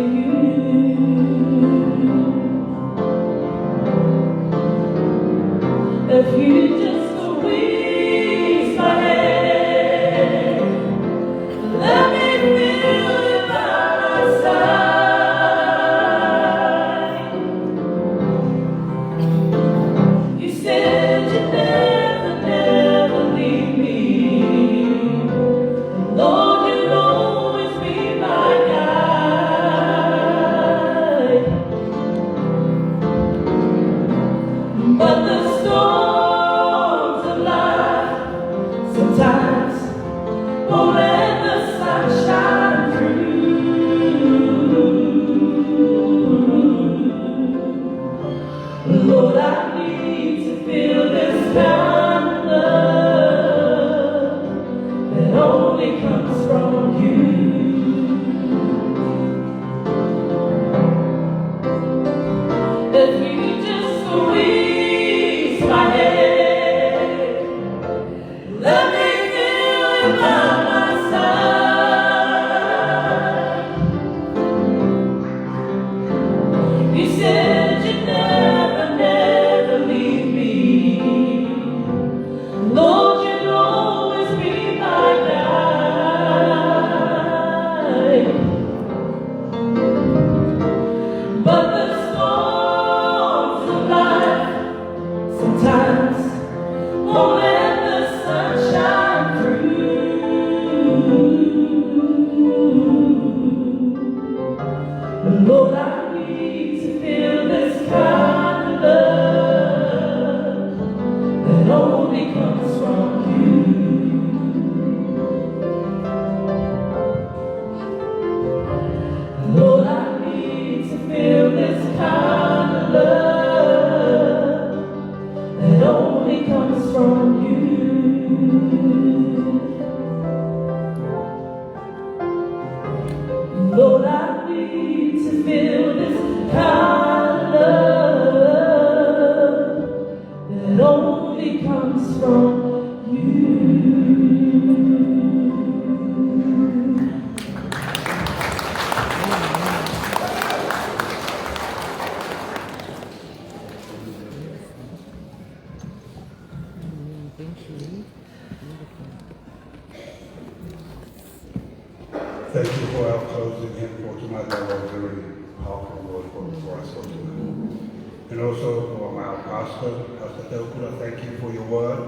thank you for our closing hymn for tonight. That was a very powerful word for us for tonight. And also for our pastor, Pastor Teokura, thank you for your word.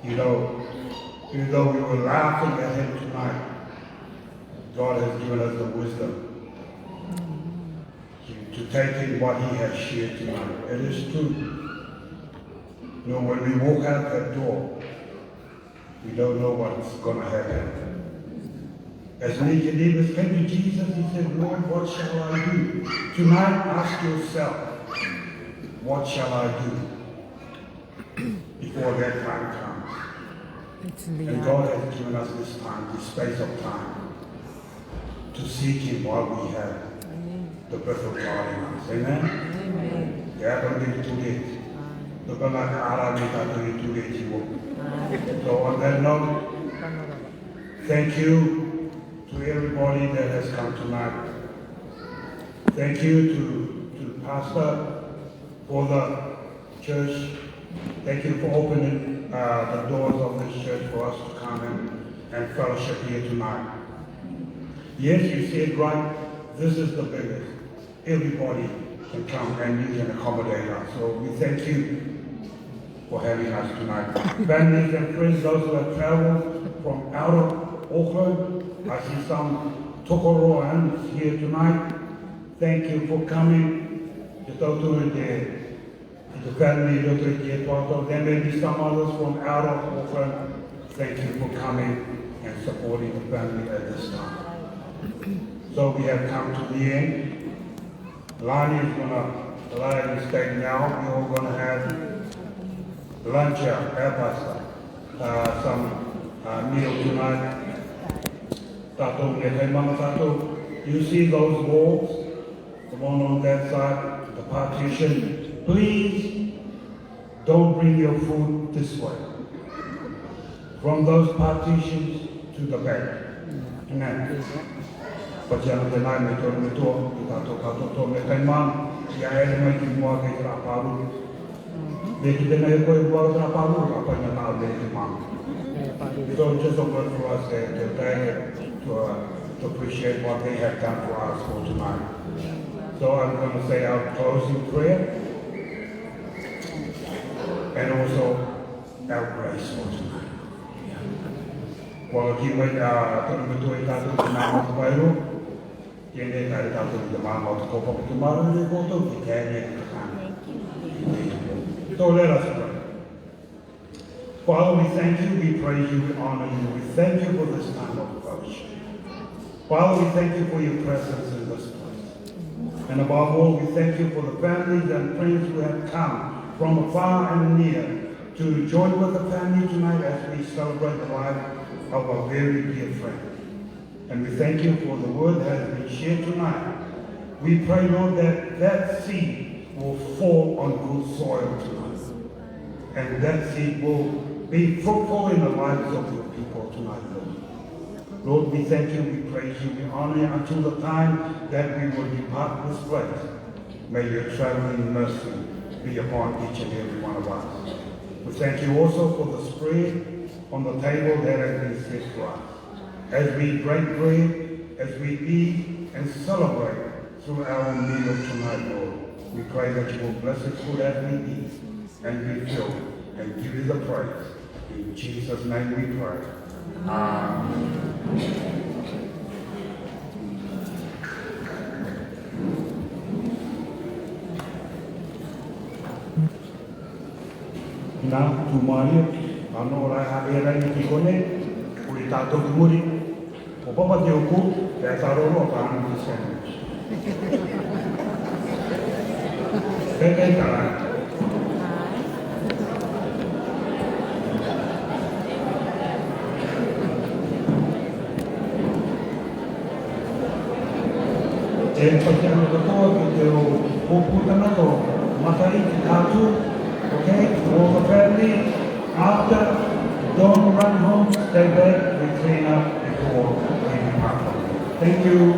You know, even though we were laughing at him tonight, God has given us the wisdom to take in what he has shared tonight. It is true. You know, when we walk out that door, we don't know what's going to happen. As Nicodemus came to Jesus, he said, Lord, what shall I do? Tonight, ask yourself, what shall I do before that time comes? And God has given us this time, this space of time, to seek him while we have the breath of God in us. Amen? Amen. So on that note, thank you to everybody that has come tonight. Thank you to Pastor for the church. Thank you for opening the doors of this church for us to come and fellowship here tonight. Yes, you said right, this is the biggest. Everybody can come and you can accommodate us. So we thank you for having us tonight. Families and friends, those who have traveled from out of Auckland, I see some Tokoroans here tonight. Thank you for coming. The family, there may be some others from out of Auckland. Thank you for coming and supporting the family at this time. So we have come to the end. Lonnie is going to allow you to stay now. We're all going to have lunch at some meal tonight. You see those walls, the one on that side, the partition. Please don't bring your food this way. From those partitions to the back. Amen. But jangan tenai metode metode kita to mekanman ya ele mai mua ke traparu. De kita na ko buat traparu apa yang tahu de mam. So just a word for us to thank to appreciate what they have done for us for tonight. So I'm going to say our closing prayer and also our grace for tonight. Kalau kita betul itu nama baru. Tiene que estar todo el mundo como que más de voto que tiene que so let us pray. Father, we thank you, we praise you, we honor you, we thank you for this time of fellowship. Father, we thank you for your presence in this place. And above all, we thank you for the families and friends who have come from afar and near to join with the family tonight as we celebrate the life of a very dear friend. And we thank you for the word that has been shared tonight. We pray, Lord, that that seed will fall on good soil tonight. And that seed will be fruitful in the lives of your people tonight, Lord. Lord, we thank you, we praise you, we honor you until the time that we will depart this place. May your traveling mercy be upon each and every one of us. We thank you also for the spread on the table that has been set for us. As we break bread, as we eat and celebrate through our meal tonight, Lord, we pray that you will bless us food as we eat and be filled and give you the praise. In Jesus' name we pray. Amen. Now, to Maria, I know I have a right to go in. We talk to Muri. Papa Dioku, that's our own family sandwich. E facciamo tutto che ho puttanato Matari Katu, okay, all the family, after, don't run home, stay back, we clean up before we depart. Thank you.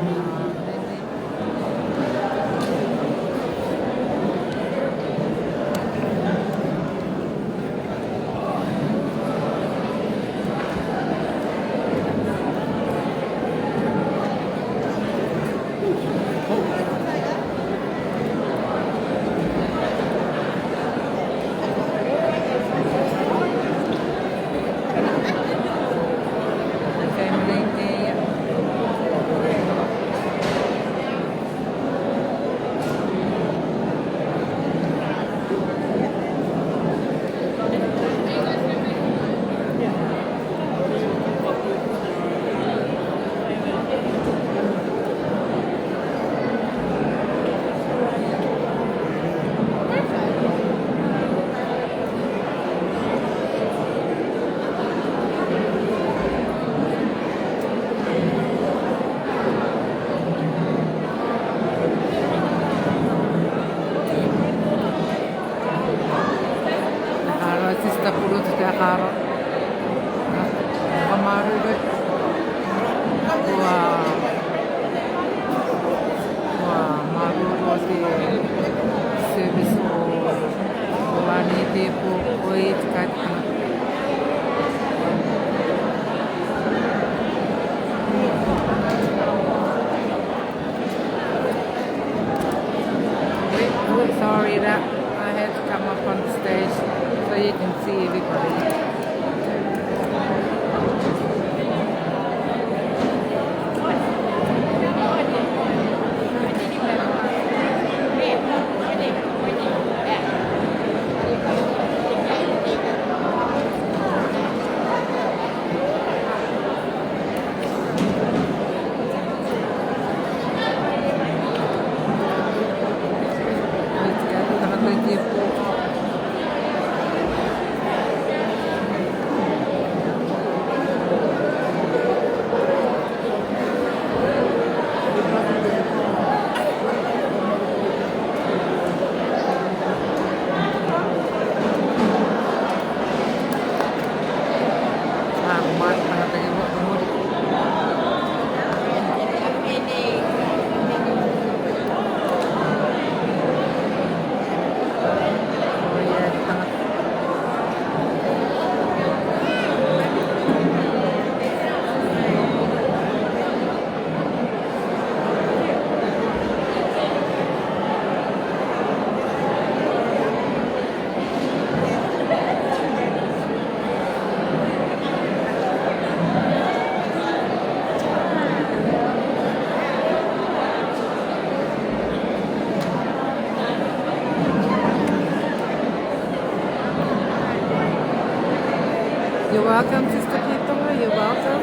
welcome, Sister Pitoa. You're welcome.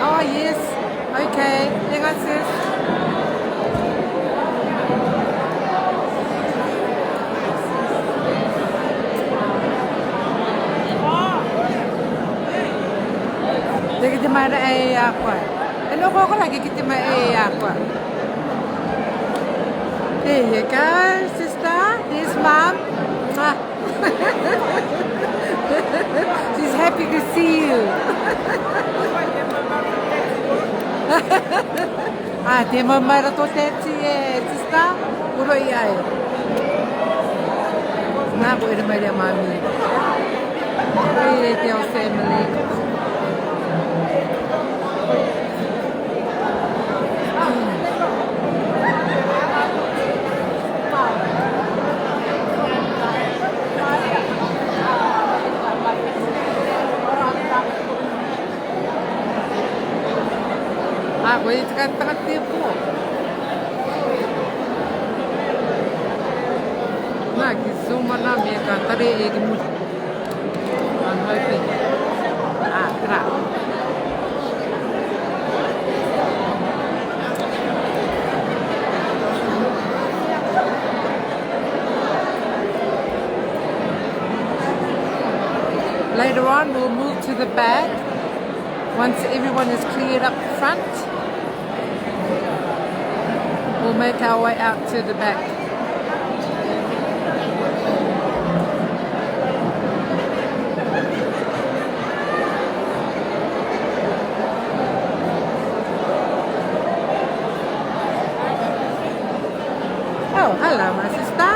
Oh, yes. Okay. Hang on, sis. Jadi kita mana apa? Ano ko lagi kita mai apa? There you go, sister. There's mom. Mwah. She's happy to see you. Dia mamara to teti sister. Puro iai. Na ko ina mai mami. Hey, teu family. Boleh tengah-tengah tipu. Nah, kisah mana mereka tadi ini mus. Anwar itu. Kerak. Later on, we'll move to the back. Once everyone is cleared up front, we'll make our way out to the back. Oh, hello, my sister.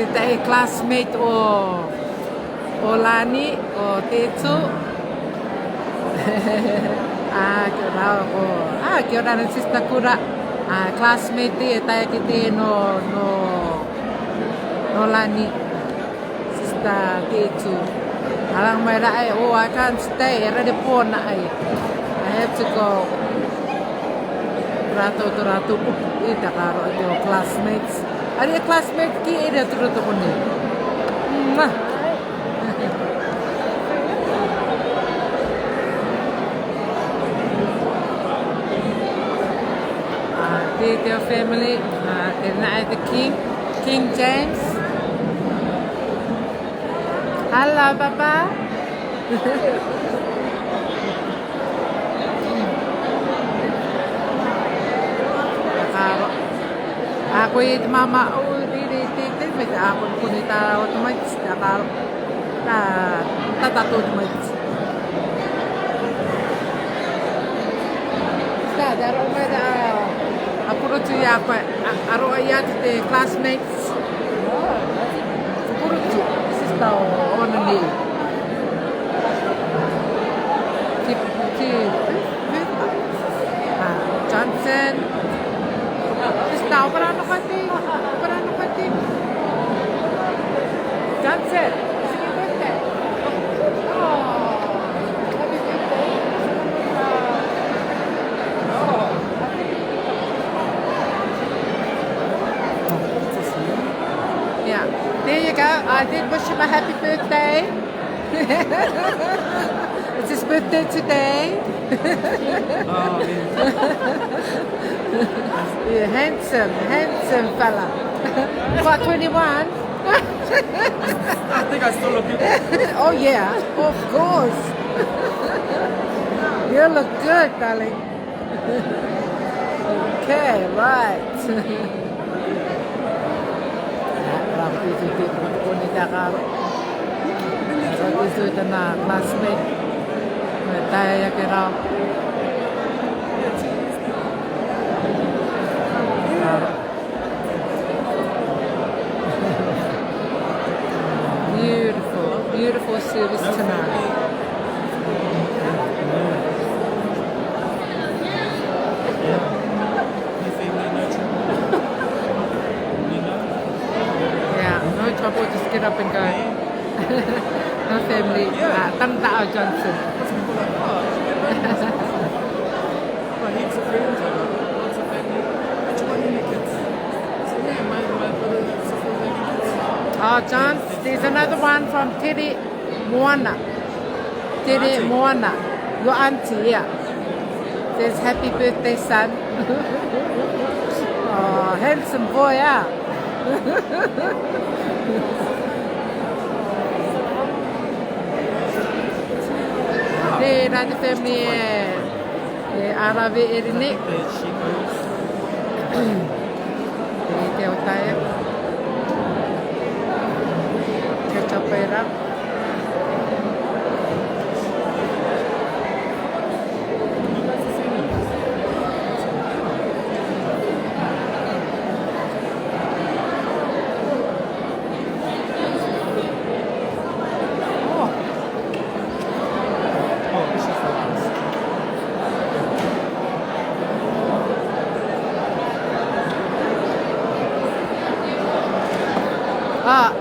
Dia classmate o Lani o Tetsu. Kia ora na sister kura. Classmate e tae kite no Lani. Sister Tetsu. Alang mai rai, I can't stay. Ready for na ai. I have to go. Rato ita karo your classmates. Ada classmate ki ada turut ni. Their family, they're the King James. Hello, Papa. Ako yung mama, ako punita automatic, tatato automatic. Daro may apuro siya ako, aro ayat the classmates. Apuro siya, sister on ni. Johnson. Sister, parano kati? Johnson, sige birthday. Happy birthday. Yeah, there you go. I did wish him a happy birthday. It's his birthday today. Yeah, handsome fella. What, 21? I think I still look good. Oh yeah, of course. You look good, darling. Okay, right. Itu na classmate. Tayo kira. Beautiful service tonight. Yeah, no trouble, just get up and go. No family. Tantao Johnson. Oh, John, there's another one from Tiri Moana. Tiri Moana, your auntie, yeah. Says happy birthday, son. Oh, handsome boy, yeah. Hey, Radio Family, Arabe Erini. Te otaya. Chapera.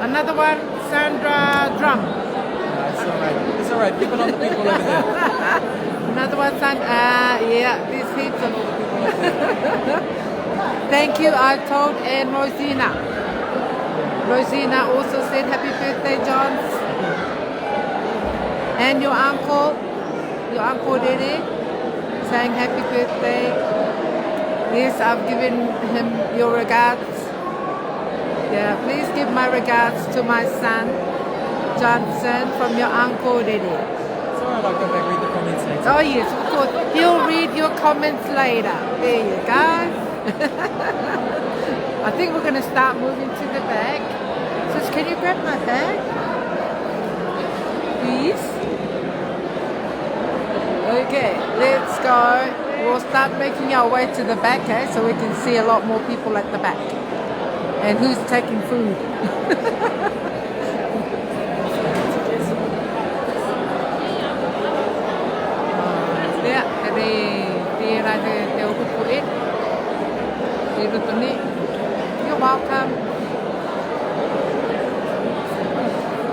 Another one, Sandra Drum. It's alright. It's alright. People on the people over there. Another one, Sandra. Yeah, these heaps of people over there. Thank you, I told and Rosina. Rosina also said happy birthday, John. And your uncle Dede, saying happy birthday. Yes, I've given him your regards. Yeah, please give my regards to my son, Johnson, from your uncle Dede. It's alright, I'll go back and read the comments later. Oh yes, of course. He'll read your comments later. There you go. I think we're going to start moving to the back. Sis, can you grab my bag? Please? Okay, let's go. We'll start making our way to the back, so we can see a lot more people at the back. And who's taking food? Yeah, you're welcome.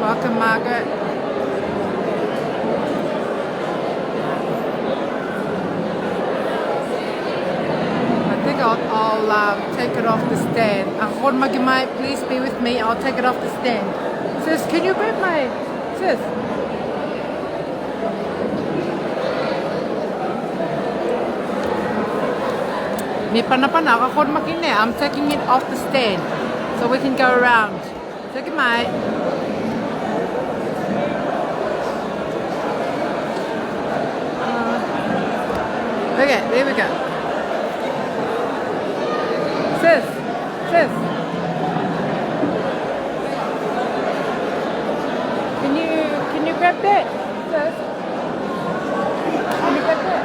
Welcome, Margaret. I'll take it off the stand. Please be with me. I'll take it off the stand. Sis, can you grab my... Sis? I'm taking it off the stand so we can go around. Take it, mate. Okay, there we go. Sis. Can you grab that? Sis? Can you grab that?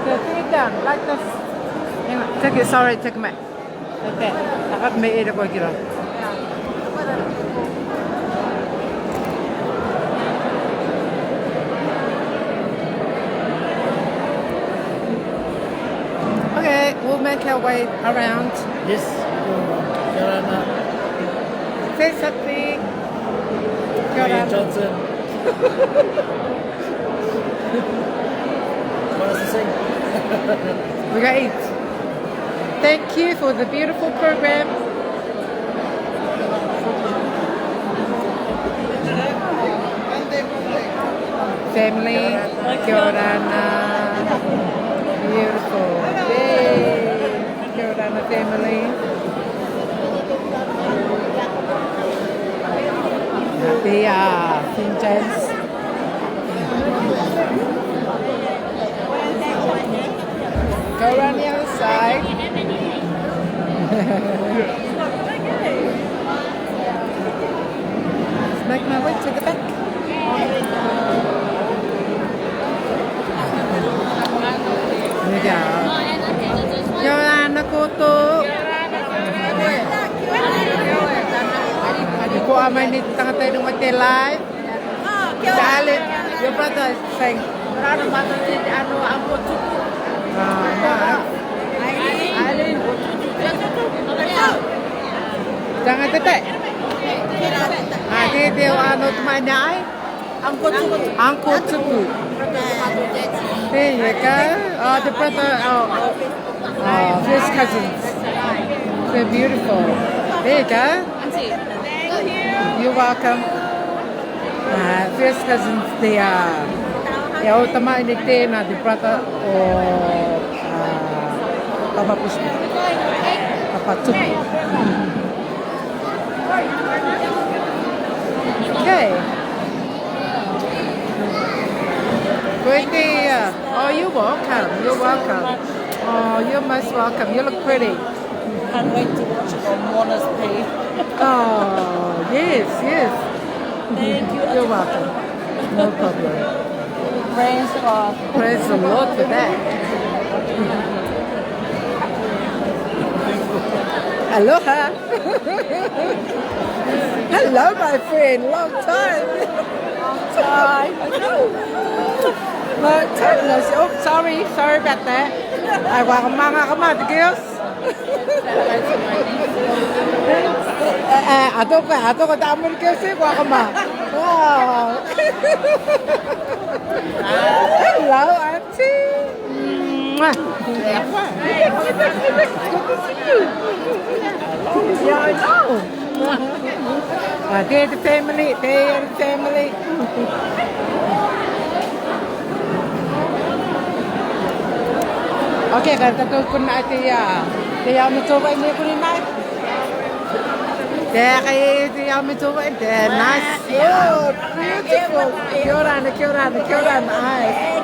So take it down, like this. Hang on, take it, sorry, take it back. Like that. I got my ear to go get on. Okay, we'll make our way around. Yes, Yorana. Say something. Yorana Johnson. What else to sing? We got 8. Thank you for the beautiful program. Family, Yorana. Beautiful. Yay! Yorana family. Happy St. James. Go around the other side. Let's make my way to the back. There we go. Yorana koto. Ko amay ni tanga tayo ng matelay. Dahil your brother is saying, ano ang koto? Jangan tetek. Dia ano temannya ai? Angkut suku. There you go. The brother, his cousins. They're beautiful. There you go. You're welcome. First cousins, they are. Yeah, o tamai ni tēnā, the brother o Tamapushi. Papatupu. Okay. Good day. Oh, you're welcome. You're welcome. Oh, you're most welcome. You look pretty. Can't wait to watch it on Warner's Pay. Oh, yes, yes. Thank you. You're welcome. No problem. Praise God. Praise the Lord for that. Aloha. Hello, my friend. Long time. Time. Long time no see. Oh, sorry about that. I want mama come out, girls. Ato ko damon girls ko ma. Wow. Hello, auntie. Mwah. Yeah, I know. They're the family. Okay, kata tu pun nak dia mencoba ini pun nice. Dia mencoba dia nice. Oh, beautiful. Kioran. Nice.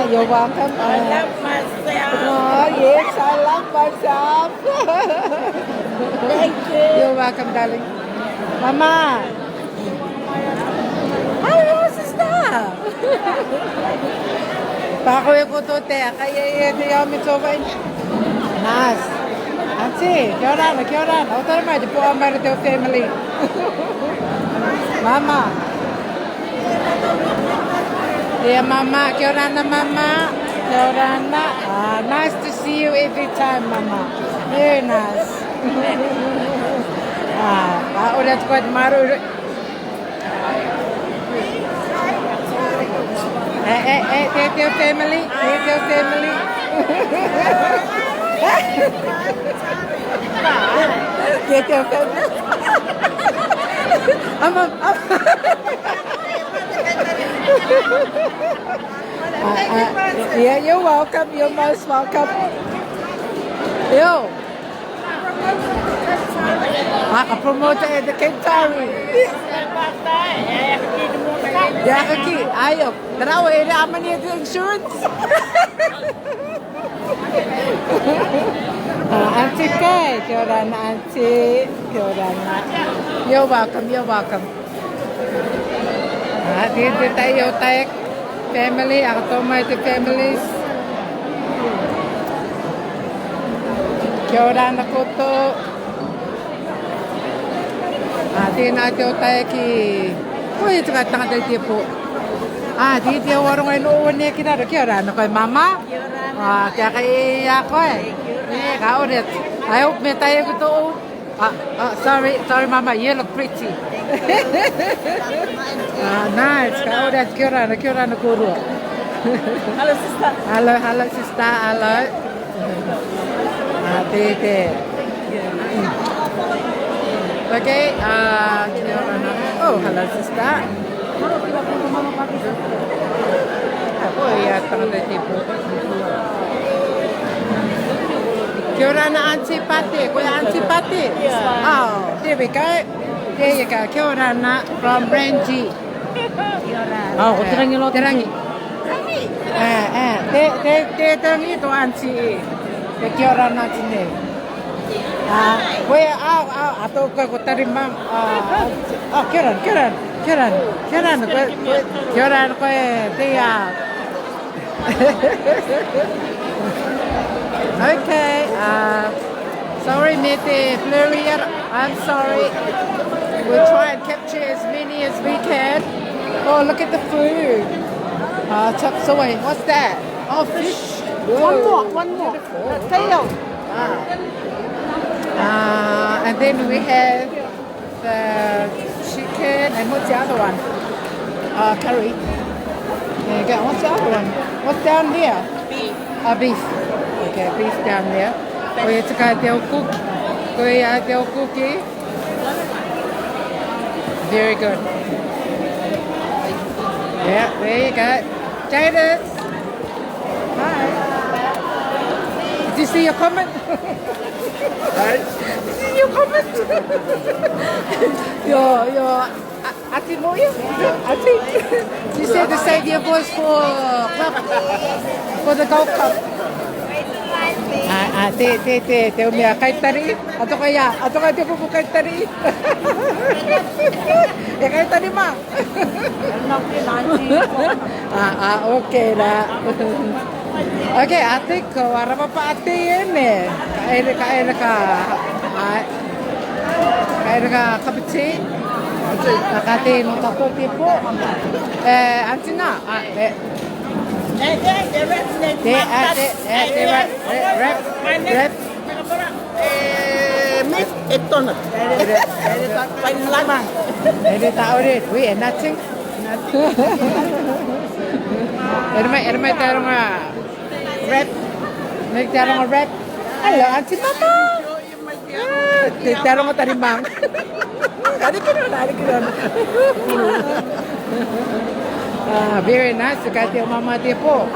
You're welcome. I love myself. Oh, yes, I love myself. Thank you. You're welcome, darling. Mama. Hello, sister. Bako yung puto te, kaya yung mencoba ini. Nice. Auntie, kioran. Otor mo, di po ang marito family. Mama. Yeah, Mama. Kioran na, Mama. Nice to see you every time, Mama. Very nice. Udah kuat maru. Take your family. Get your family. Yeah, you're welcome. You're most welcome. Yo. A promoter at the Kentari. Yeah, okay. Ayo. Tarawa, aman niya the insurance. Auntie Kay. Kia ora na, Auntie. Kia ora na. You're welcome. Dito tayo family. Ako tumay to families. Kia ora na koto. Di natin tayo ki. Uy, ito ka tanga tayo po. Di warong ay noon niya kinaro. Kia ora na ko'y mama. Kaya kay ako kaulit. I hope may tayo ko. Sorry mama, you look pretty. Nice. Kaulit, kia ora na kuro. Hello, sister. Hello, sister. Hello. Tete. Okay, oh, hello, sister. Oh, yeah, tanga tipo. Kia ora na, Auntie Patty. Kuya Auntie Patty. Yeah. Oh, there we go. There you go. Kia ora na from Brandy. Oh, terangi. Terangi tu Auntie. Kia ora na sini. Kuya, atau kau terima. Kieran. Kieran, dia. Okay. Sorry, Mete Flurier. I'm sorry. We'll try and capture as many as we can. Oh, look at the food. Chop suey. What's that? Oh, fish. One more. Tail. And then we have the chicken and what's the other one? Curry. There you go. What's the other one? What's down there? Beef. Beef. Okay, beef down there. We have to go there cook. Koe a te o cookie. Very good. Yeah, there you go. Jadis. Hi. Did you see your comment? Did you see your comment? your Auntie Moya? Auntie? She said to save your voice for the golf club. Te umia kaitari. Ato kaya te pupu kaitari. E kaitari ma. Okay lah. Okay, ate ko arapa pa ate ene. Kaira ka kapiti. Nakate mo tapo tipo. Antina. Miss Etona. Paling lamang. Ini tahu deh, we nothing. Ermai tarong rap, make tarong rap. Hello, Auntie Mama. Tarong tadi bang. Tadi kira. Very nice. You got your mama depo.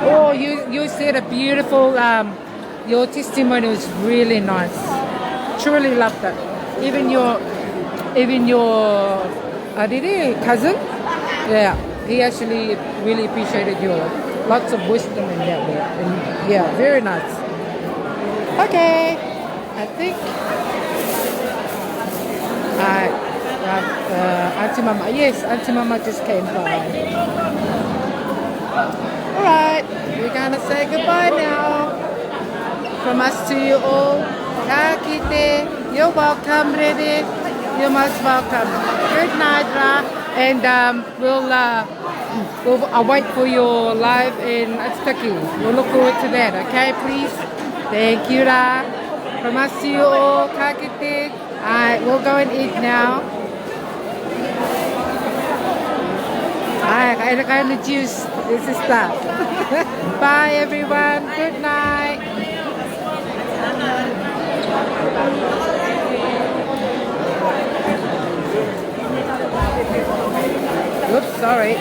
Oh, you said a beautiful. Your testimony was really nice. Truly loved it. Even your cousin, yeah, he actually really appreciated your lots of wisdom in that way. And yeah, very nice. Okay, I think. Auntie Mama, yes, Auntie Mama just came by. Alright, we're gonna say goodbye now. From us to you all, ka kite, you're welcome, Rede. You're most welcome. Good night, Ra. And we'll wait for your live in Atsuki. We'll look forward to that, okay, please? Thank you, Ra. From us to you all, ka kite. Alright, we'll go and eat now. Alright, kain the juice. This is that. Bye, everyone. Good night. Oops, sorry.